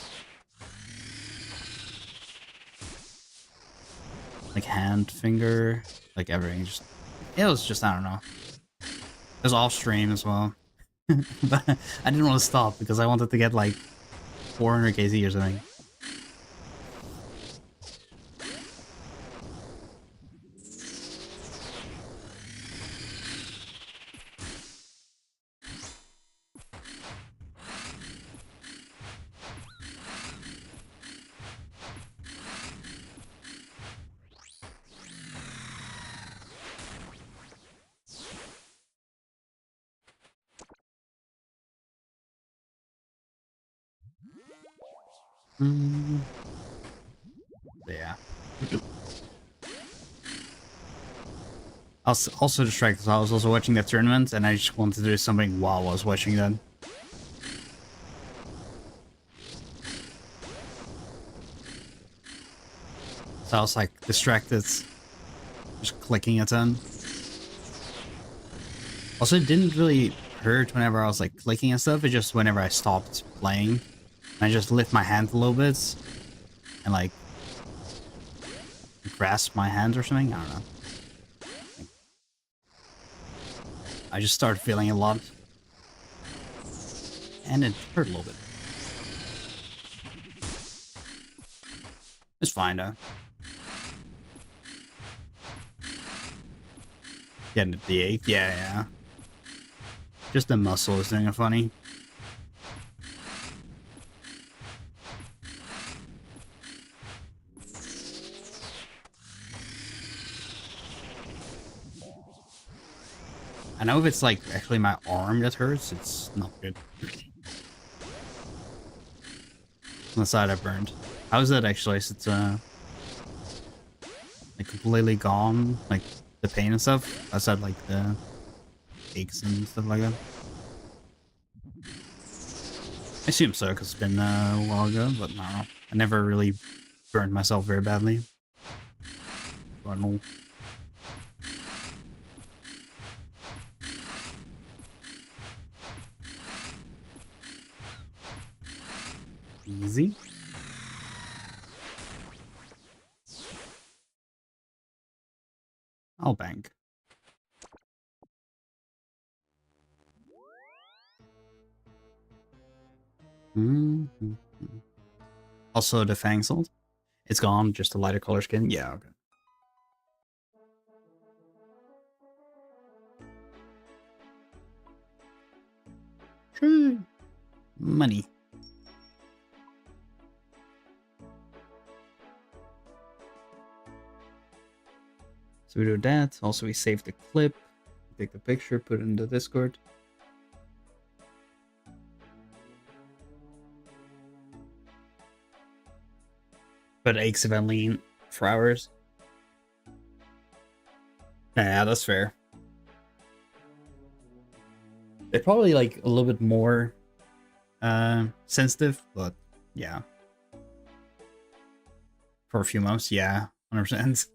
hand, finger, like everything. Just it was just, I don't know. It was off stream as well, but I didn't want to stop because I wanted to get like 400 KZ or something. Mm. Yeah. I was also distracted, so I was also watching that tournament, and I just wanted to do something while I was watching that. So I was like distracted, just clicking a ton. Also, it didn't really hurt whenever I was like clicking and stuff, it just whenever I stopped playing. I just lift my hand a little bit, and like grasp my hand or something, I don't know. I just started feeling a lot. And it hurt a little bit. It's fine though. Getting the 8th, yeah. Just the muscle is doing it funny. I know if it's like actually my arm that hurts, it's not good. On the side I burned. How is that actually? Is it like completely gone? Like the pain and stuff? Outside like the aches and stuff like that? I assume so, because it's been a while ago, but no. I never really burned myself very badly. I don't know. Easy. I'll bank. Mm-hmm. Also, the Fang Salt. It's gone, just a lighter color skin. Yeah, okay. Sure. Money. So we do that. Also, we save the clip, take the picture, put it in the Discord. But eggs have been lean for hours. Yeah, that's fair. They're probably like a little bit more sensitive, but yeah. For a few months, yeah, 100%.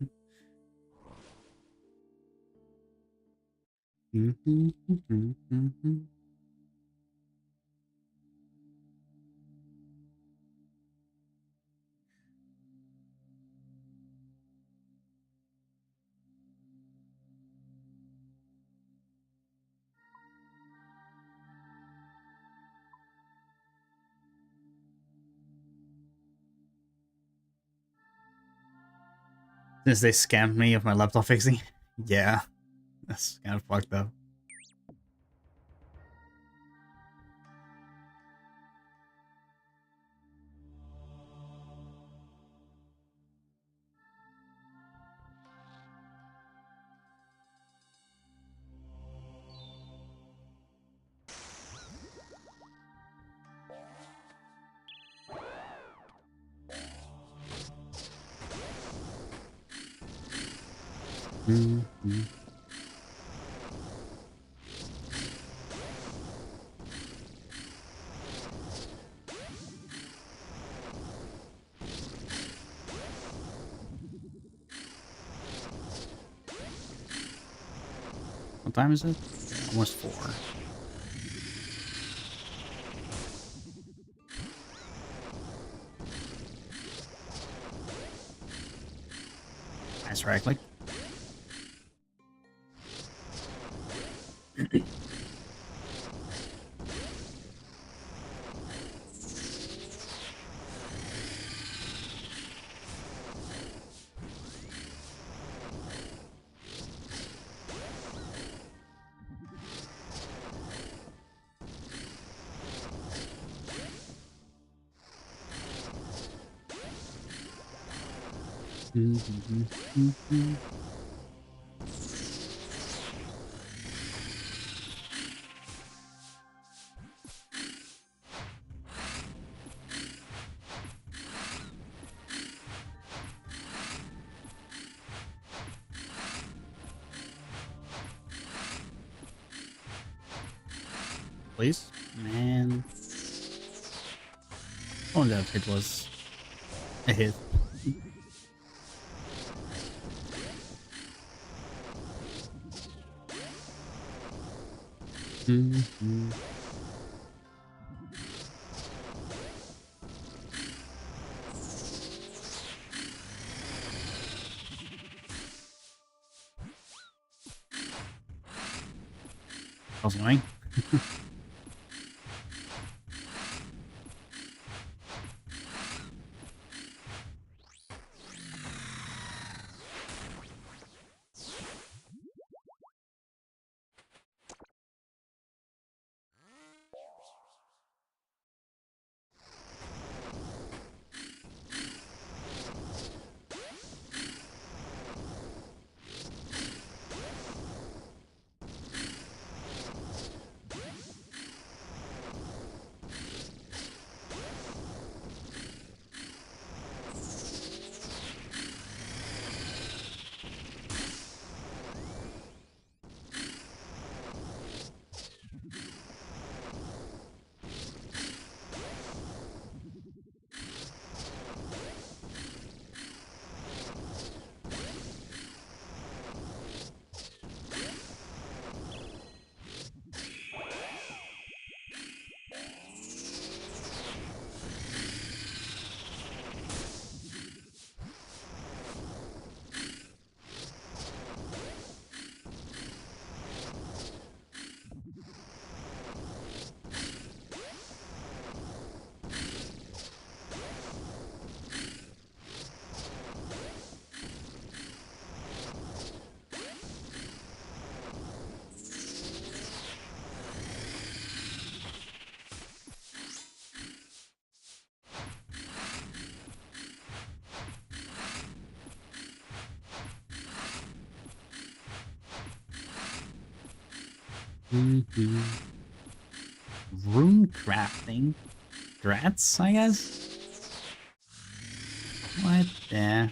Since they scammed me of my laptop fixing. Yeah, that's kind of fucked up. What time is it? Almost 4. Nice right click. Please? Man. Oh, that hit was a hit. That was annoying. Rune crafting. Drats, I guess? What the?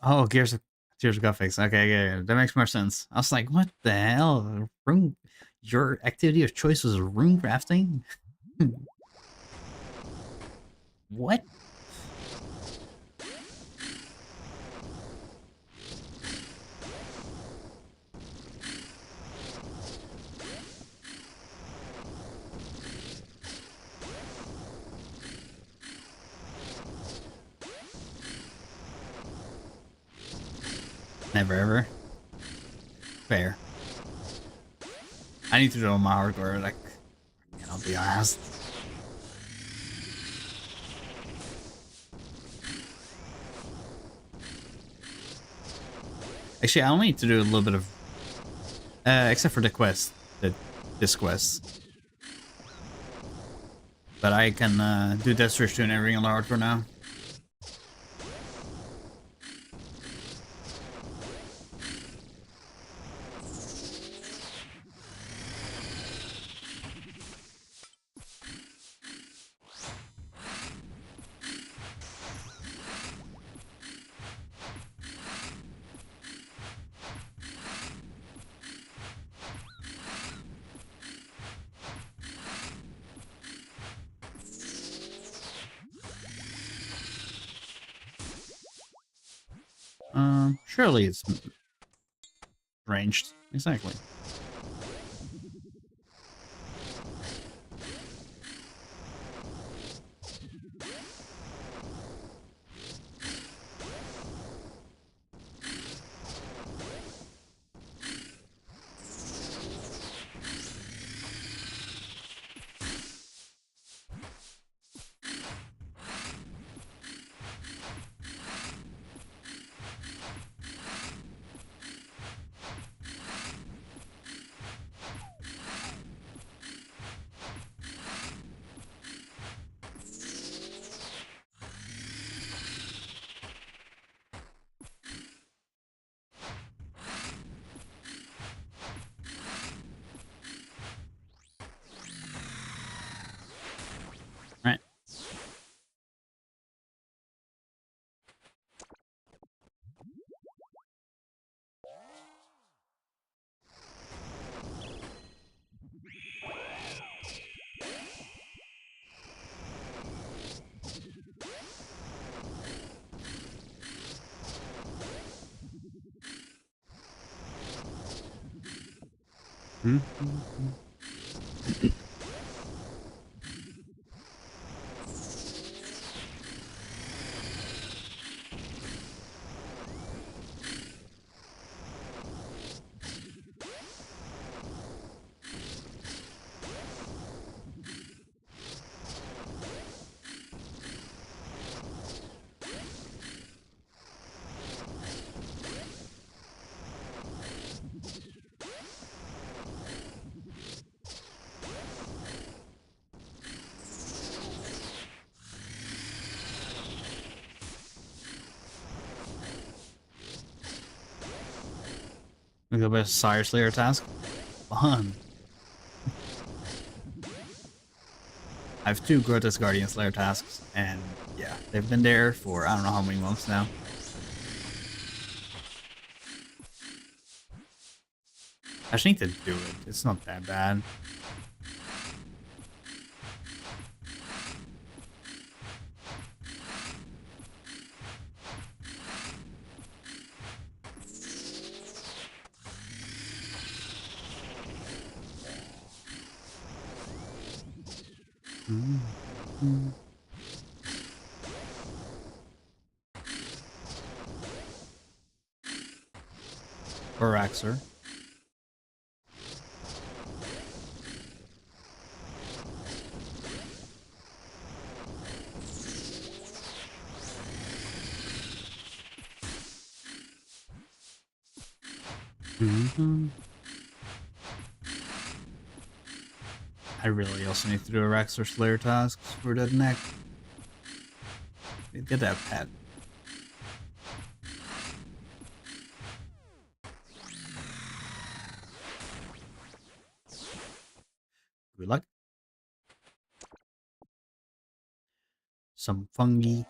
Oh, Gears of graphics. Okay, yeah, that makes more sense. I was like, what the hell? Rune, your activity of choice was rune crafting? What? Never ever. Fair. I need to do my hardcore, like, I'll be honest. Actually, I only need to do a little bit of, except for the quest, this quest. But I can do that search to and everything on the hardcore now. Surely it's ranged. Exactly. Right. We go by Sire Slayer task. Fun. I have 2 Grotesque Guardian Slayer tasks, and yeah, they've been there for I don't know how many months now. I just need to do it. It's not that bad. Oraxer. I really also need to do a Raxor Slayer tasks for that neck. Get that pet. Good luck. Some fungi.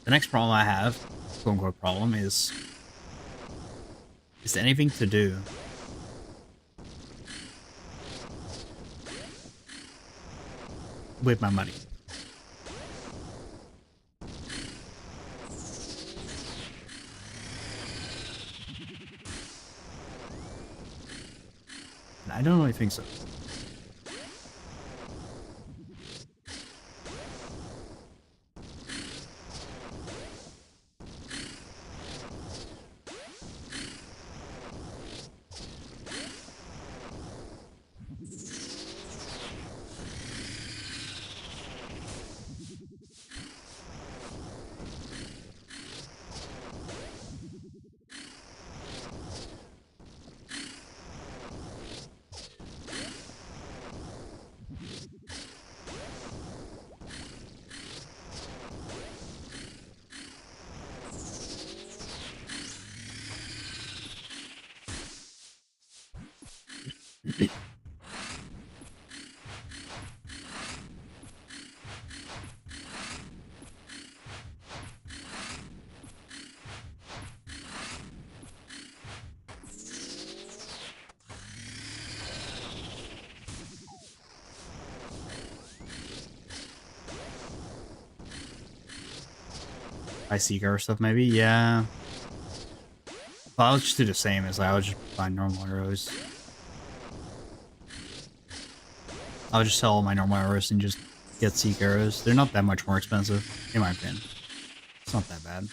The next problem I have, quote unquote problem, is anything to do with my money. And I don't really think so. I Seeker or stuff, maybe? Yeah. Well, I'll just do the same as I'll just buy normal arrows. I'll just sell all my normal arrows and just get Seek arrows. They're not that much more expensive, in my opinion. It's not that bad.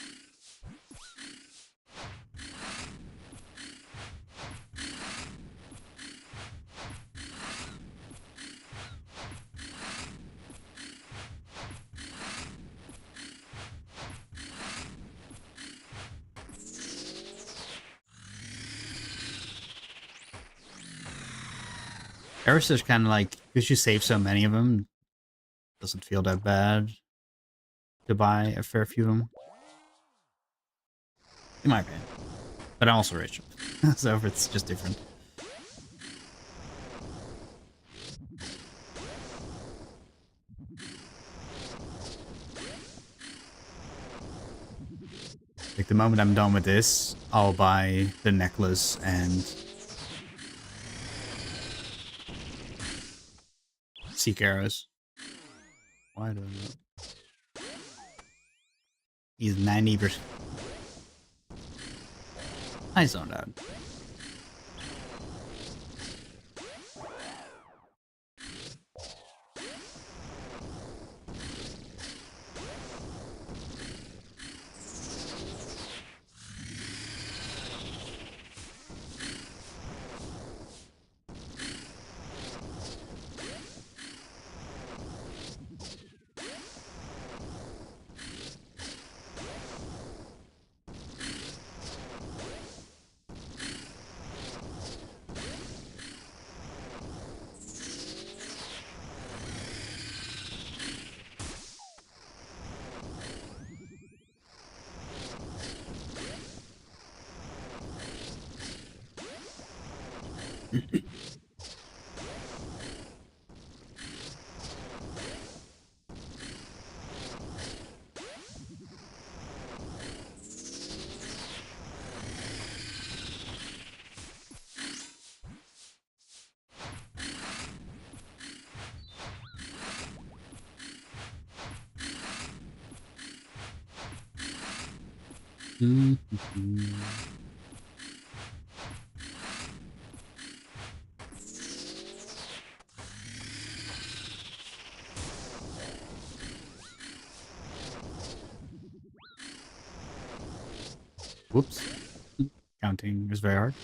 Arrows is kind of like, because you save so many of them, doesn't feel that bad. to buy a fair few of them. In my opinion. But I'm also rich. So it's just different. Like the moment I'm done with this, I'll buy the necklace and seek arrows. Why do I know? He's 90%. I zoned out. Whoops. Counting is very hard.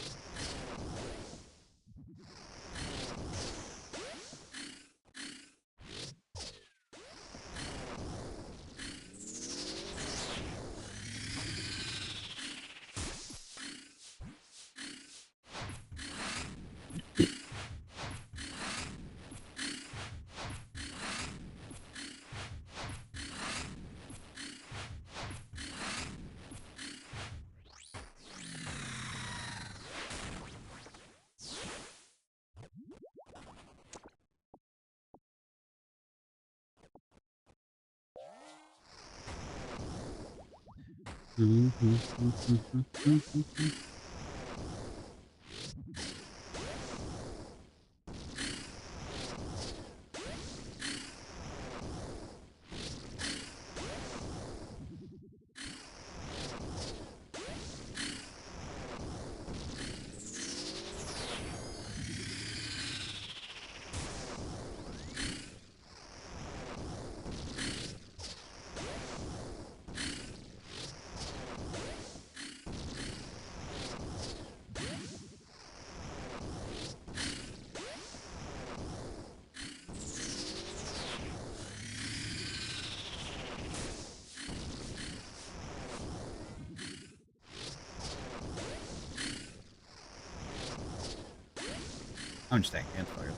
I'm just taking it. Fuck it.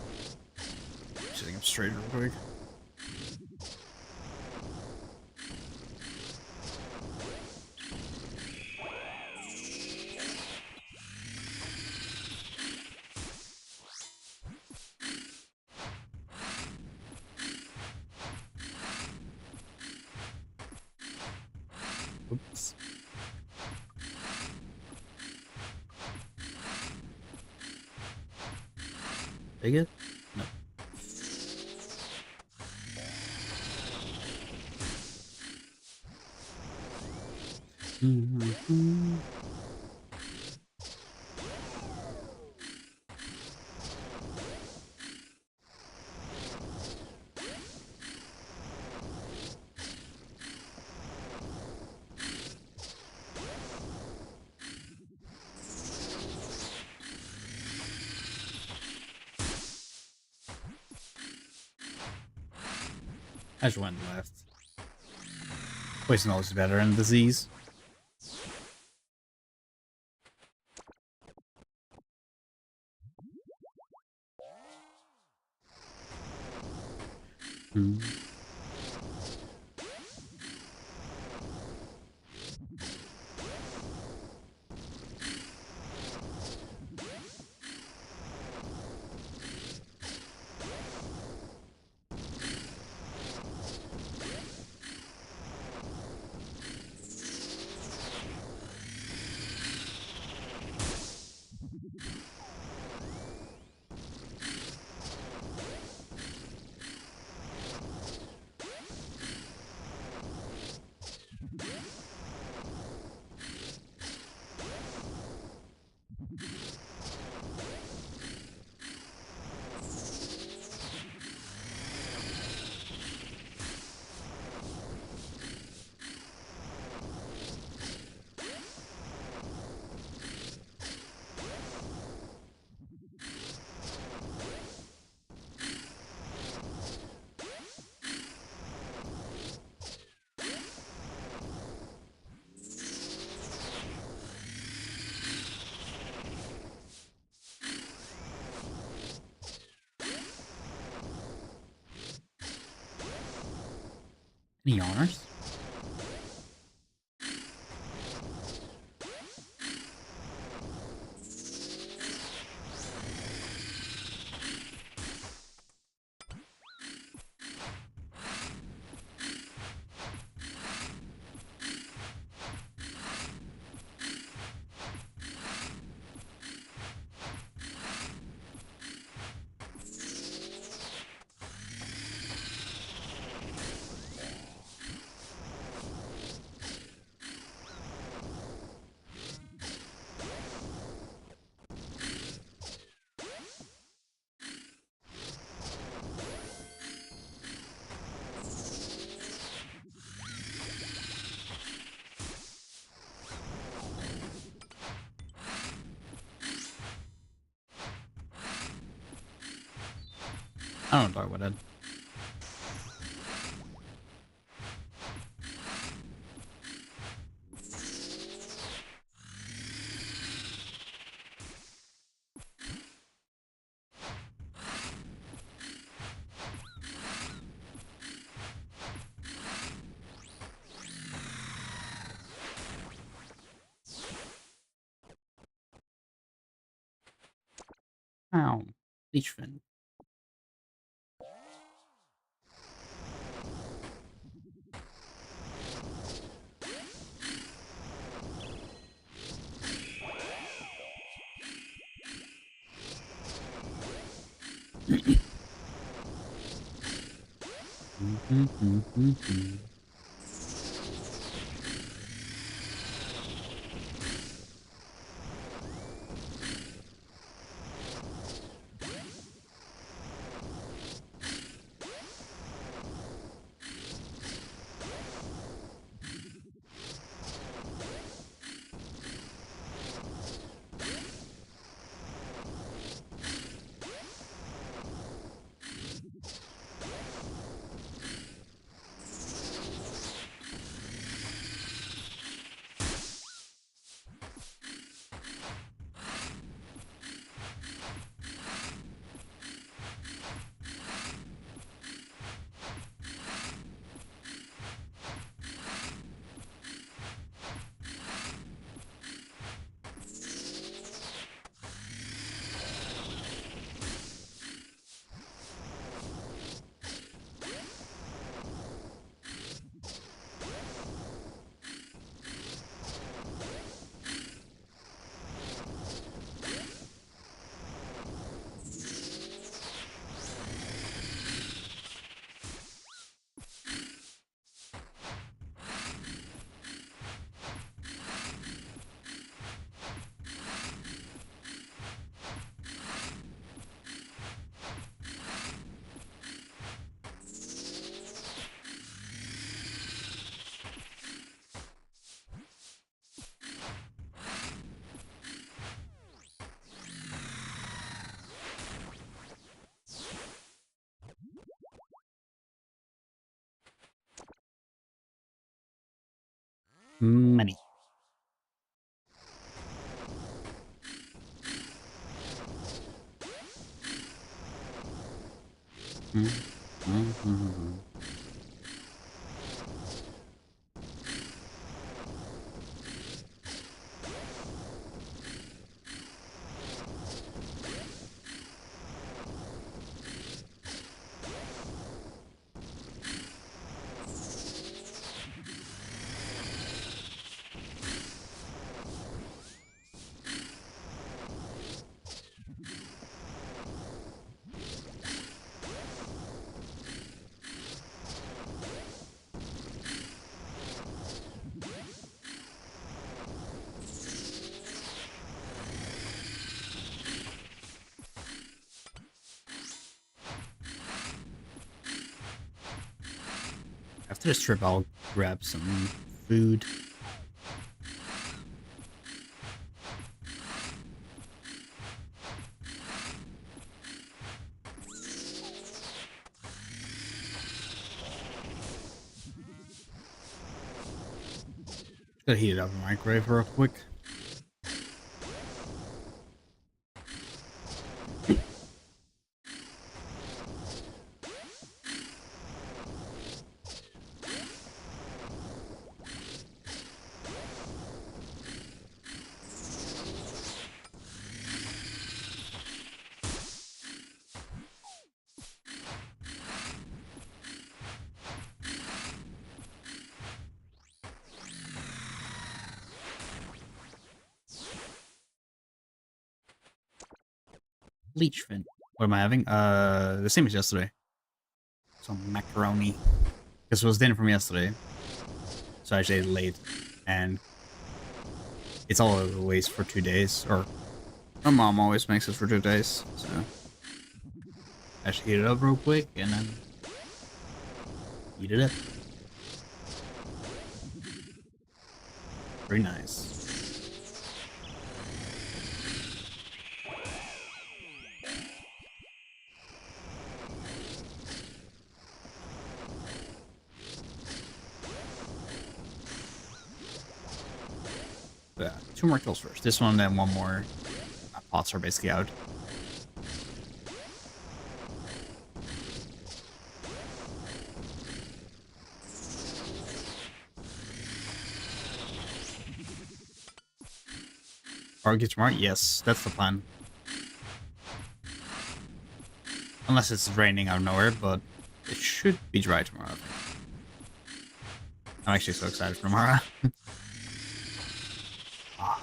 Sitting up straight real quick. Oops. Take it? No. I just went left. Poison always better than disease. Any honors? I don't talk about that. Ow. Leech fin. Money. After this trip, I'll grab some food. Gotta heat it up in the microwave real quick. Leech fin. What am I having? The same as yesterday. Some macaroni. This was dinner from yesterday. So I actually ate it late. And it's always for 2 days. Or my mom always makes it for 2 days. So I should heat it up real quick and then eat it up. Very nice. Yeah, 2 more kills first. This one, then 1 more. My pots are basically out. Target tomorrow? Yes, that's the plan. Unless it's raining out of nowhere, but it should be dry tomorrow, I think. I'm actually so excited for tomorrow. Ah.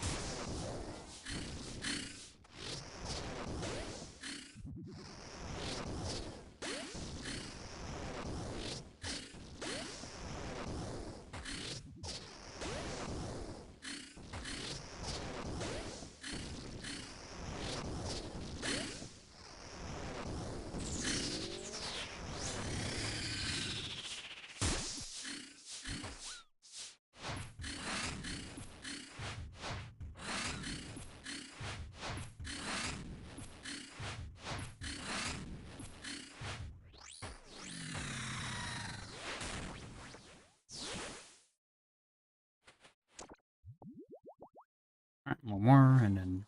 Alright, 1 more, and then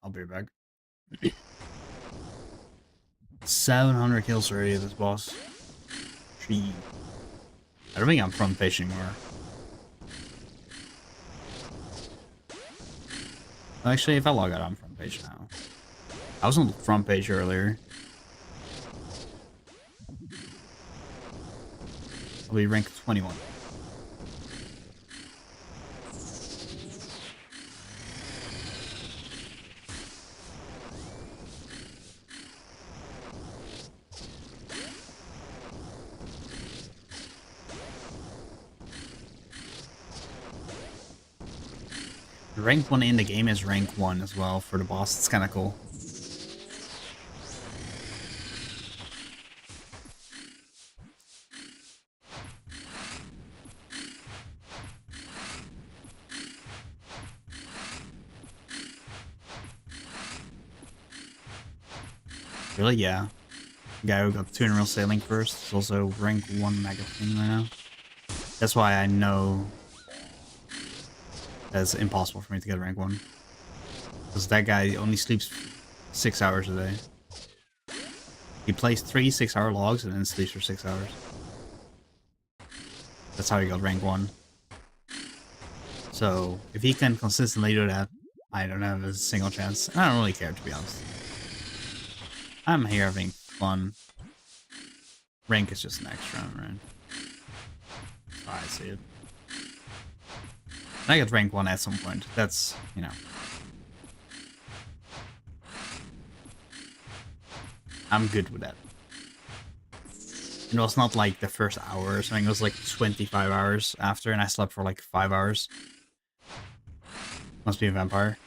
I'll be back. 700 kills already of this boss. Gee. I don't think I'm front page anymore. Actually, if I log out, I'm front page now. I was on the front page earlier. I'll be rank 21. The rank 1 in the game is rank 1 as well for the boss. It's kind of cool. Really? Yeah. The guy who got 2 in a row sailing first is also rank 1 Maggot King right now. That's why I know that's impossible for me to get rank 1. Because that guy only sleeps 6 hours a day. He plays 3 6-hour logs and then sleeps for 6 hours. That's how he got rank 1. So, if he can consistently do that, I don't have a single chance. I don't really care, to be honest. I'm here having fun. Rank is just an extra, right? Oh, I see it. I get rank 1 at some point. That's, you know. I'm good with that. It was not like the first hour or something. It was like 25 hours after, and I slept for like 5 hours. Must be a vampire.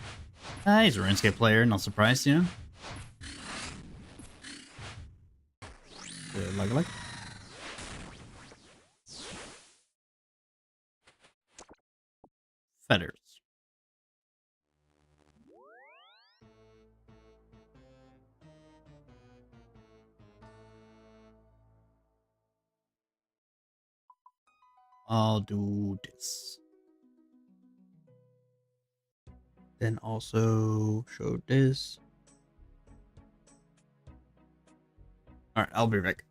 He's a RuneScape player, not surprised, you know? Like. Feathers. I'll do this. Then also show this. Alright, I'll be back.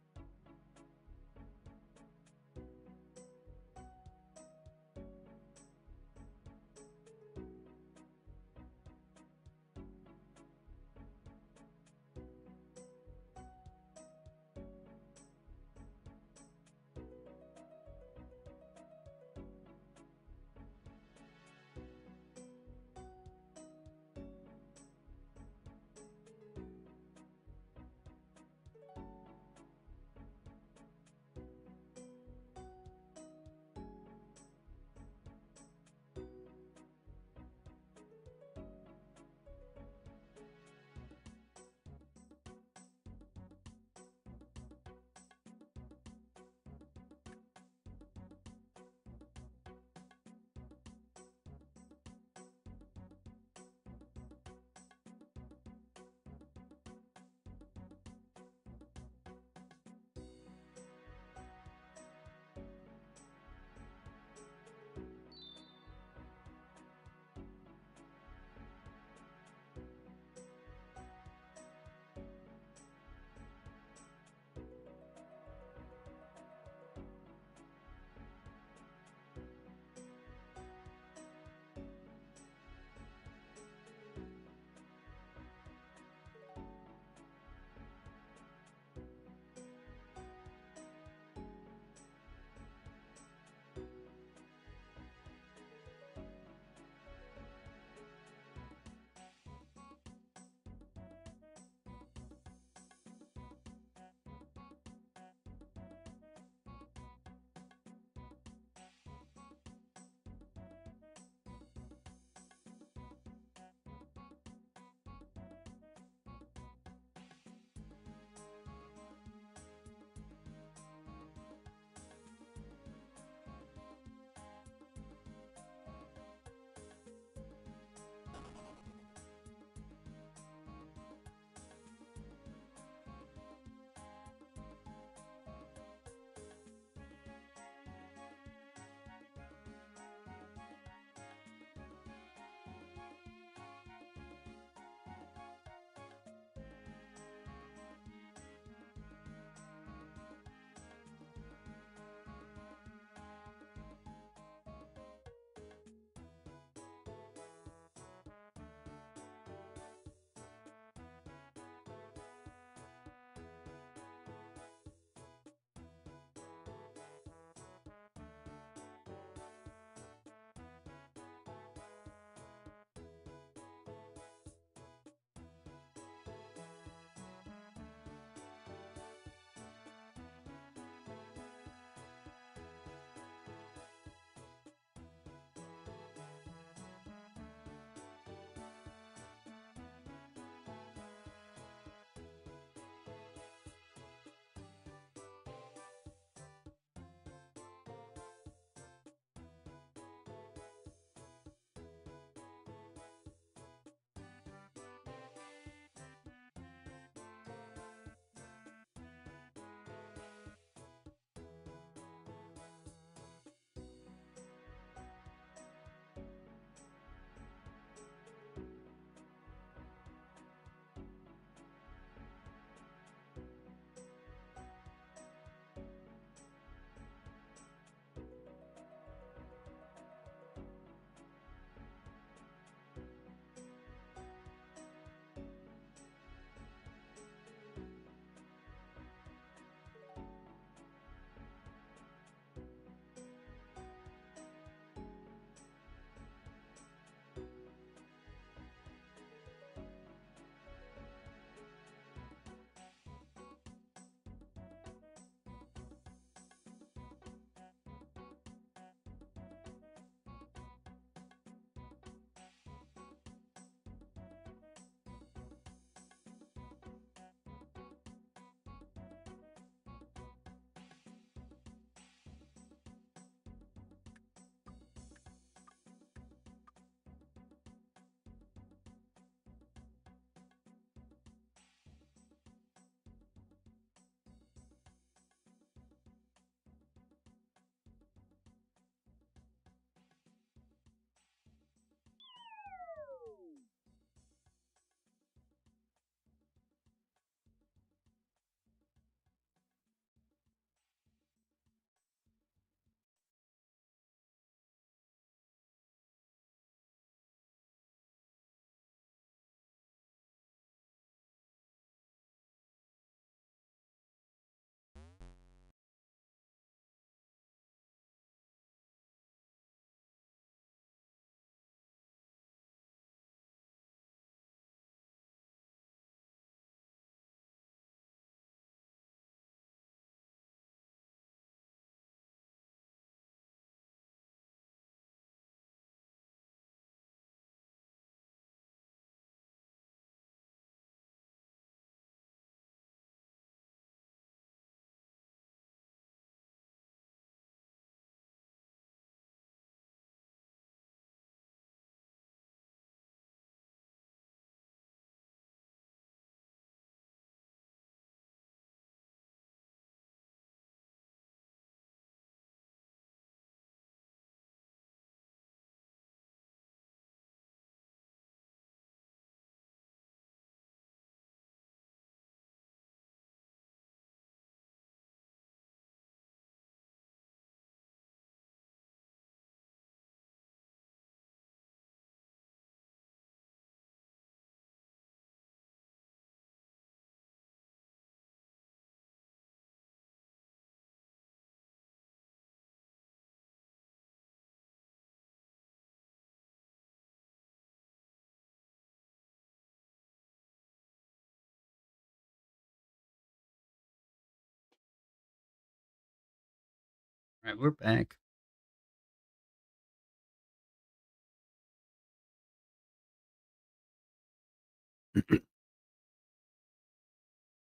Right, we're back.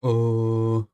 Oh.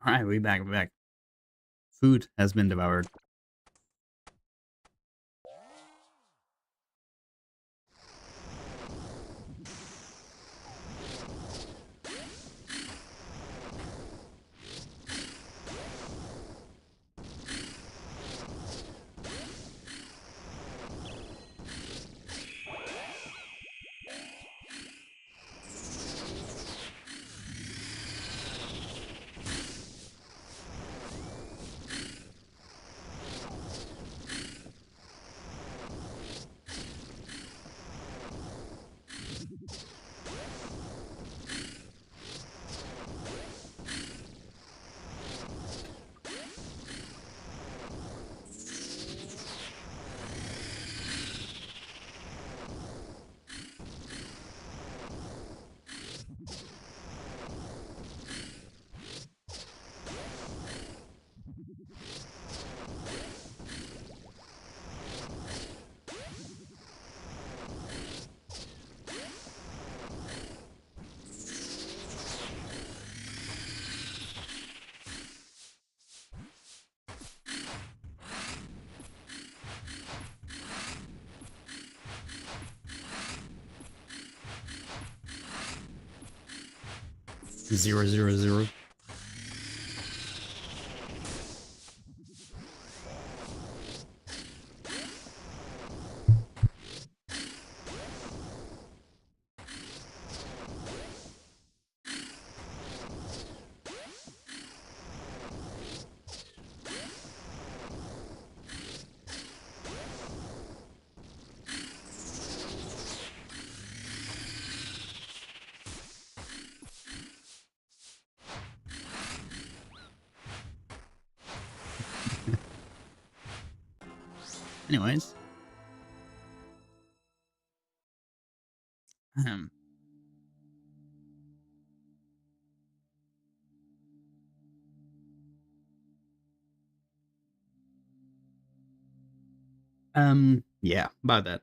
Alright, we back, we back. Food has been devoured. Zero, zero, zero. Anyways. Um, yeah, about that.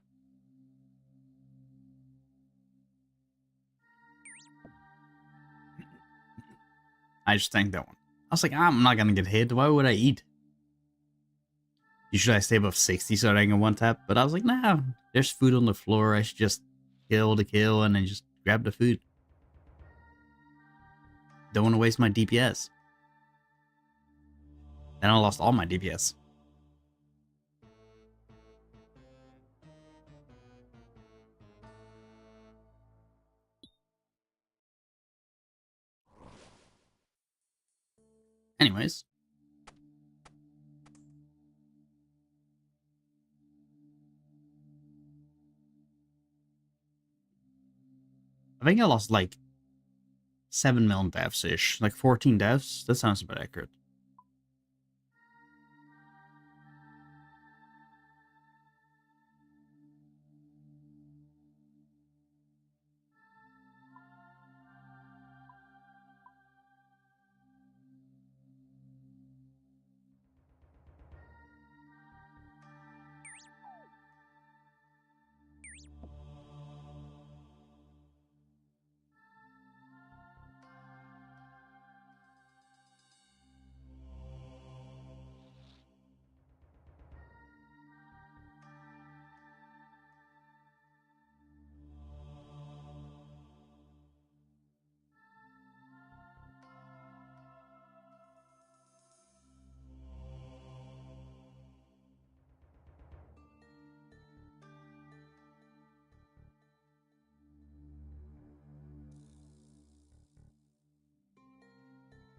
I just tanked that one. I was like, I'm not gonna get hit. Why would I eat? Usually I stay above 60 so that I can one tap, but I was like, nah, there's food on the floor. I should just kill the kill and then just grab the food. Don't want to waste my DPS. Then I lost all my DPS. Anyways. I think I lost like 7 million deaths-ish. Like 14 deaths? That sounds about accurate.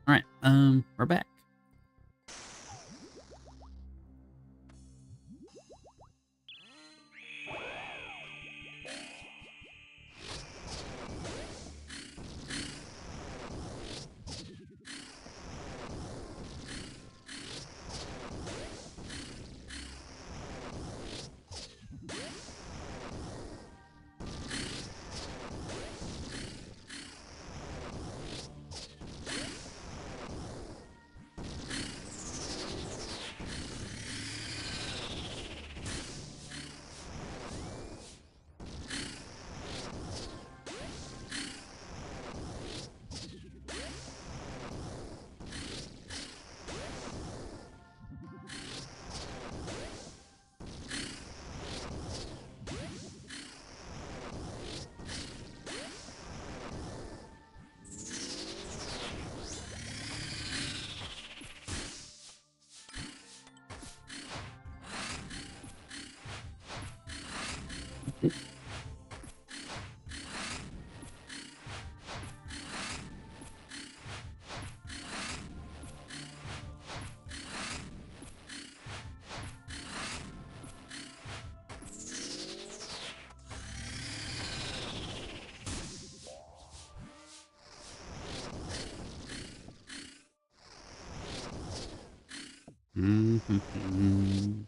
Alright, we're back. Mm-hmm.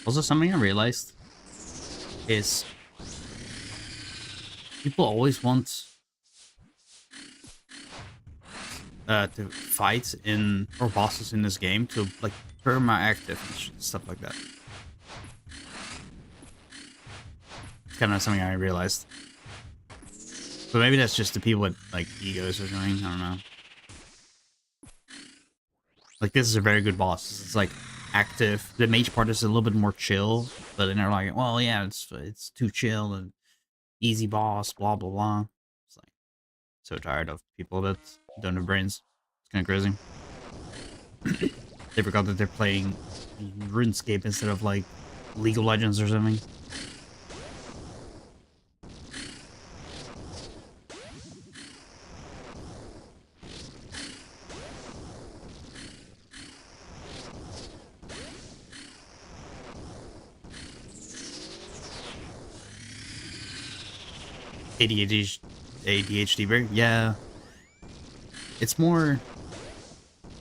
Also, something I realized is people always want to fight in or bosses in this game to like perma-active and stuff like that. It's kind of something I realized. But maybe that's just the people with like egos or something. I don't know. Like this is a very good boss. It's like active. The mage part is a little bit more chill, but then they're like, well, yeah, it's too chill and easy boss, blah blah blah. It's like so tired of people that don't have brains. It's kind of crazy. They forgot that they're playing RuneScape instead of like League of Legends or something. ADHD, yeah. It's more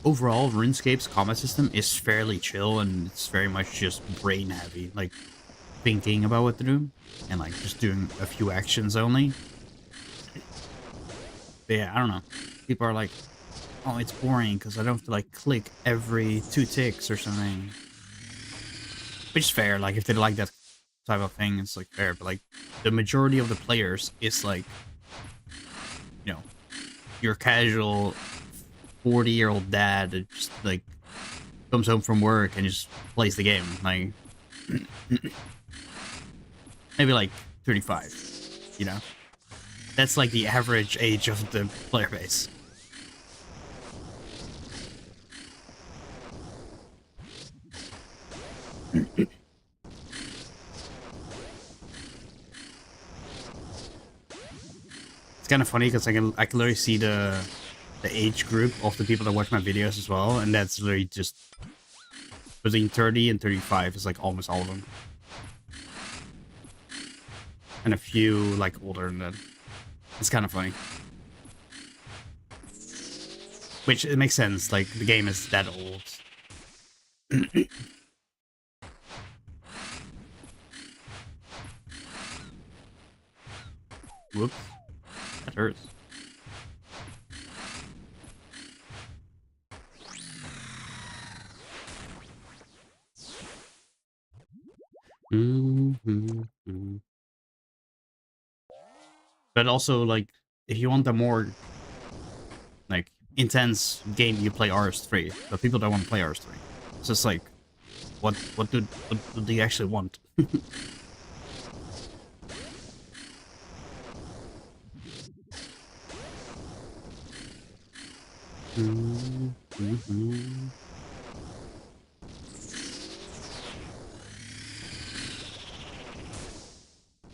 overall. RuneScape's combat system is fairly chill, and it's very much just brain heavy, like thinking about what to do, and like just doing a few actions only. But yeah, I don't know. People are like, oh, it's boring because I don't have to like click every 2 ticks or something. Which is fair. Like if they like that type of thing, it's like fair. But like the majority of the players is like, you know, your casual 40-year-old dad that just like comes home from work and just plays the game. Like maybe like 35, you know? That's like the average age of the player base. It's kind of funny because I can literally see the age group of the people that watch my videos as well, and that's literally just between 30 and 35 is like almost all of them. And a few like older than that. It's kind of funny. Which it makes sense, like the game is that old. Whoops. That hurts. But also, like, if you want a more, like, intense game, you play RS3. But people don't want to play RS3. It's just like, what do they actually want?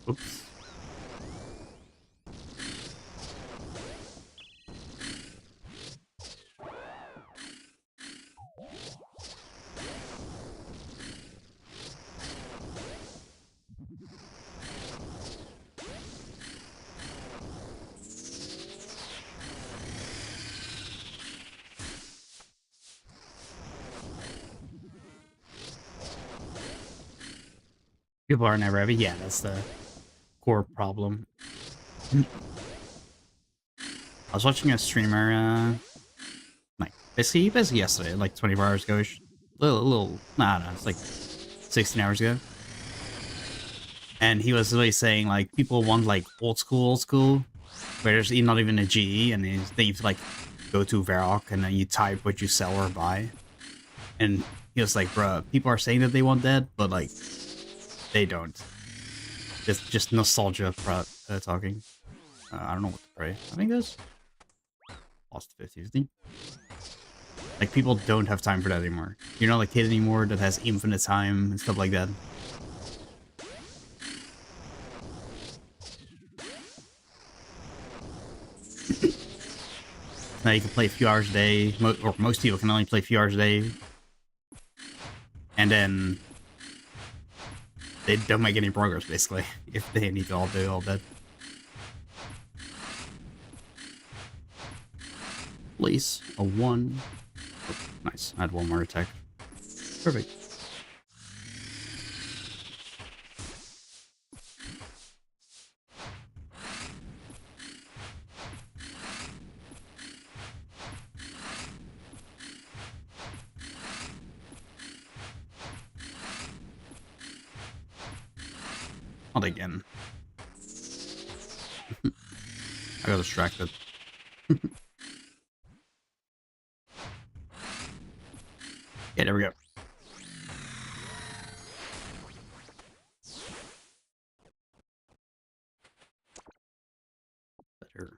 Oops. People are never heavy. Yeah, that's the core problem. I was watching a streamer, like basically yesterday, like 24 hours ago. Nah, it's like 16 hours ago. And he was really saying like people want like old school, where there's not even a GE, and then you have to like go to Varrock and then you type what you sell or buy. And he was like, bruh, people are saying that they want that, but like they don't. Just nostalgia talking. I don't know what to pray. I think this lost 50-50. Like people don't have time for that anymore. You're not a kid anymore that has infinite time and stuff like that. Now you can play a few hours a day, or most people can only play a few hours a day, and then they don't make any progress basically if they need to all do all that. Place a 1. Oh, nice. I had one more attack. Perfect. Not again. I got distracted. Yeah, there we go. Better.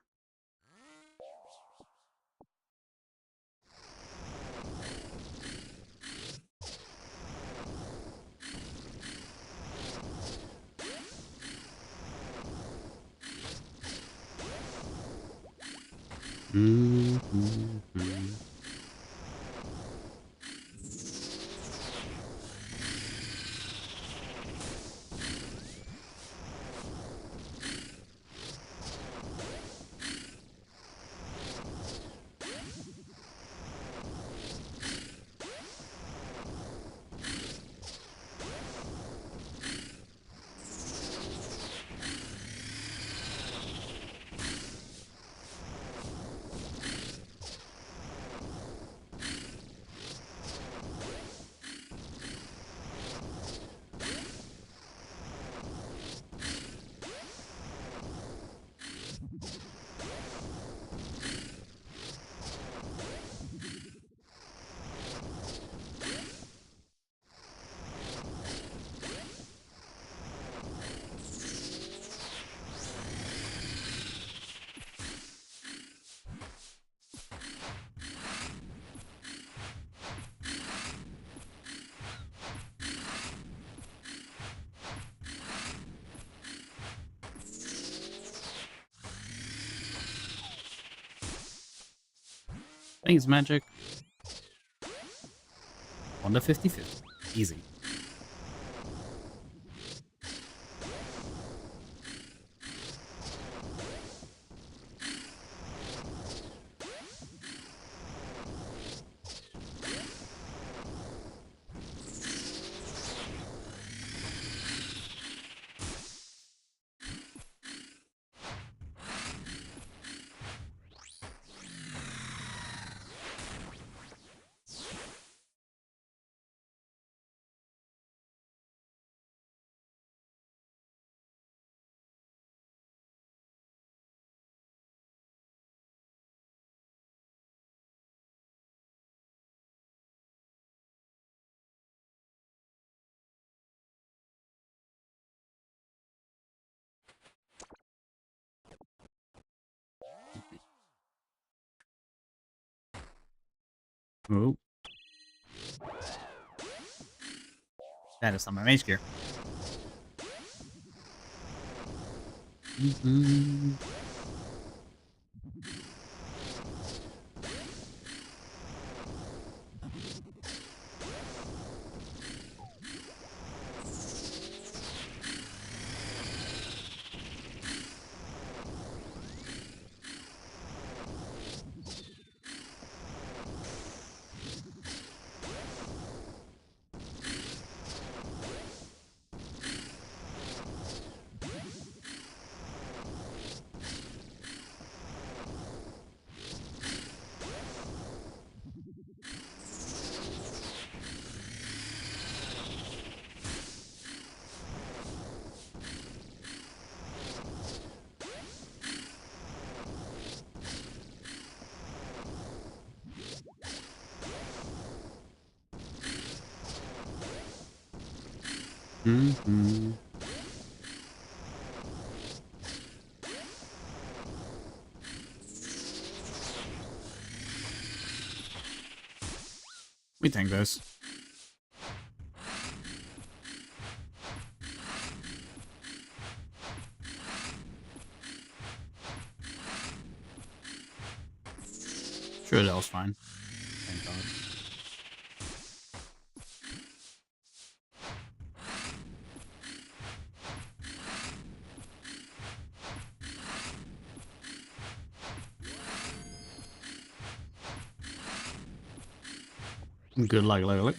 Thanks, magic. On the 50-50. Easy. Oh. That is not my mage gear. We tank this. Sure, that was fine. Thank God. Good luck, luck.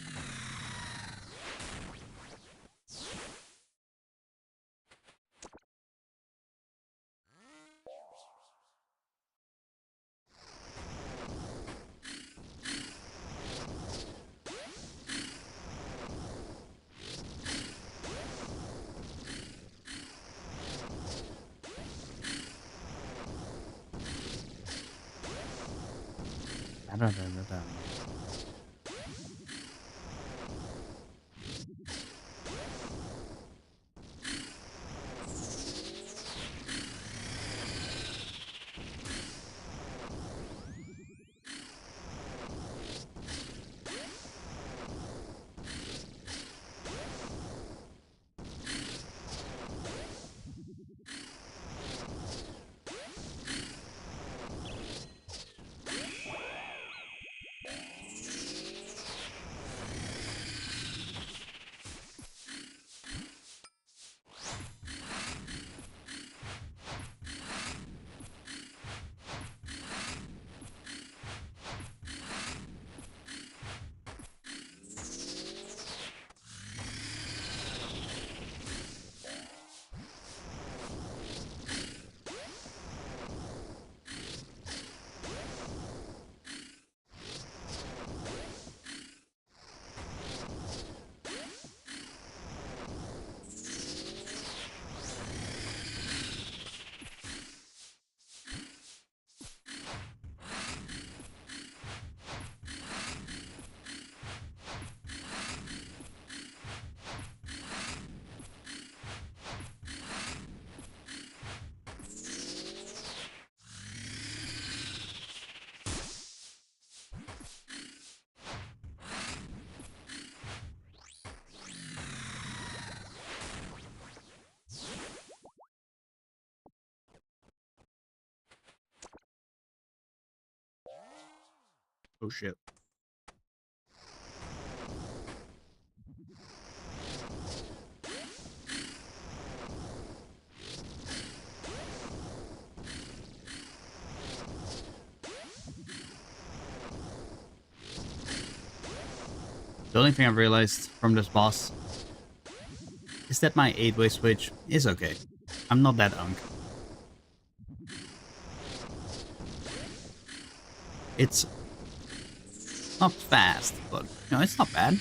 Oh shit. The only thing I've realized from this boss is that my 8-way switch is okay. I'm not that unk. It's not fast, but you know, it's not bad.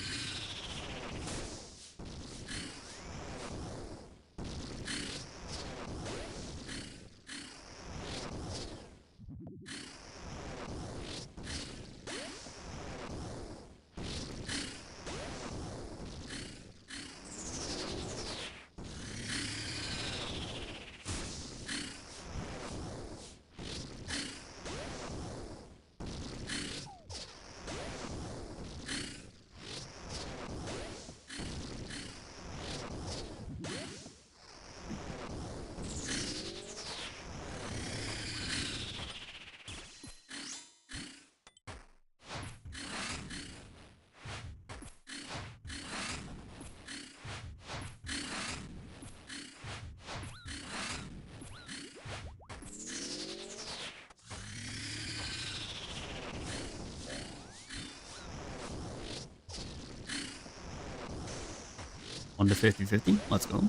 On the 50-50, let's go.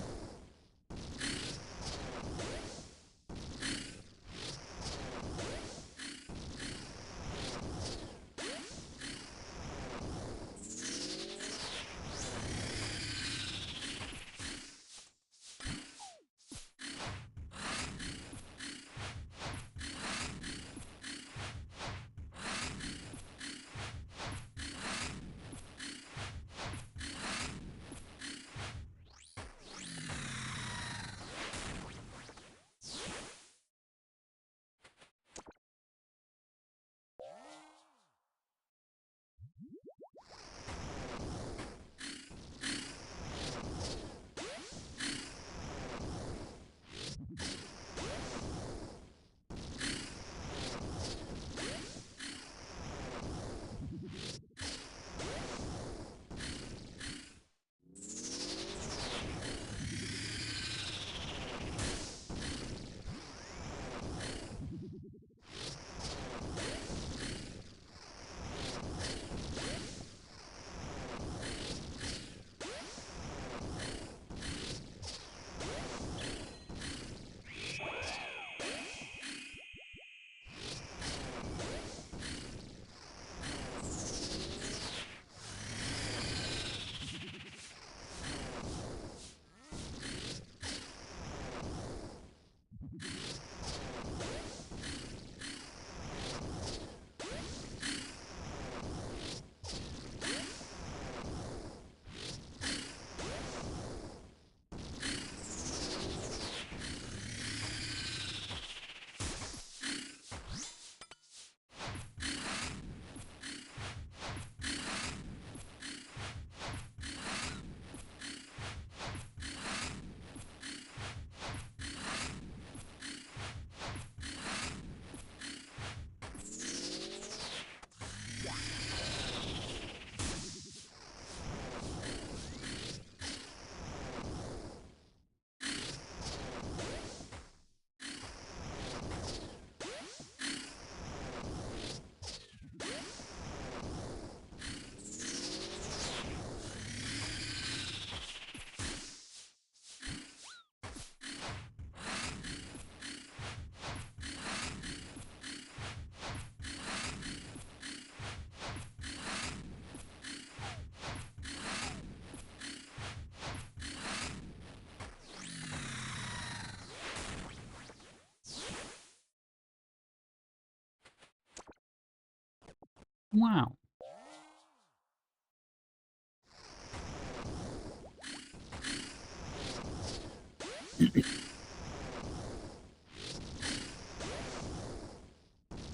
Wow.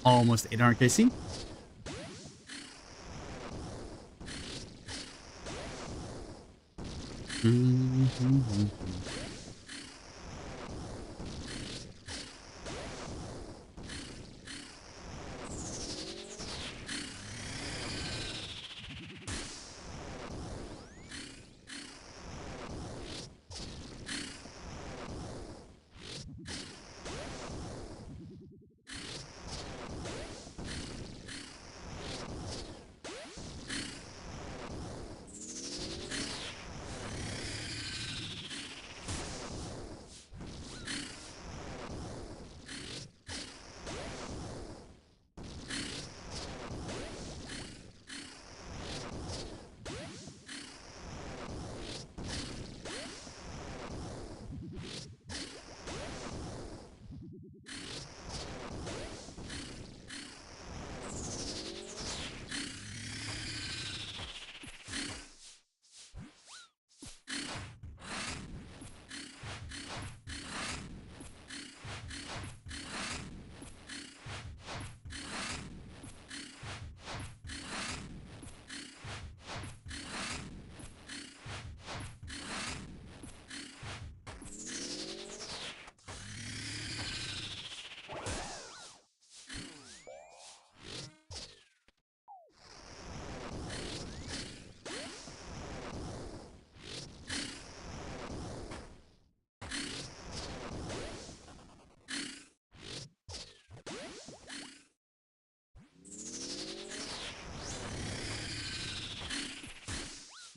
Almost 800 KC.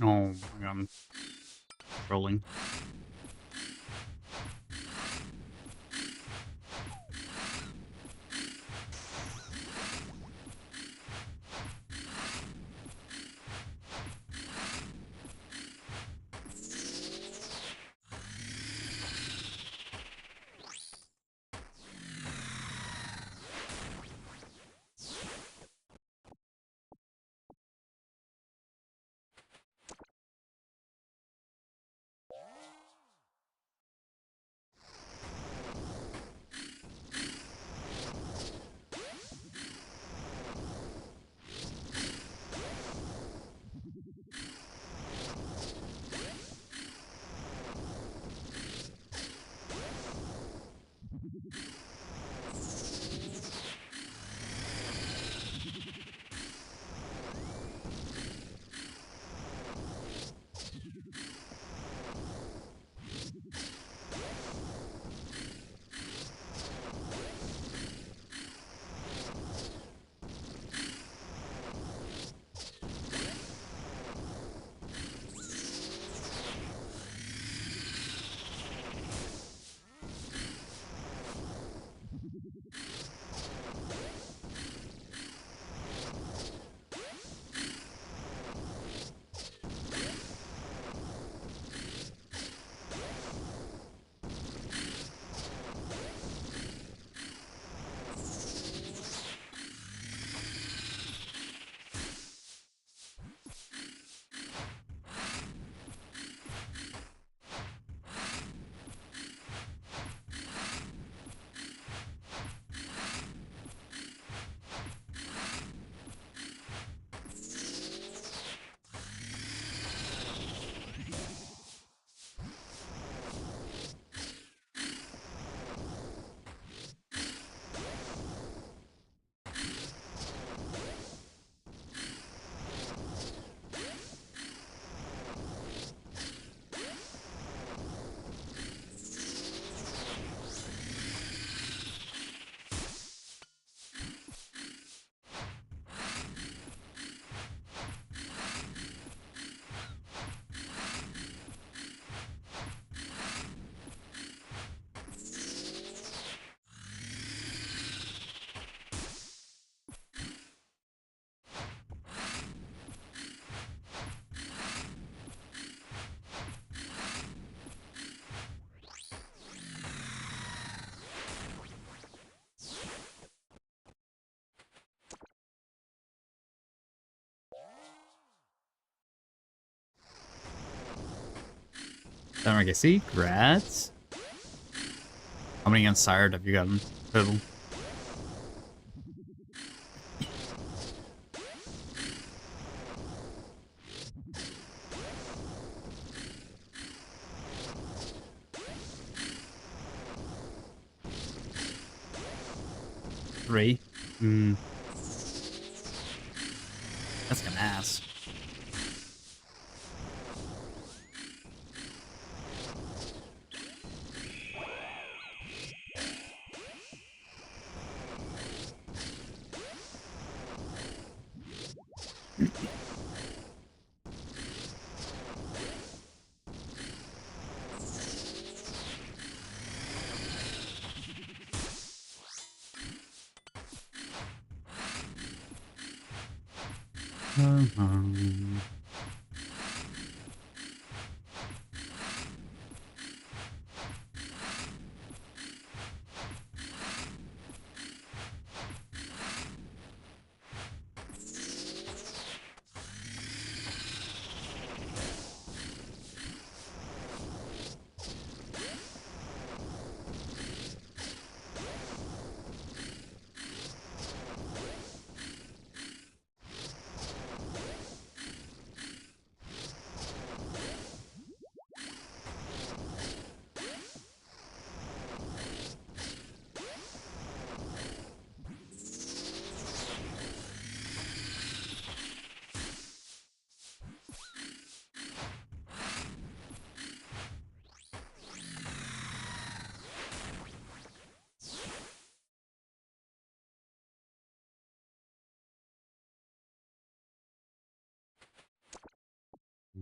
Oh my god, I'm rolling. Don't I see? Congrats. How many unsired have you gotten total? Three. Hmm. That's an ass.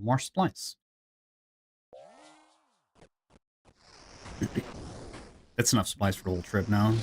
More splice. That's enough splice for the whole trip now.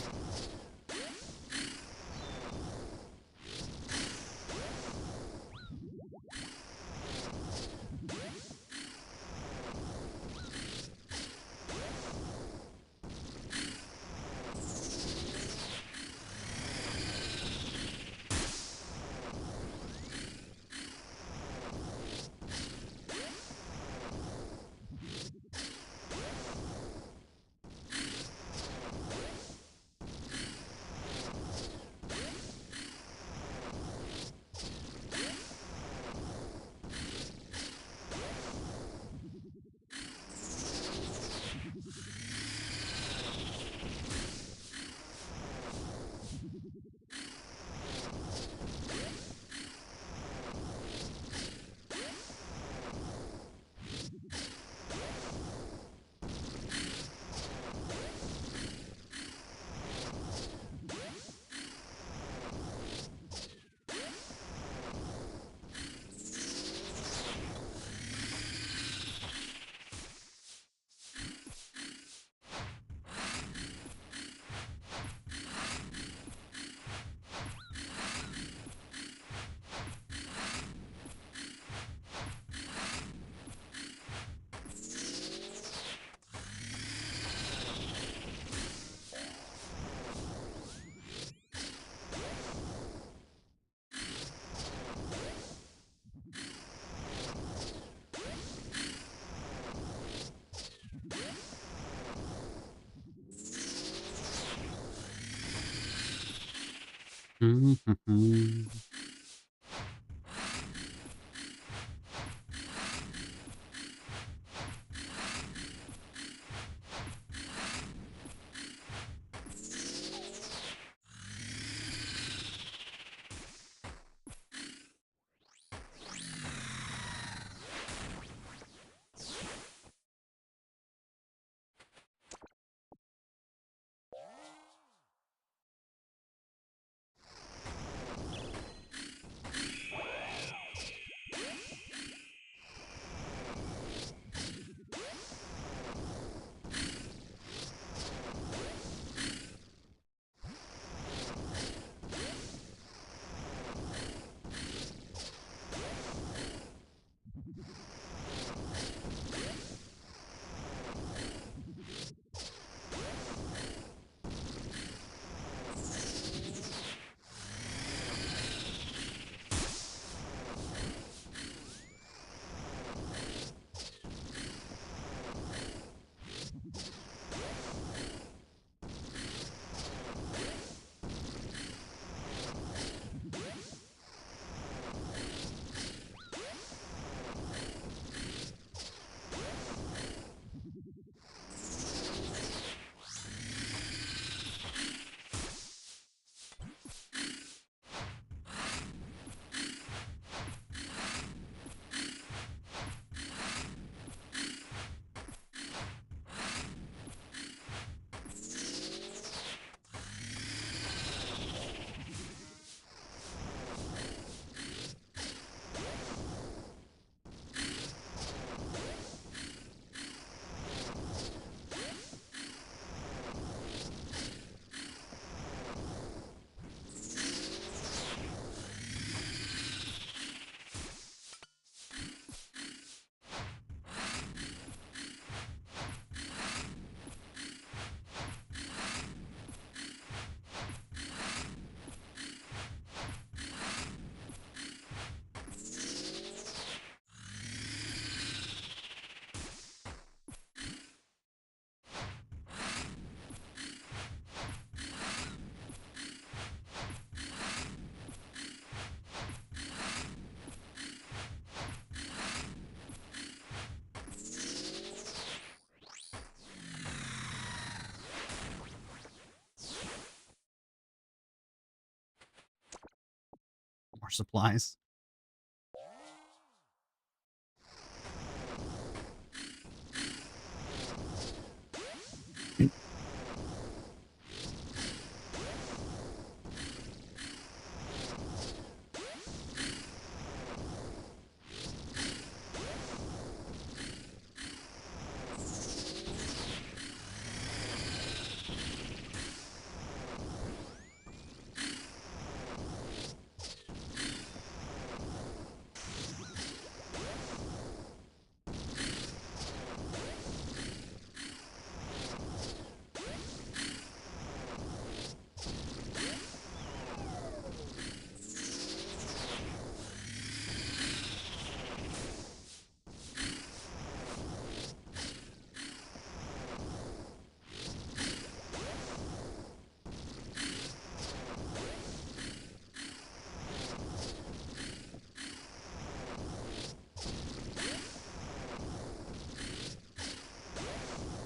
more supplies.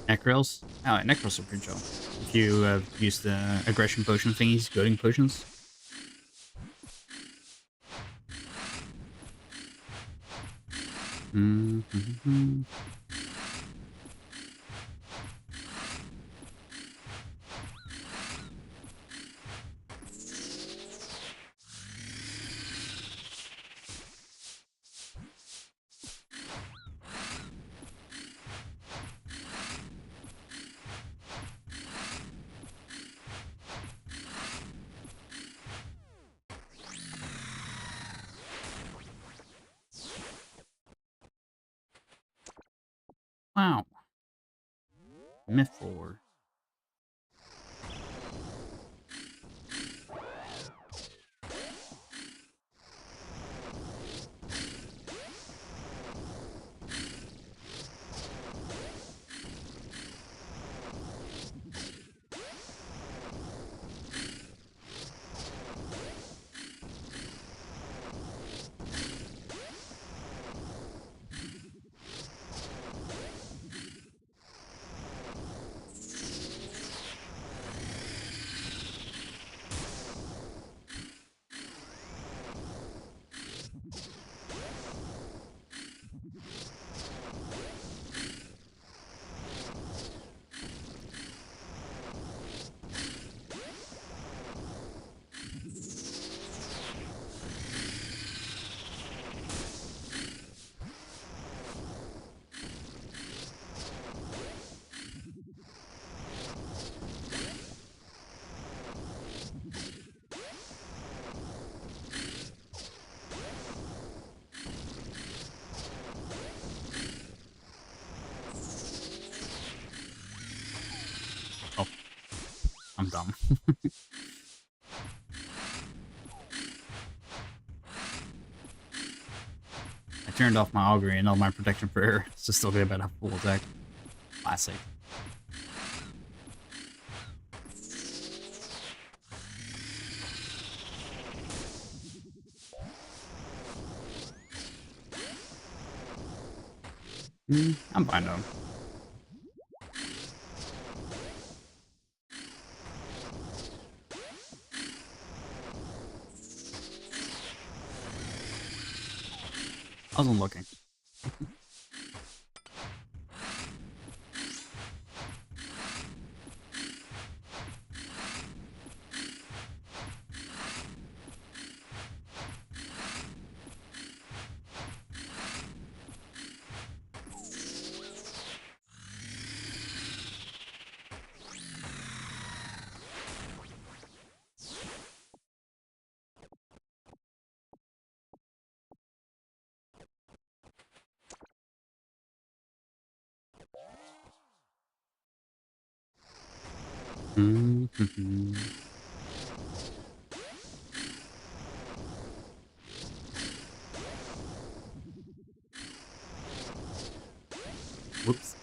Necrils? Oh, Necrils are pretty chill. If you use the aggression potion thingies, goading potions. Mm-hmm. Wow. Mythor. Oh, I'm dumb. I turned off my augury and all my protection for air, so still get about a full attack. Classic. I'm fine though. I wasn't looking. Whoops.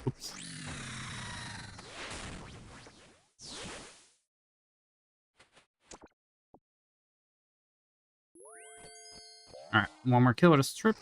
Oops. Alright, one more kill with a strip.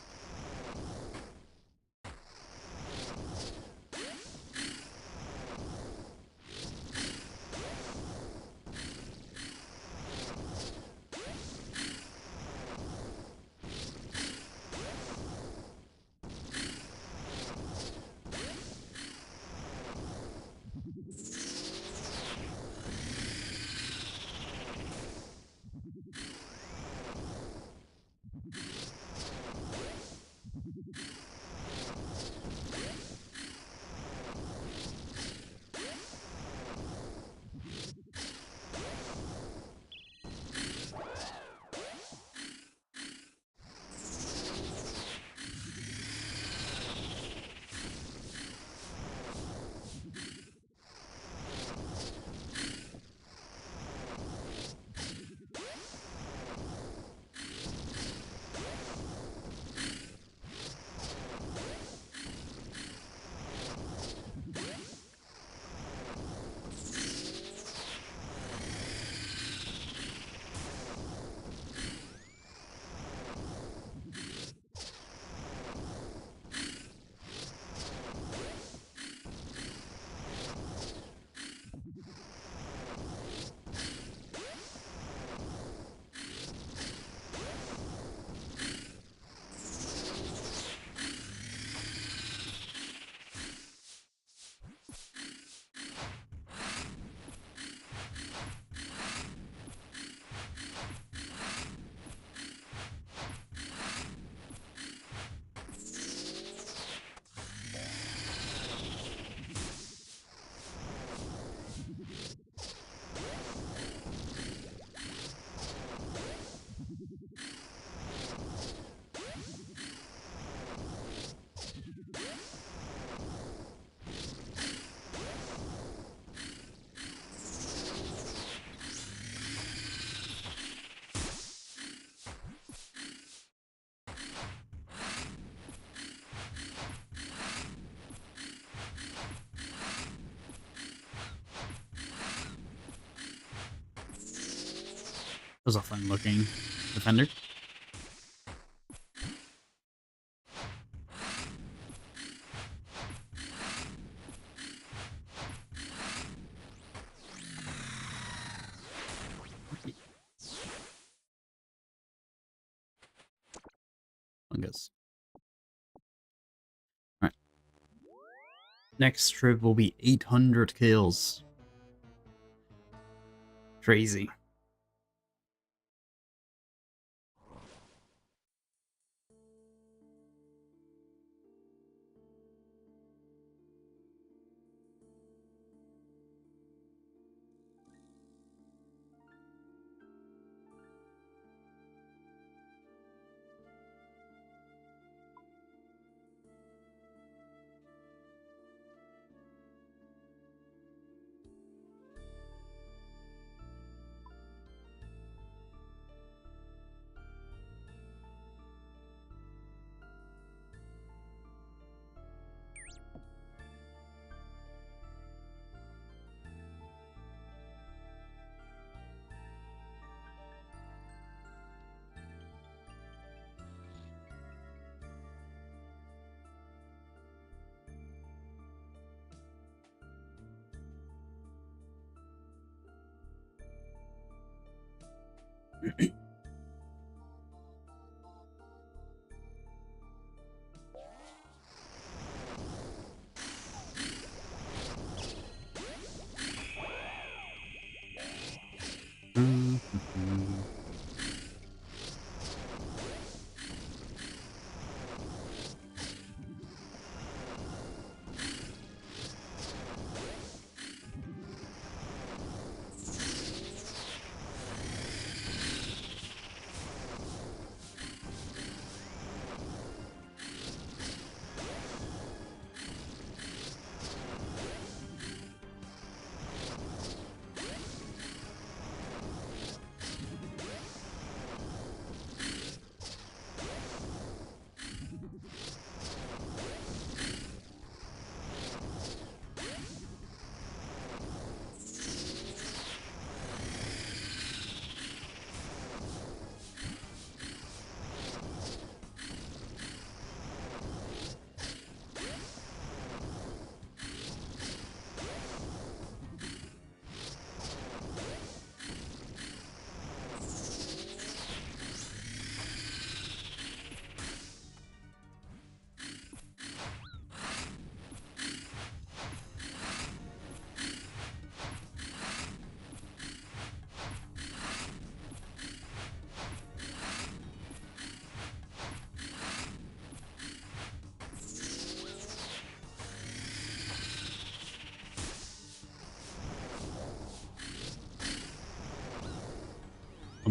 Was a fun looking defender. Fungus. Alright. Next trip will be 800 kills. Crazy.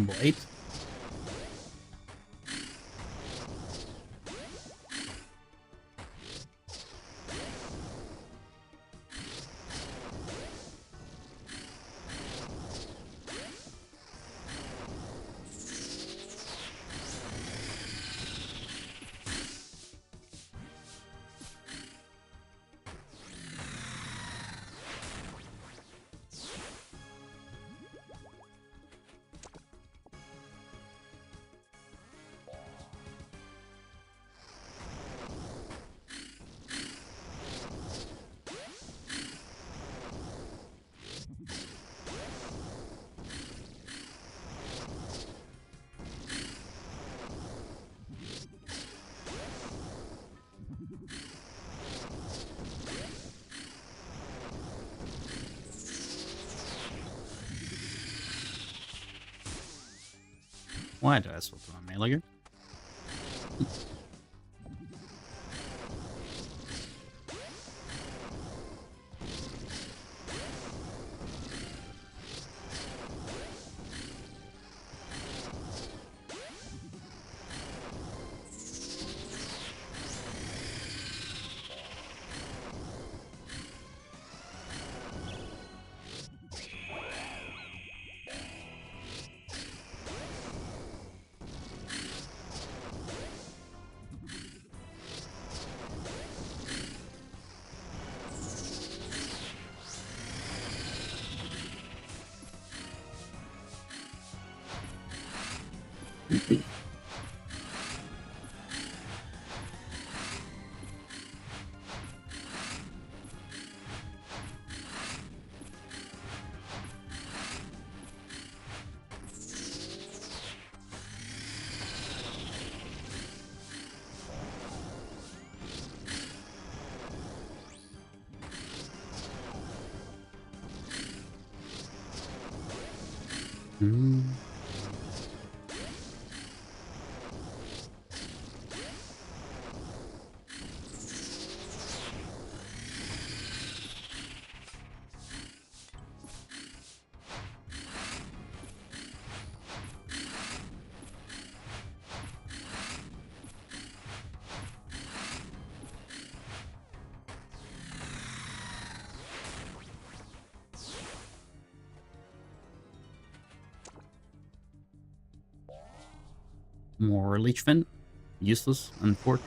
Rumble 8. Why did I swap to my melee? More Leechfin. Useless, unfortunate.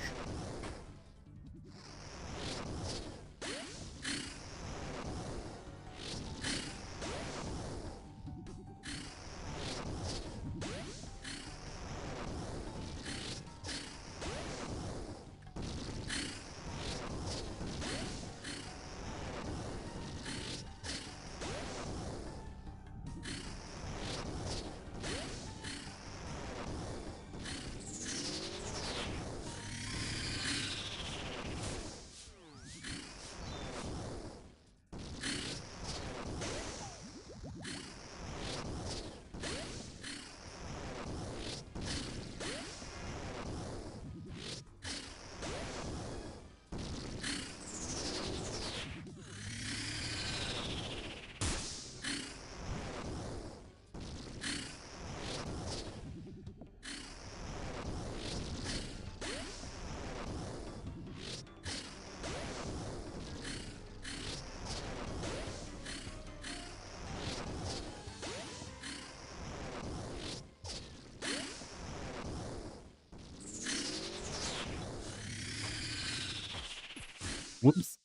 Whoops.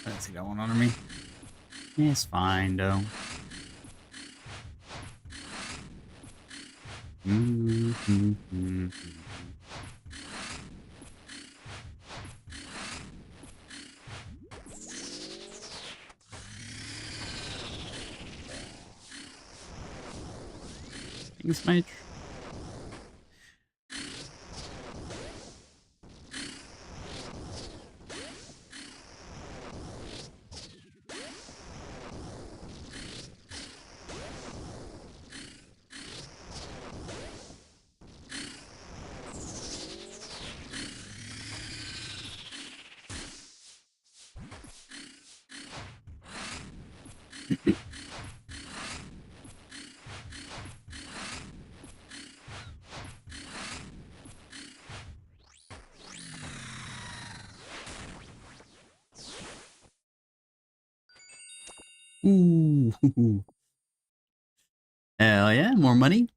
I didn't see that one under me. It's fine, though. Thanks, mate. Ooh. Hell yeah, more money.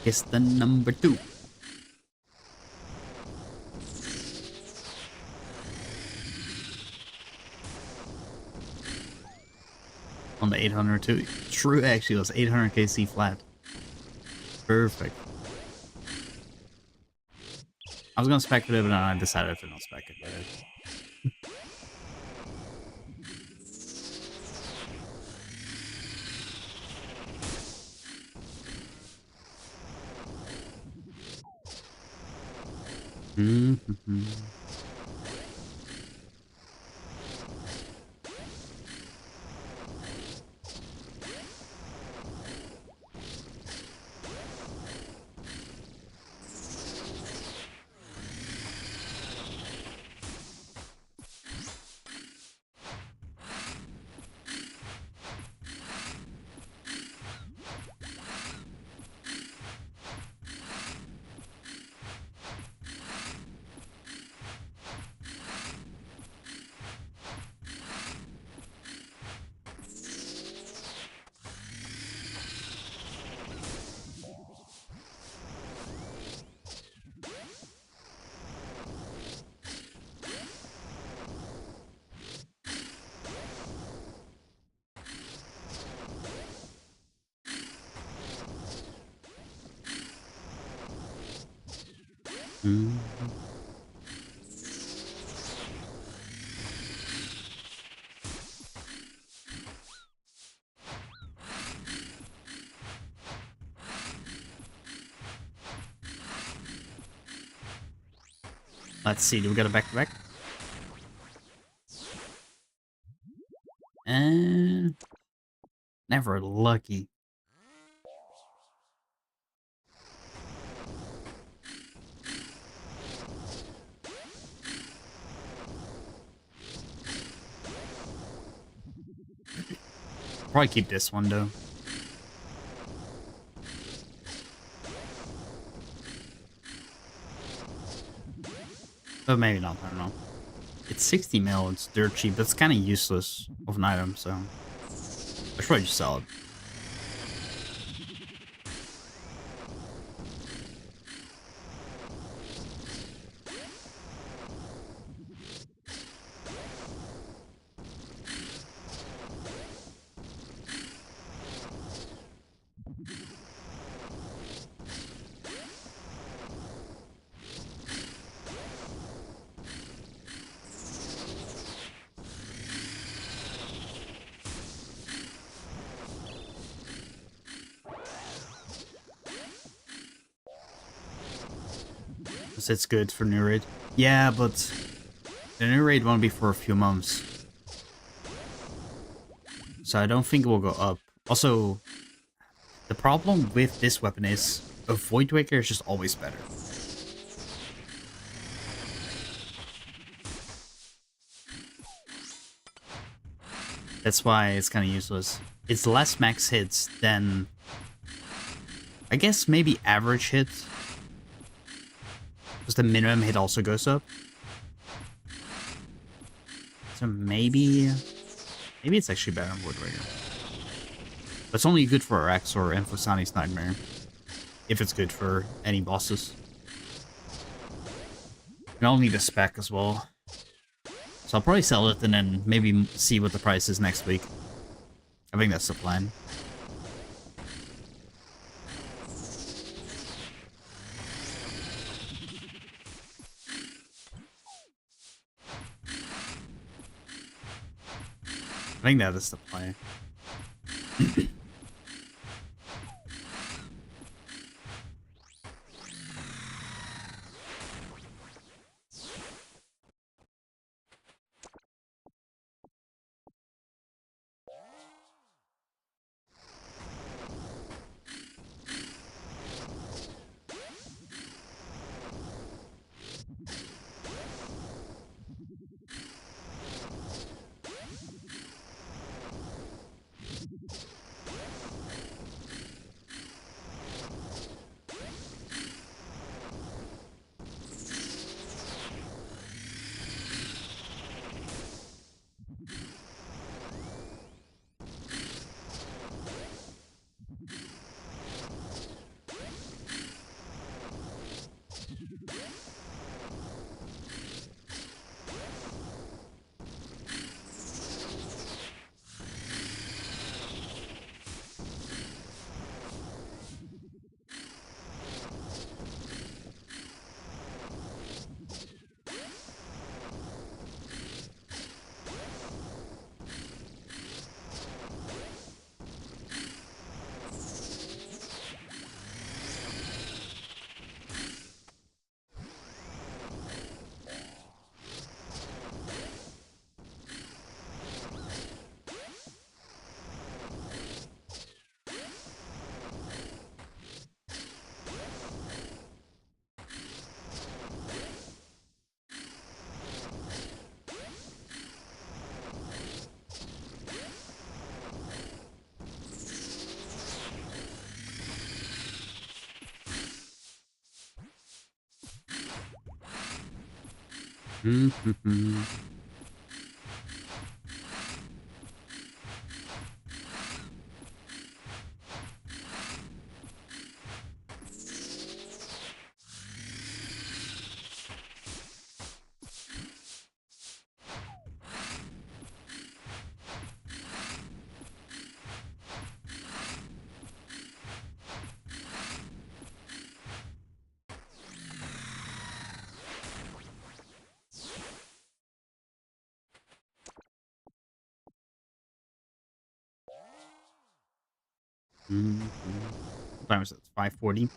Guess the number 2. On the 800 too. True, actually, it was 800 KC flat. Perfect. I was gonna spec with it, but then I decided to not spec it with it. Mm-hmm. Mm-hmm. Let's see, do we got a back-to-back? And never lucky. Probably keep this one though. But maybe not, I don't know. It's 60 mil, it's dirt cheap. That's kind of useless of an item, so I should probably just sell it. It's good for new raid. Yeah, but the new raid won't be for a few months. So I don't think it will go up. Also, the problem with this weapon is a Void Waker is just always better. That's why it's kind of useless. It's less max hits than, I guess, maybe average hits. Because the minimum hit also goes up. So maybe it's actually better than Void Waker. But it's only good for Rex or Infosani's Nightmare. If it's good for any bosses. And I'll need a spec as well. So I'll probably sell it and then maybe see what the price is next week. I think that's the plan. I think that is the plan. What time is it? 5:40.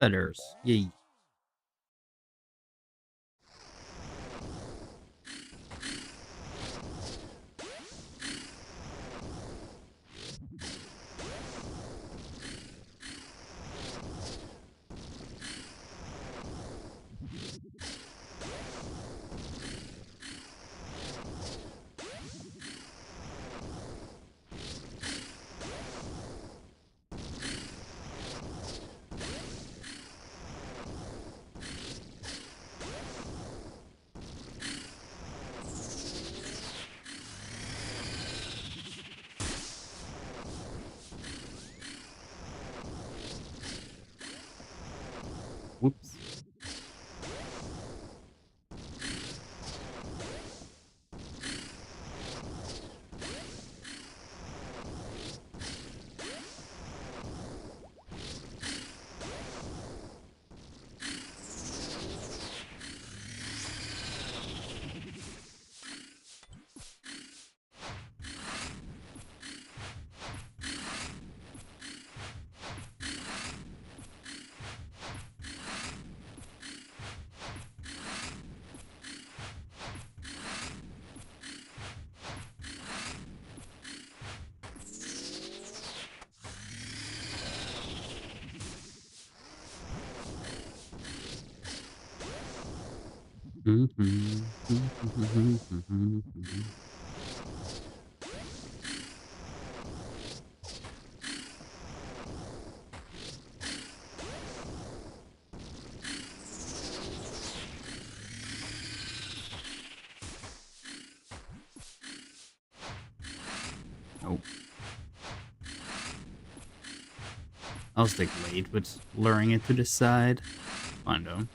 Feathers. Yay. Whoops. Oh. I was like late with luring it to the side. Fine though.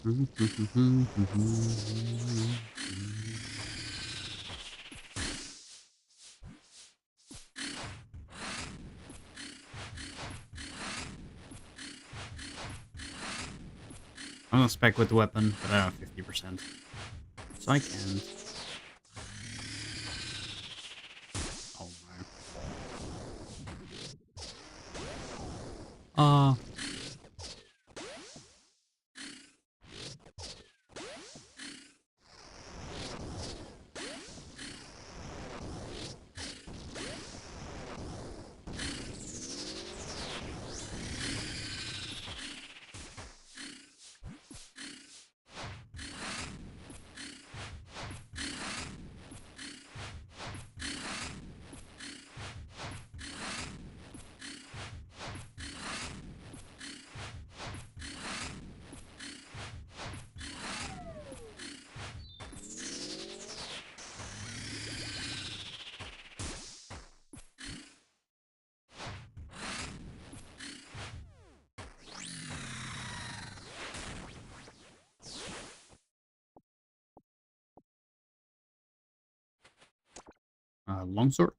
I'm gonna spec with the weapon, but I have 50%. So I can. Oh my. Longsword.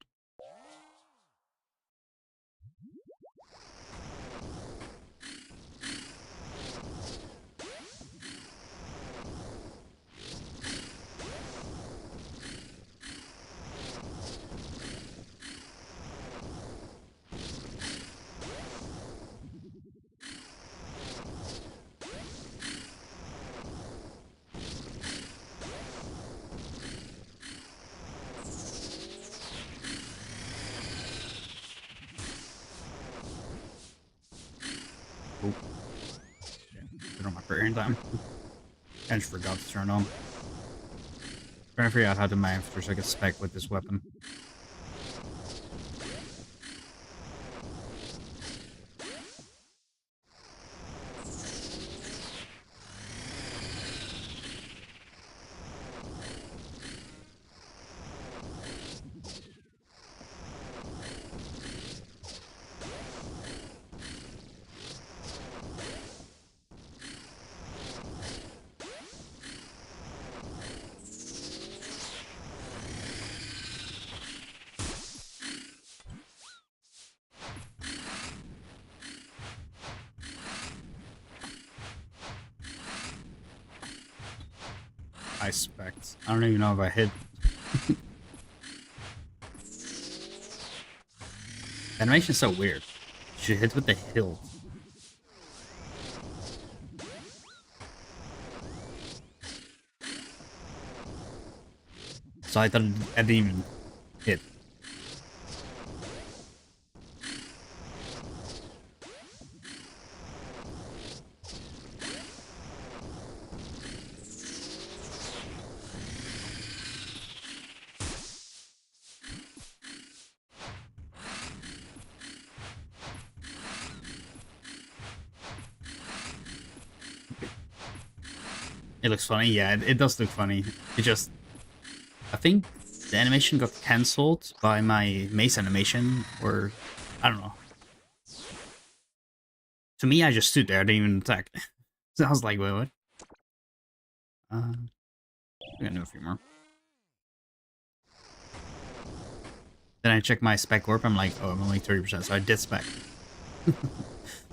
Oh. Turn on my prayer in time. I just forgot to turn on. Trying to figure out how to master so I can spec with this weapon. I spect. I don't even know if I hit. Animation's so weird. She hits with the hilt. So I thought I didn't even hit. It looks funny. Yeah, it does look funny. It just, I think the animation got cancelled by my mace animation, or I don't know. To me, I just stood there, I didn't even attack. So I was like, wait, what? I'm gonna do a few more. Then I check my spec warp, I'm like, oh, I'm only 30%, so I did spec.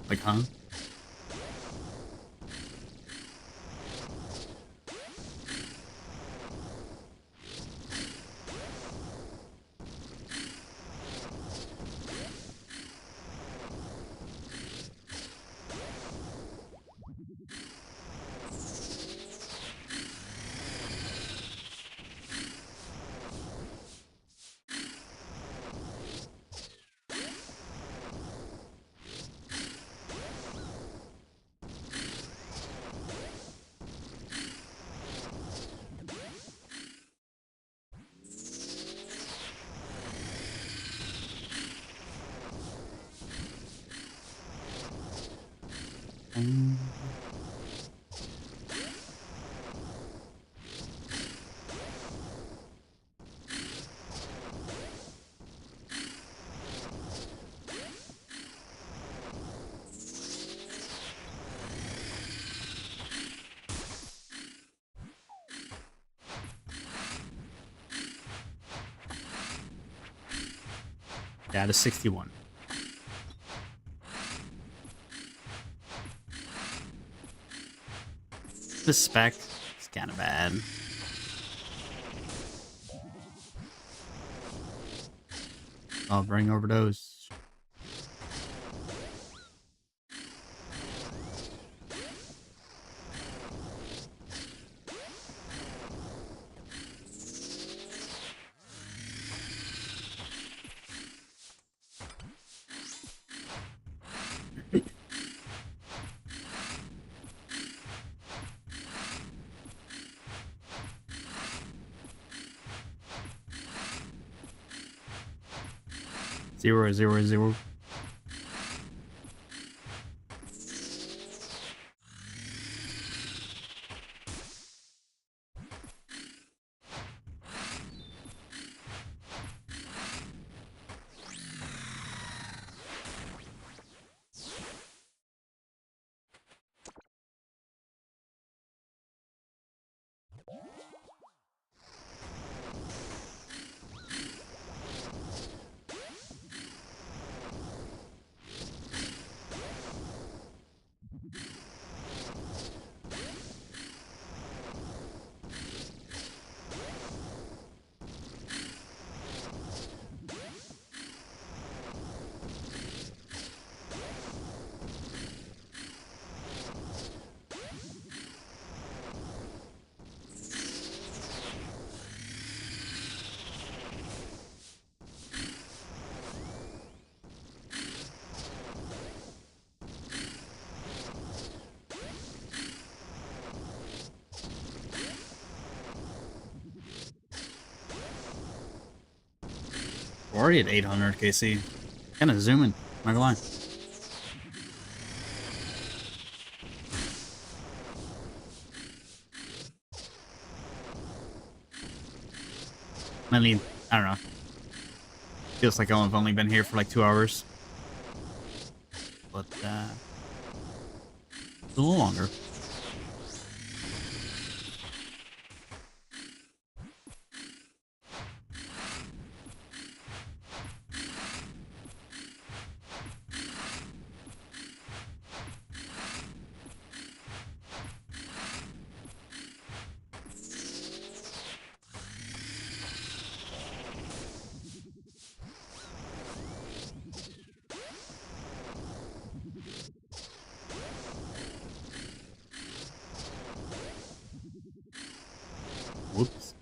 Like, huh? Yeah, the 61. The spec is kind of bad. I'll bring overdose. Zero, zero, zero. We're already at 800 KC. Kind of zooming, not gonna lie. I mean, I don't know. Feels like I've only been here for like 2 hours. But, it's a little longer. Whoops.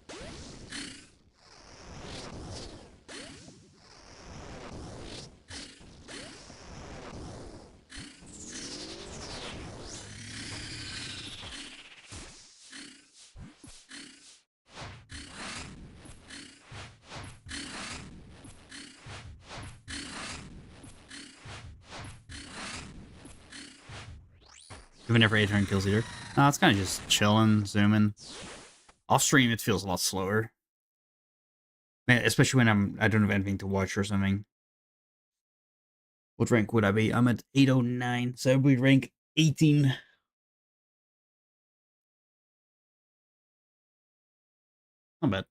Even never 800 kills either. No, it's kind of just chilling, zooming. Off stream, it feels a lot slower. Man, especially when I don't have anything to watch or something. What rank would I be? I'm at 809, so we rank 18. Not bad.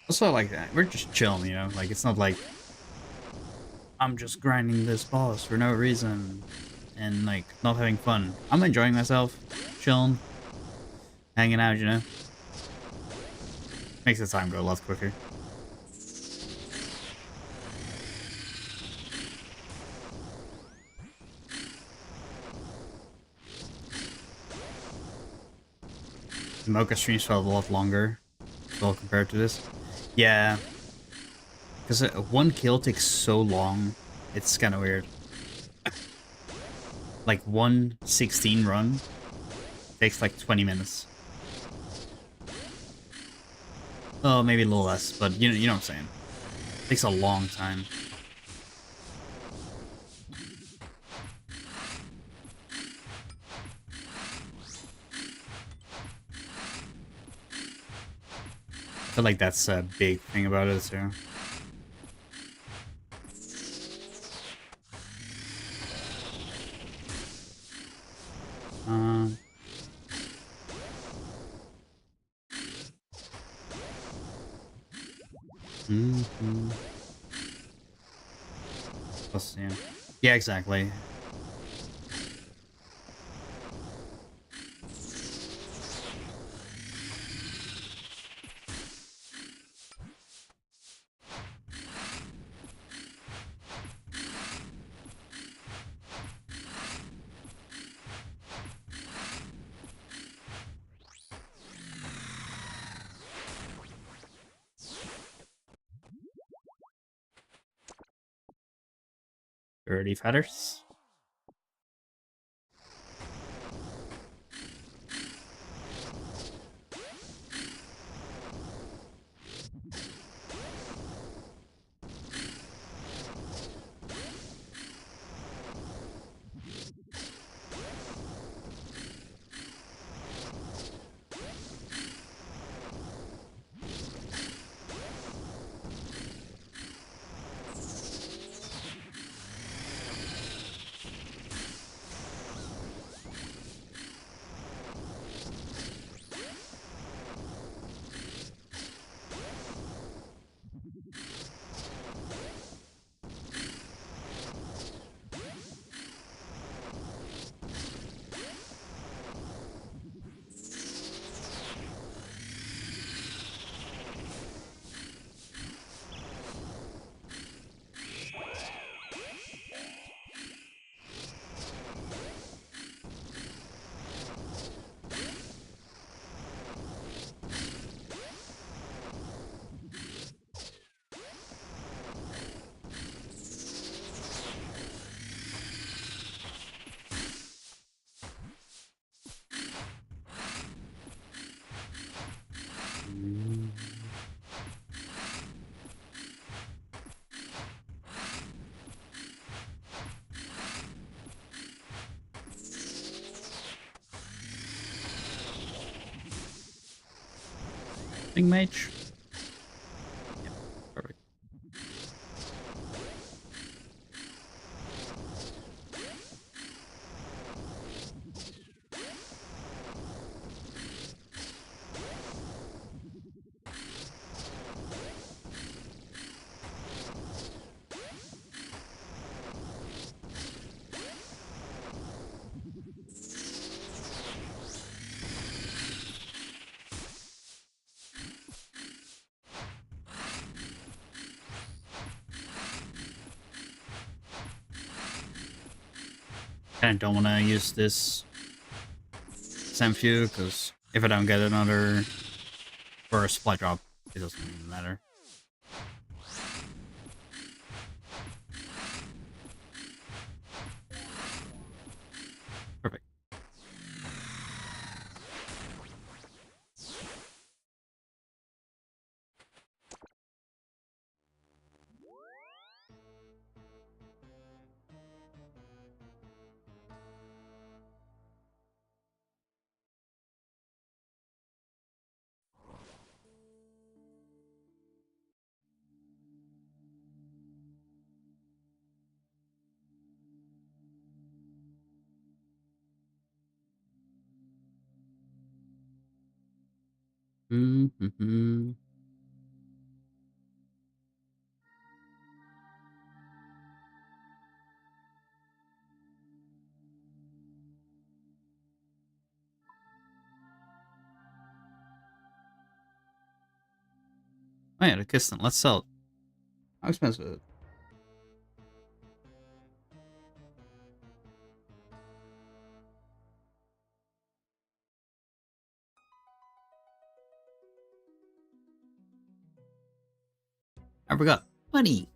Also, like that. We're just chilling, you know? Like, it's not like I'm just grinding this boss for no reason and, like, not having fun. I'm enjoying myself, chilling, hanging out, you know? Makes the time go a lot quicker. The Mocha streams felt a lot longer, well, compared to this. Yeah, because one kill takes so long, it's kind of weird. Like, 1:16 run takes like 20 minutes. Oh, maybe a little less, but you know what I'm saying. It takes a long time. I feel like that's a big thing about it, too. Um... Mm-hmm. Yeah. Yeah, exactly. Dirty feathers. Thing mage. Yep, perfect. I don't want to use this Samfu, because if I don't get another or a supply drop, it doesn't even matter. Perfect. Mm-hmm. Oh yeah, the Kistan. Let's sell it. How expensive is it? I forgot. Money.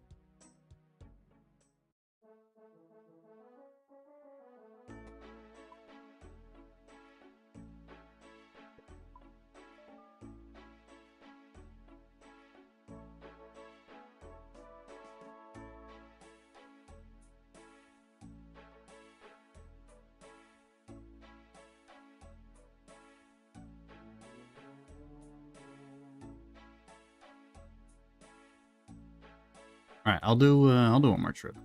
All right, I'll do one more trip.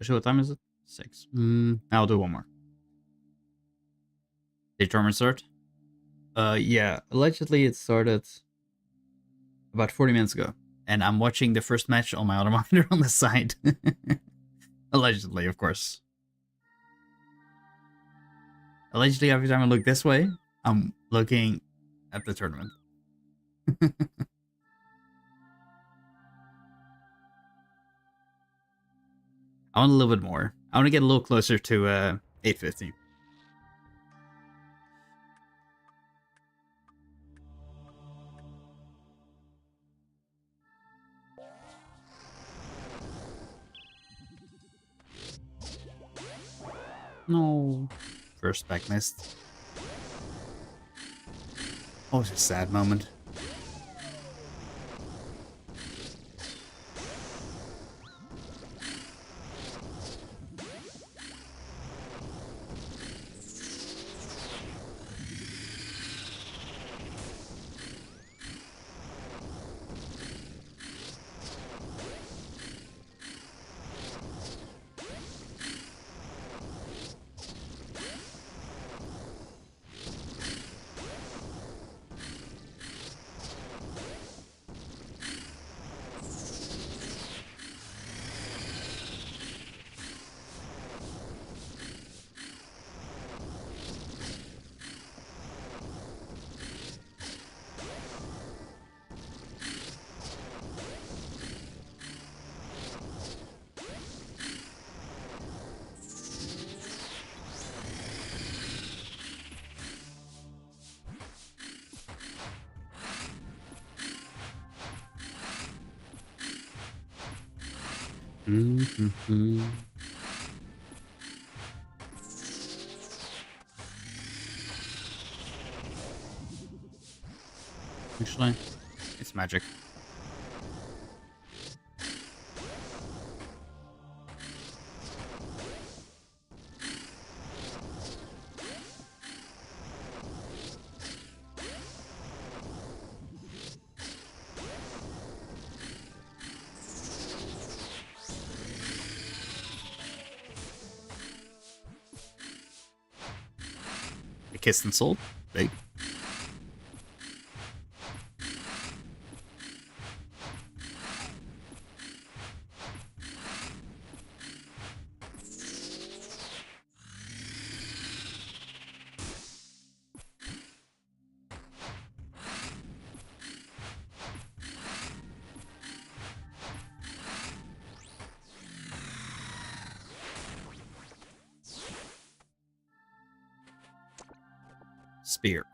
Actually, what time is it? 6. I'll do one more. Did tournament start? Yeah. Allegedly, it started about 40 minutes ago, and I'm watching the first match on my other monitor on the side. Allegedly, of course. Allegedly, every time I look this way, I'm looking at the tournament. I want a little bit more. I want to get a little closer to 850. No. First back missed. Oh, it's a sad moment. Mm-hmm. Actually, it's magic. The kissed and sold. Big. Spear.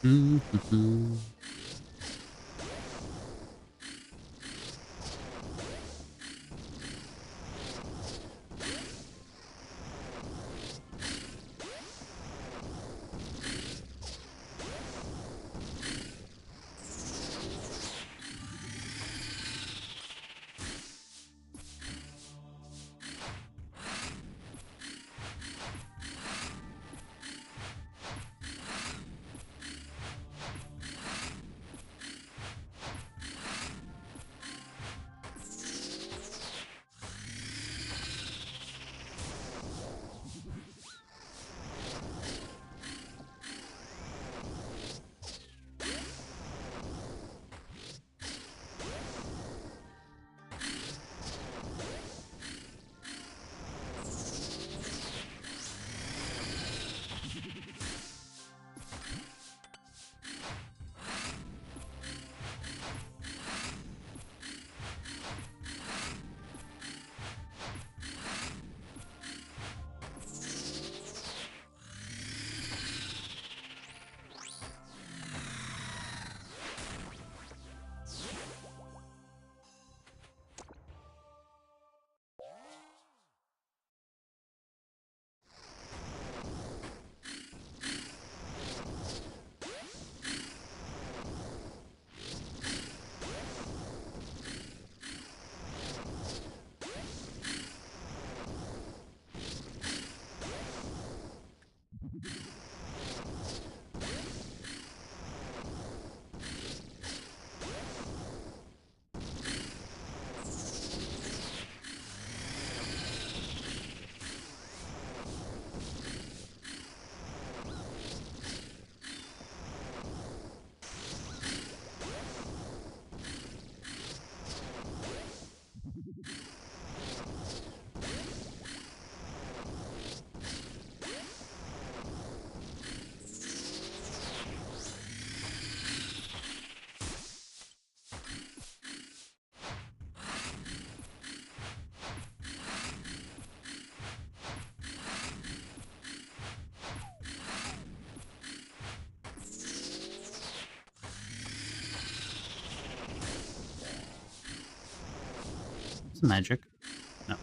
Mm-hmm. It's magic. No.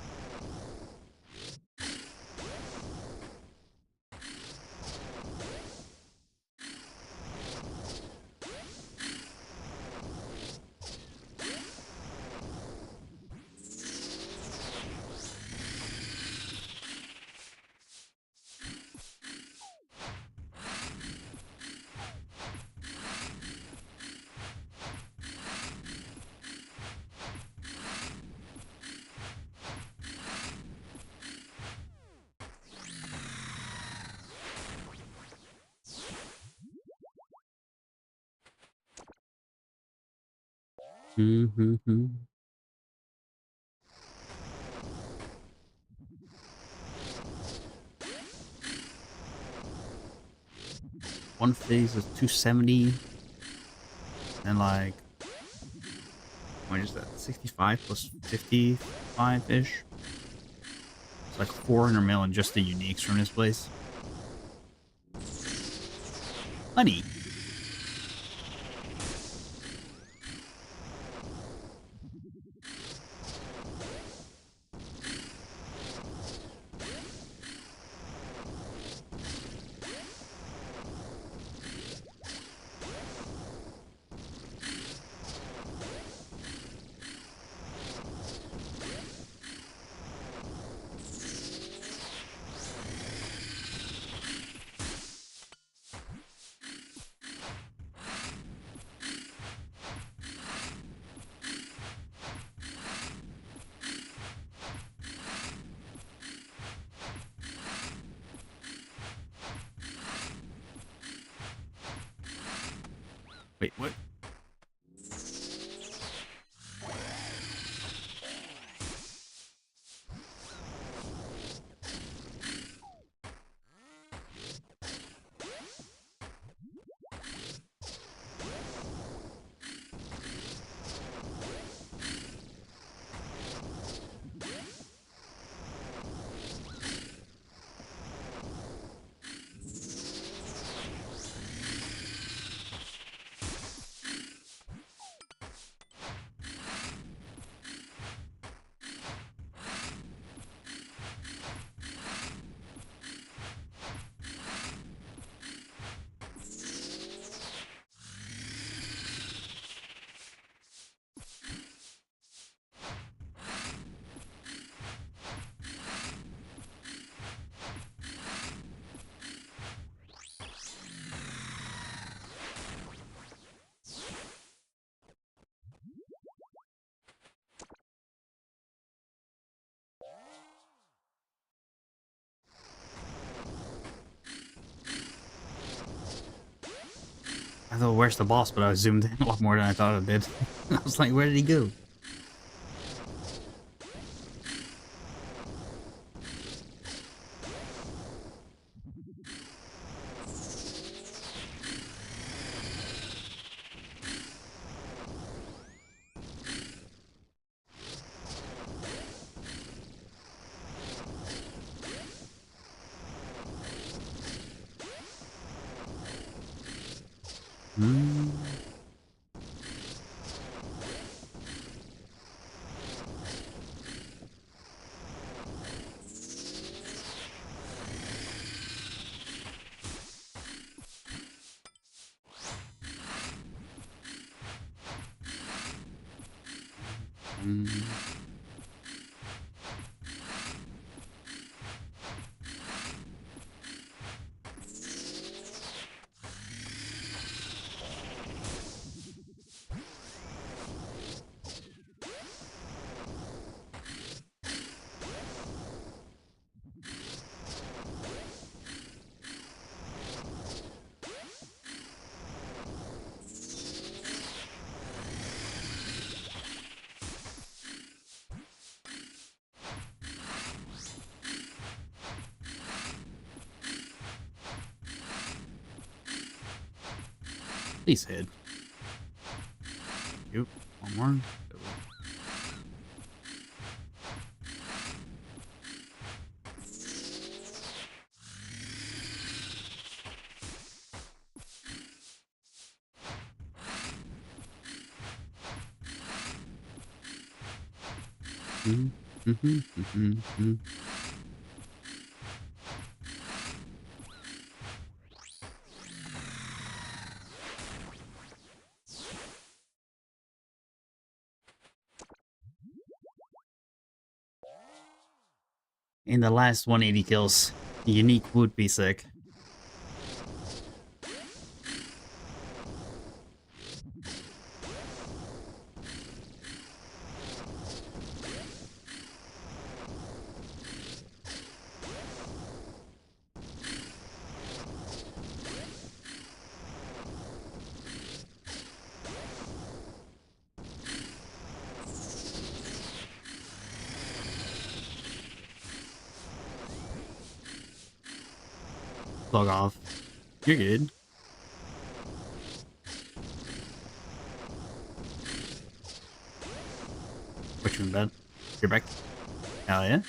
Mm-hmm. One phase is 270, and like, what is that? 65 plus 55-ish. It's like 400 mil in just the uniques from this place. Honey. Wait, what? I thought, where's the boss? But I zoomed in a lot more than I thought I did. I was like, where did he go? Hmm. Please hit. Yep. One more. In the last 180 kills, unique would be sick. Log off. You're good. What you in bed? You're back. Hell yeah.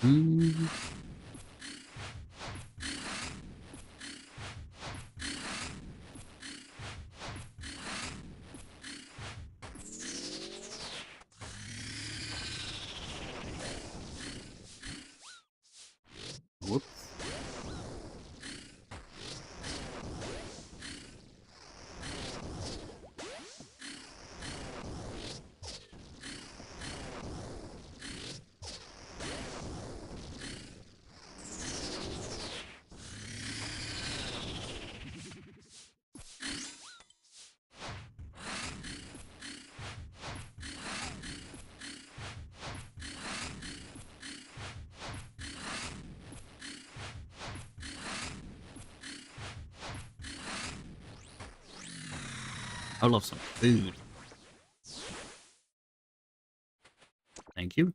Mm. Whoops. I love some food. Thank you.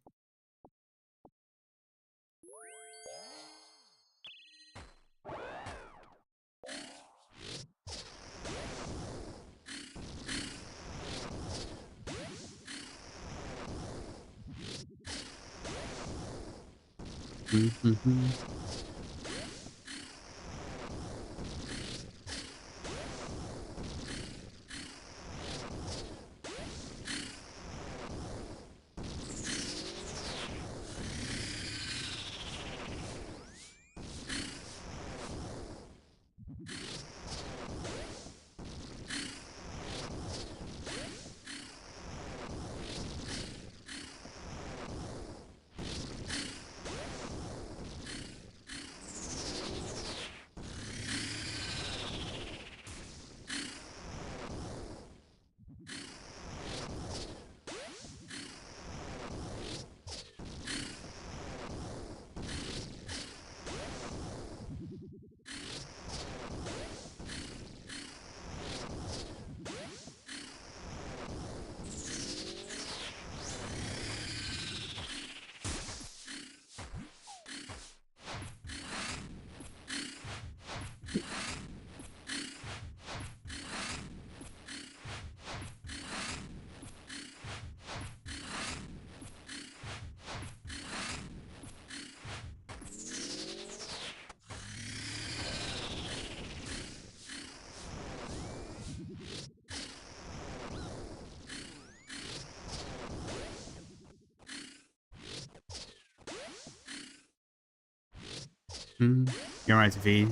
You're right, V.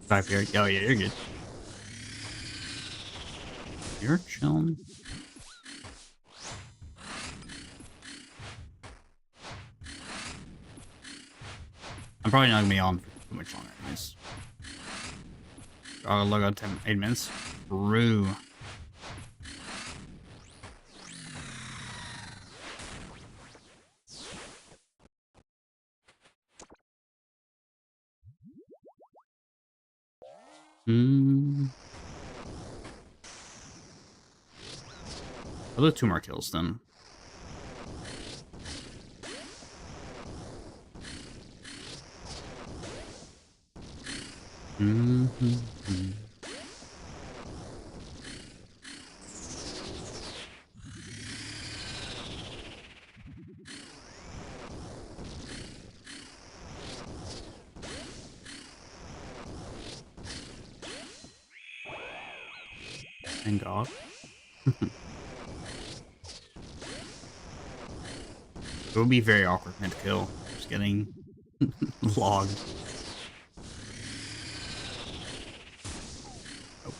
Type here. Oh, yeah, you're good. You're chilling. I'm probably not gonna be on for too much longer, anyways. I'll log out 8 minutes. True. I'll do 2 more kills then. Thank God. It would be very awkward mid kill. Just getting logged. Oh.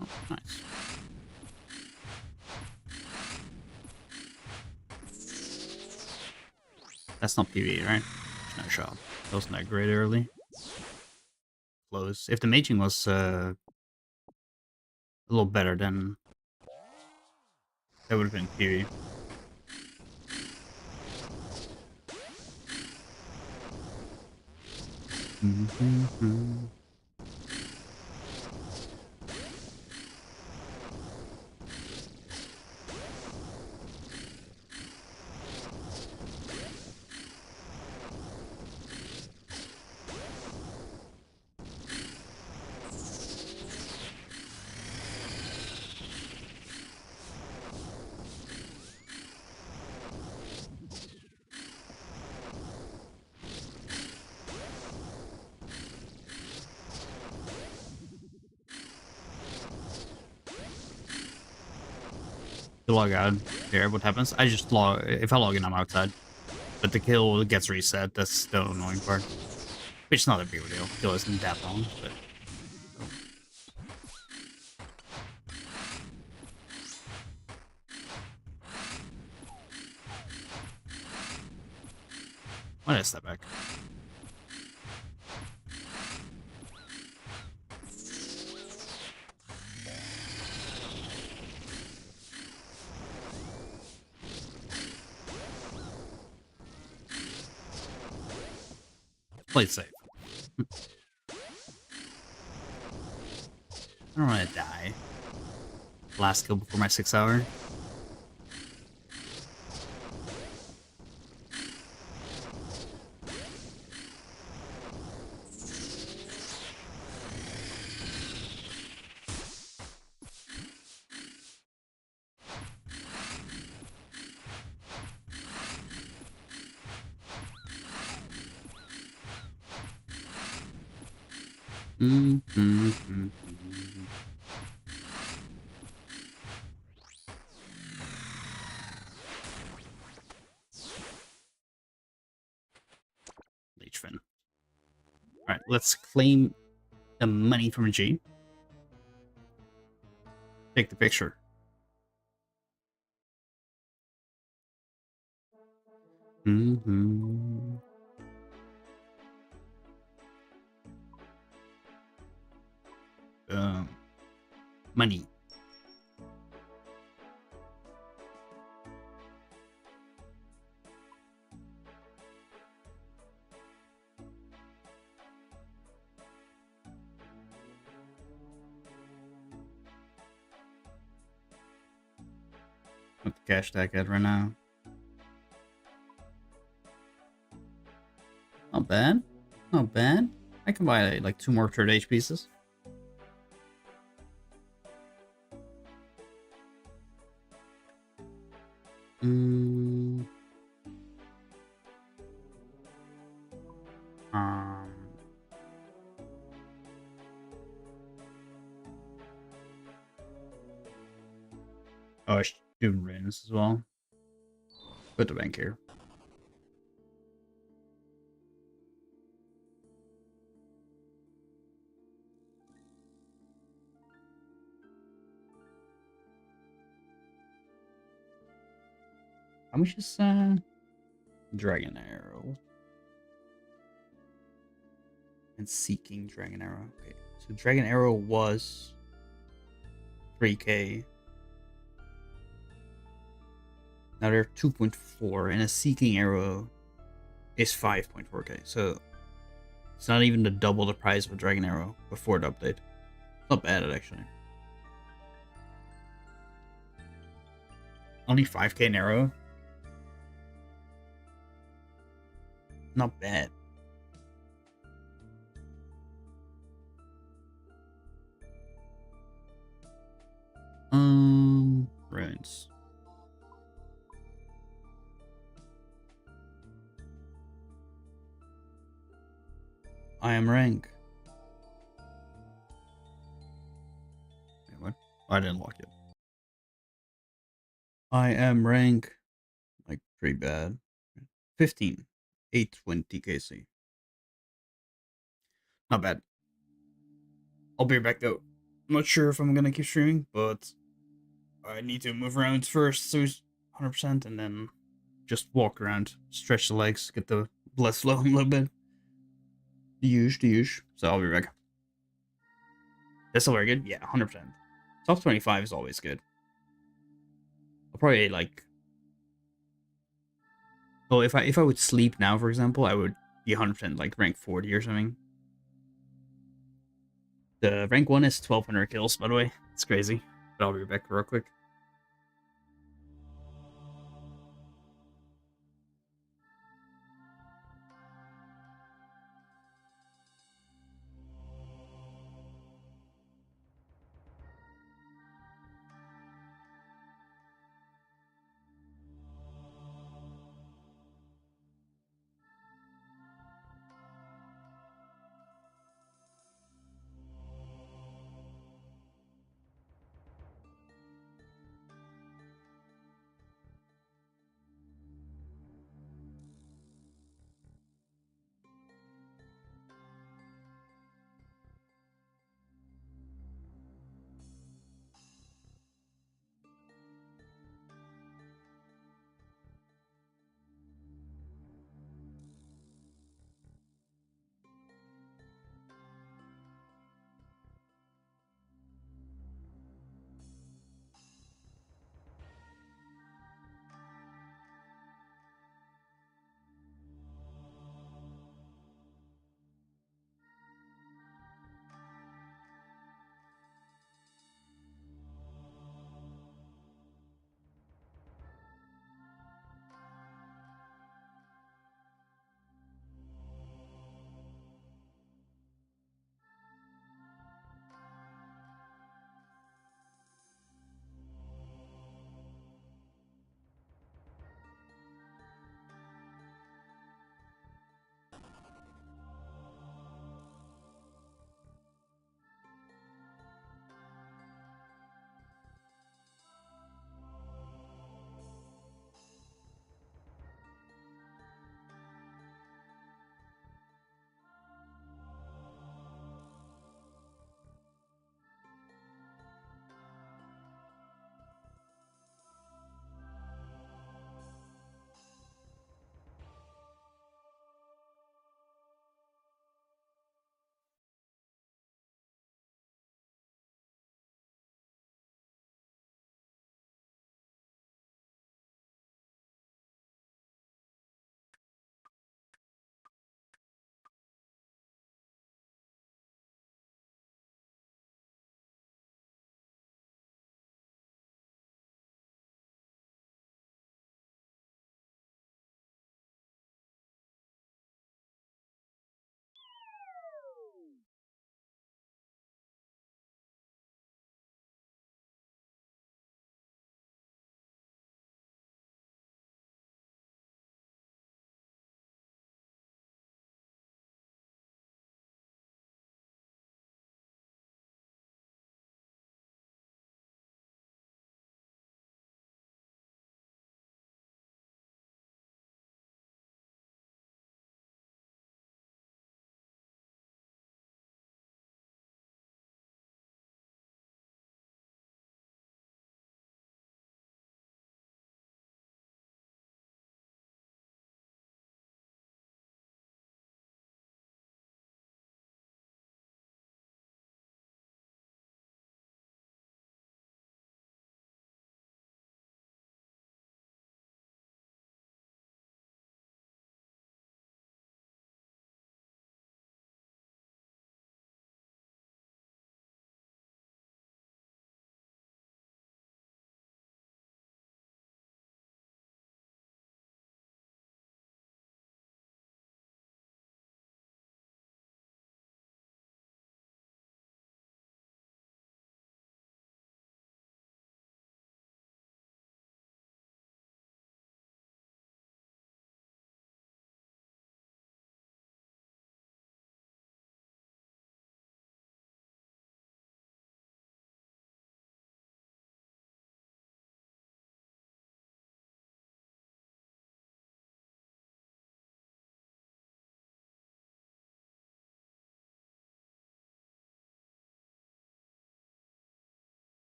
Oh, nice. That's not PvE, right? No shot. That wasn't that great early. Close. If the maging was a little better, then that would have been PvE. To log out here, what happens? I just log. If I log in, I'm outside. But the kill gets reset. That's the annoying part. Which is not a big deal. Kill isn't that long, but. Why did I step back? Play it safe. I don't want to die. Last kill before my 6 hour. Leechfin. Alright, let's claim the money from G. Take the picture. Money. Not the cash tag at right now. Not bad. Not bad. I can buy like 2 more third age pieces. Um, oh, I should do runes as well. Put the bank here. How much is Dragon Arrow? And Seeking Dragon Arrow. Okay, so Dragon Arrow was 3k. Now they're 2.4, and a Seeking Arrow is 5.4k. So it's not even the double the price of a Dragon Arrow before the update. Not bad, actually. Only 5k an arrow. Not bad. Runes. I am rank. Wait, what? I didn't lock it. I am rank. Like, pretty bad. 15. 820 KC. Not bad. I'll be back though. I'm not sure if I'm gonna keep streaming, but I need to move around first, so 100%, and then just walk around, stretch the legs, get the blood flowing a little bit. The usual. So I'll be back. That's still very good? Yeah, 100%. Top 25 is always good. I'll probably like... Well, if I would sleep now, for example, I would be 100% like rank 40 or something. The rank 1 is 1200 kills, by the way. It's crazy. But I'll be back real quick.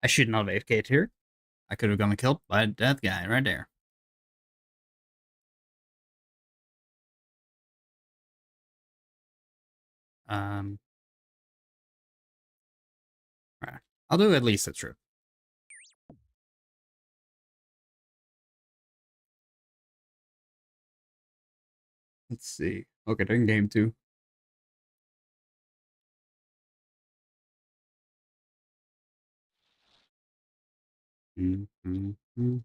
I should not have AFK'd here. I could have gotten killed by that guy right there. Right. I'll do at least a trip. Let's see. Okay, they're in game 2. Mm-hmm. Mm-hmm.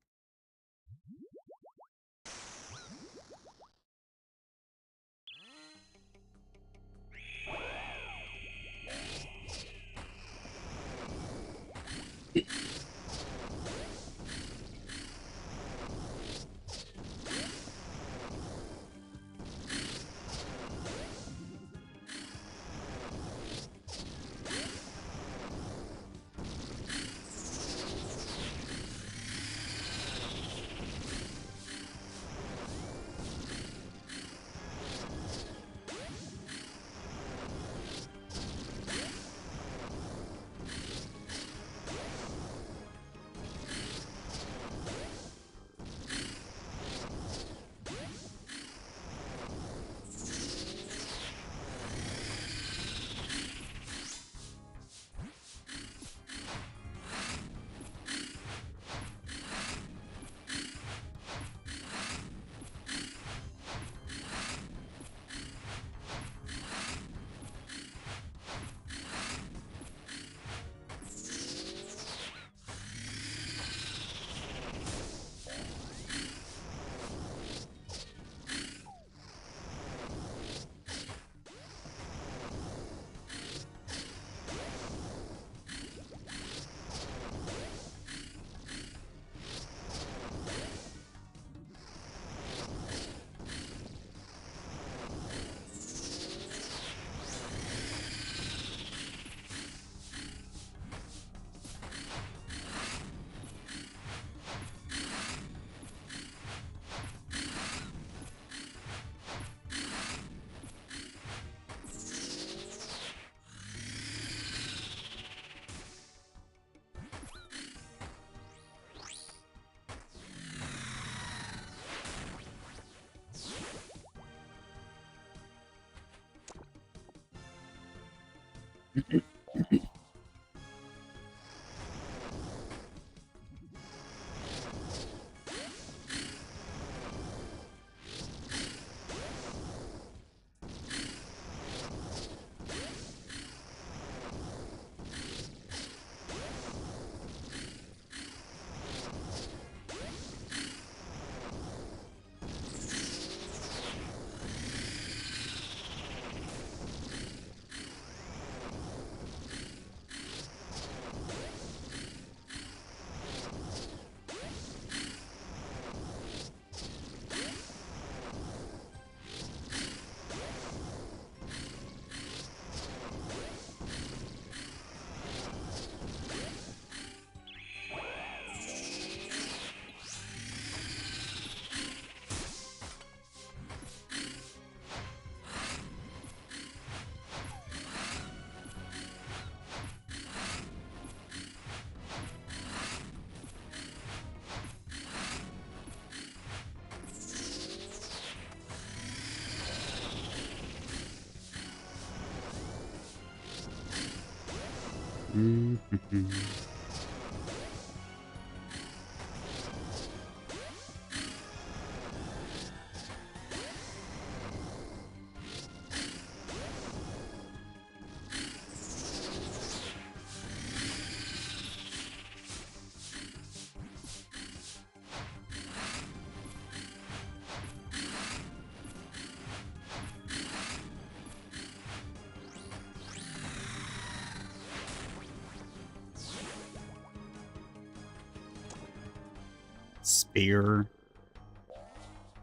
Spear.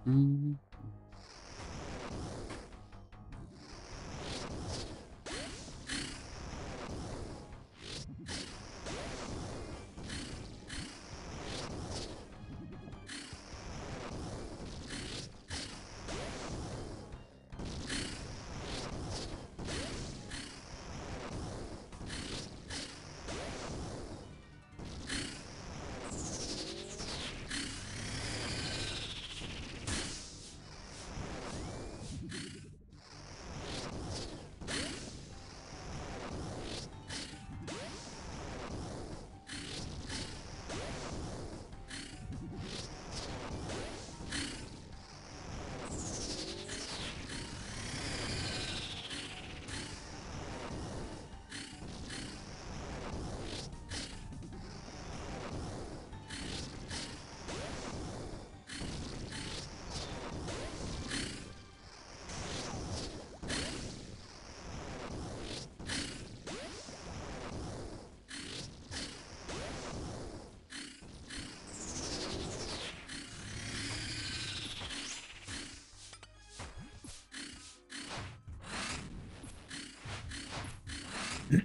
Mm. Ow.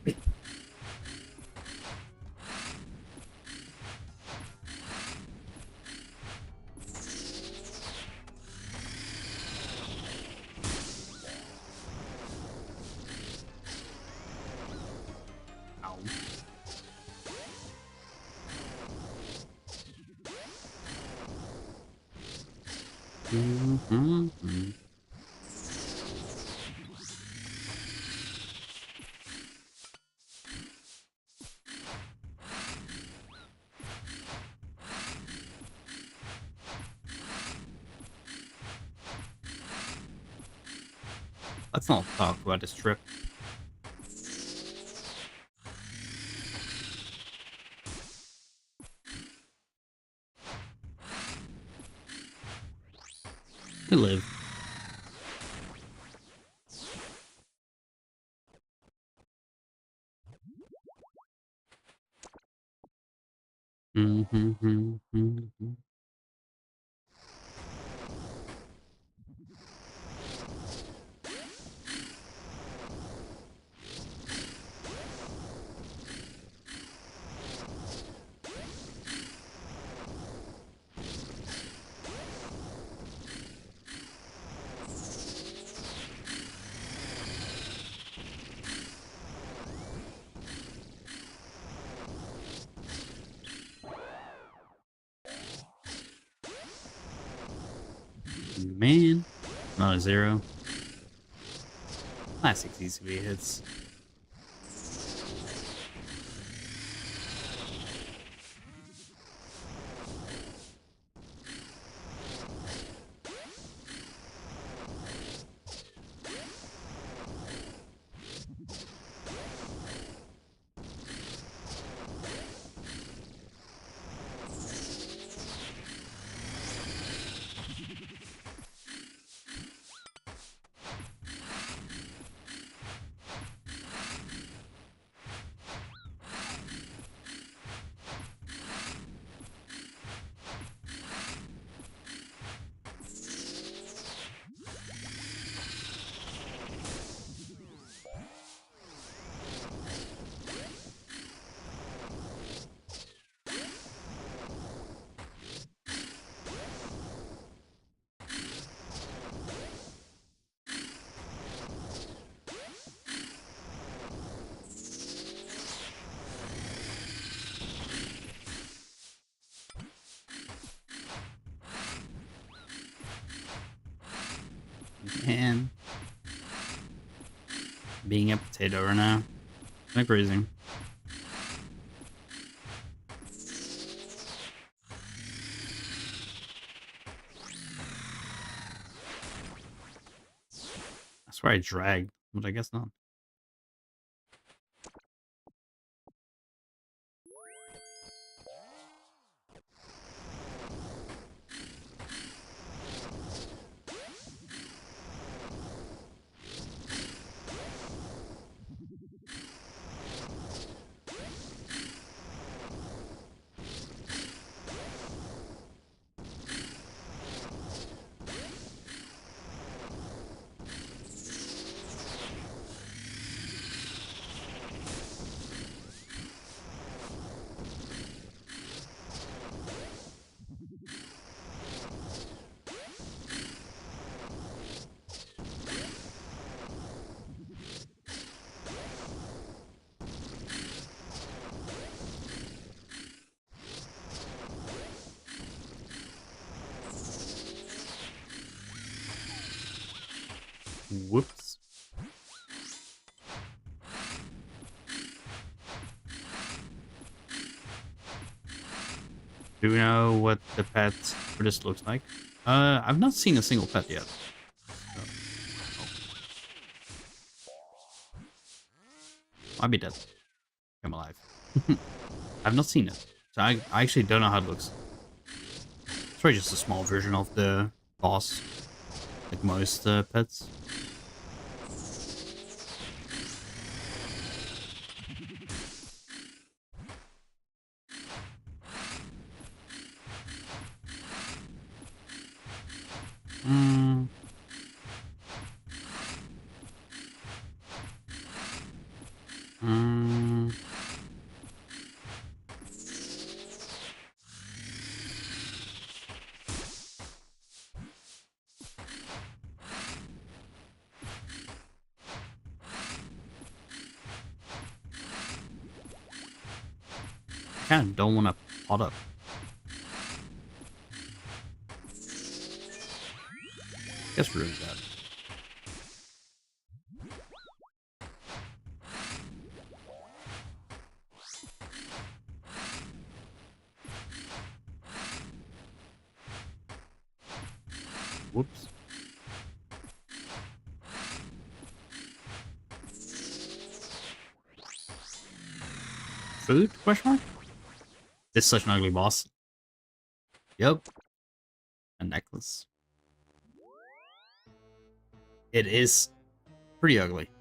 Mm-hmm. Let's not talk about this trip. We live. Mm-hmm. Man, not a 0. Classic CCB hits. Man. Being a potato right now. Kind of crazy. I swear I dragged, but I guess not. Whoops. Do we know what the pet for this looks like? I've not seen a single pet yet. So. Oh. Might be dead. I'm alive. I've not seen it. So I actually don't know how it looks. It's probably just a small version of the boss. Like most pets. Hmm. Um, I kind of don't want to pot up. Guess really bad. Whoops. Food? Question mark? This is such an ugly boss. Yep. A necklace. It is pretty ugly.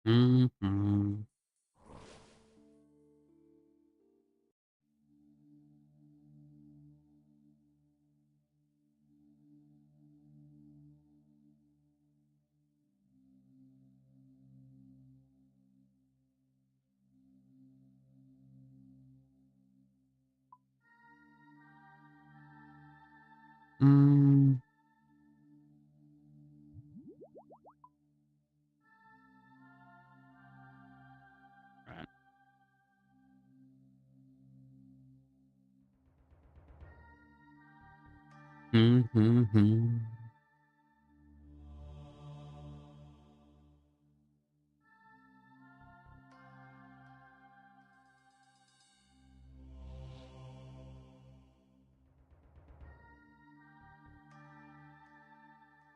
Mm-hmm. Mm. Right. Mm-hmm.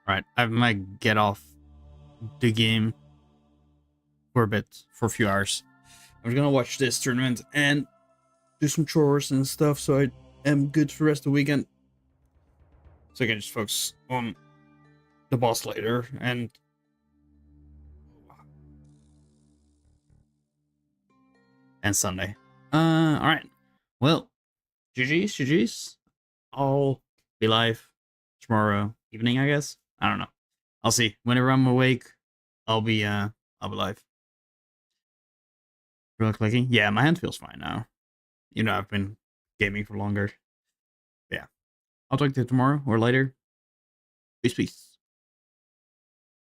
Right. I might get off the game for a bit, for a few hours. I'm gonna watch this tournament and do some chores and stuff, so I am good for the rest of the weekend. So I can just focus on the boss later and Sunday. All right. Well, GG's. I'll be live tomorrow evening, I guess. I don't know. I'll see. Whenever I'm awake, I'll be live. Real clicking. Yeah, my hand feels fine now. You know, I've been gaming for longer. Yeah. I'll talk to you tomorrow or later. Peace.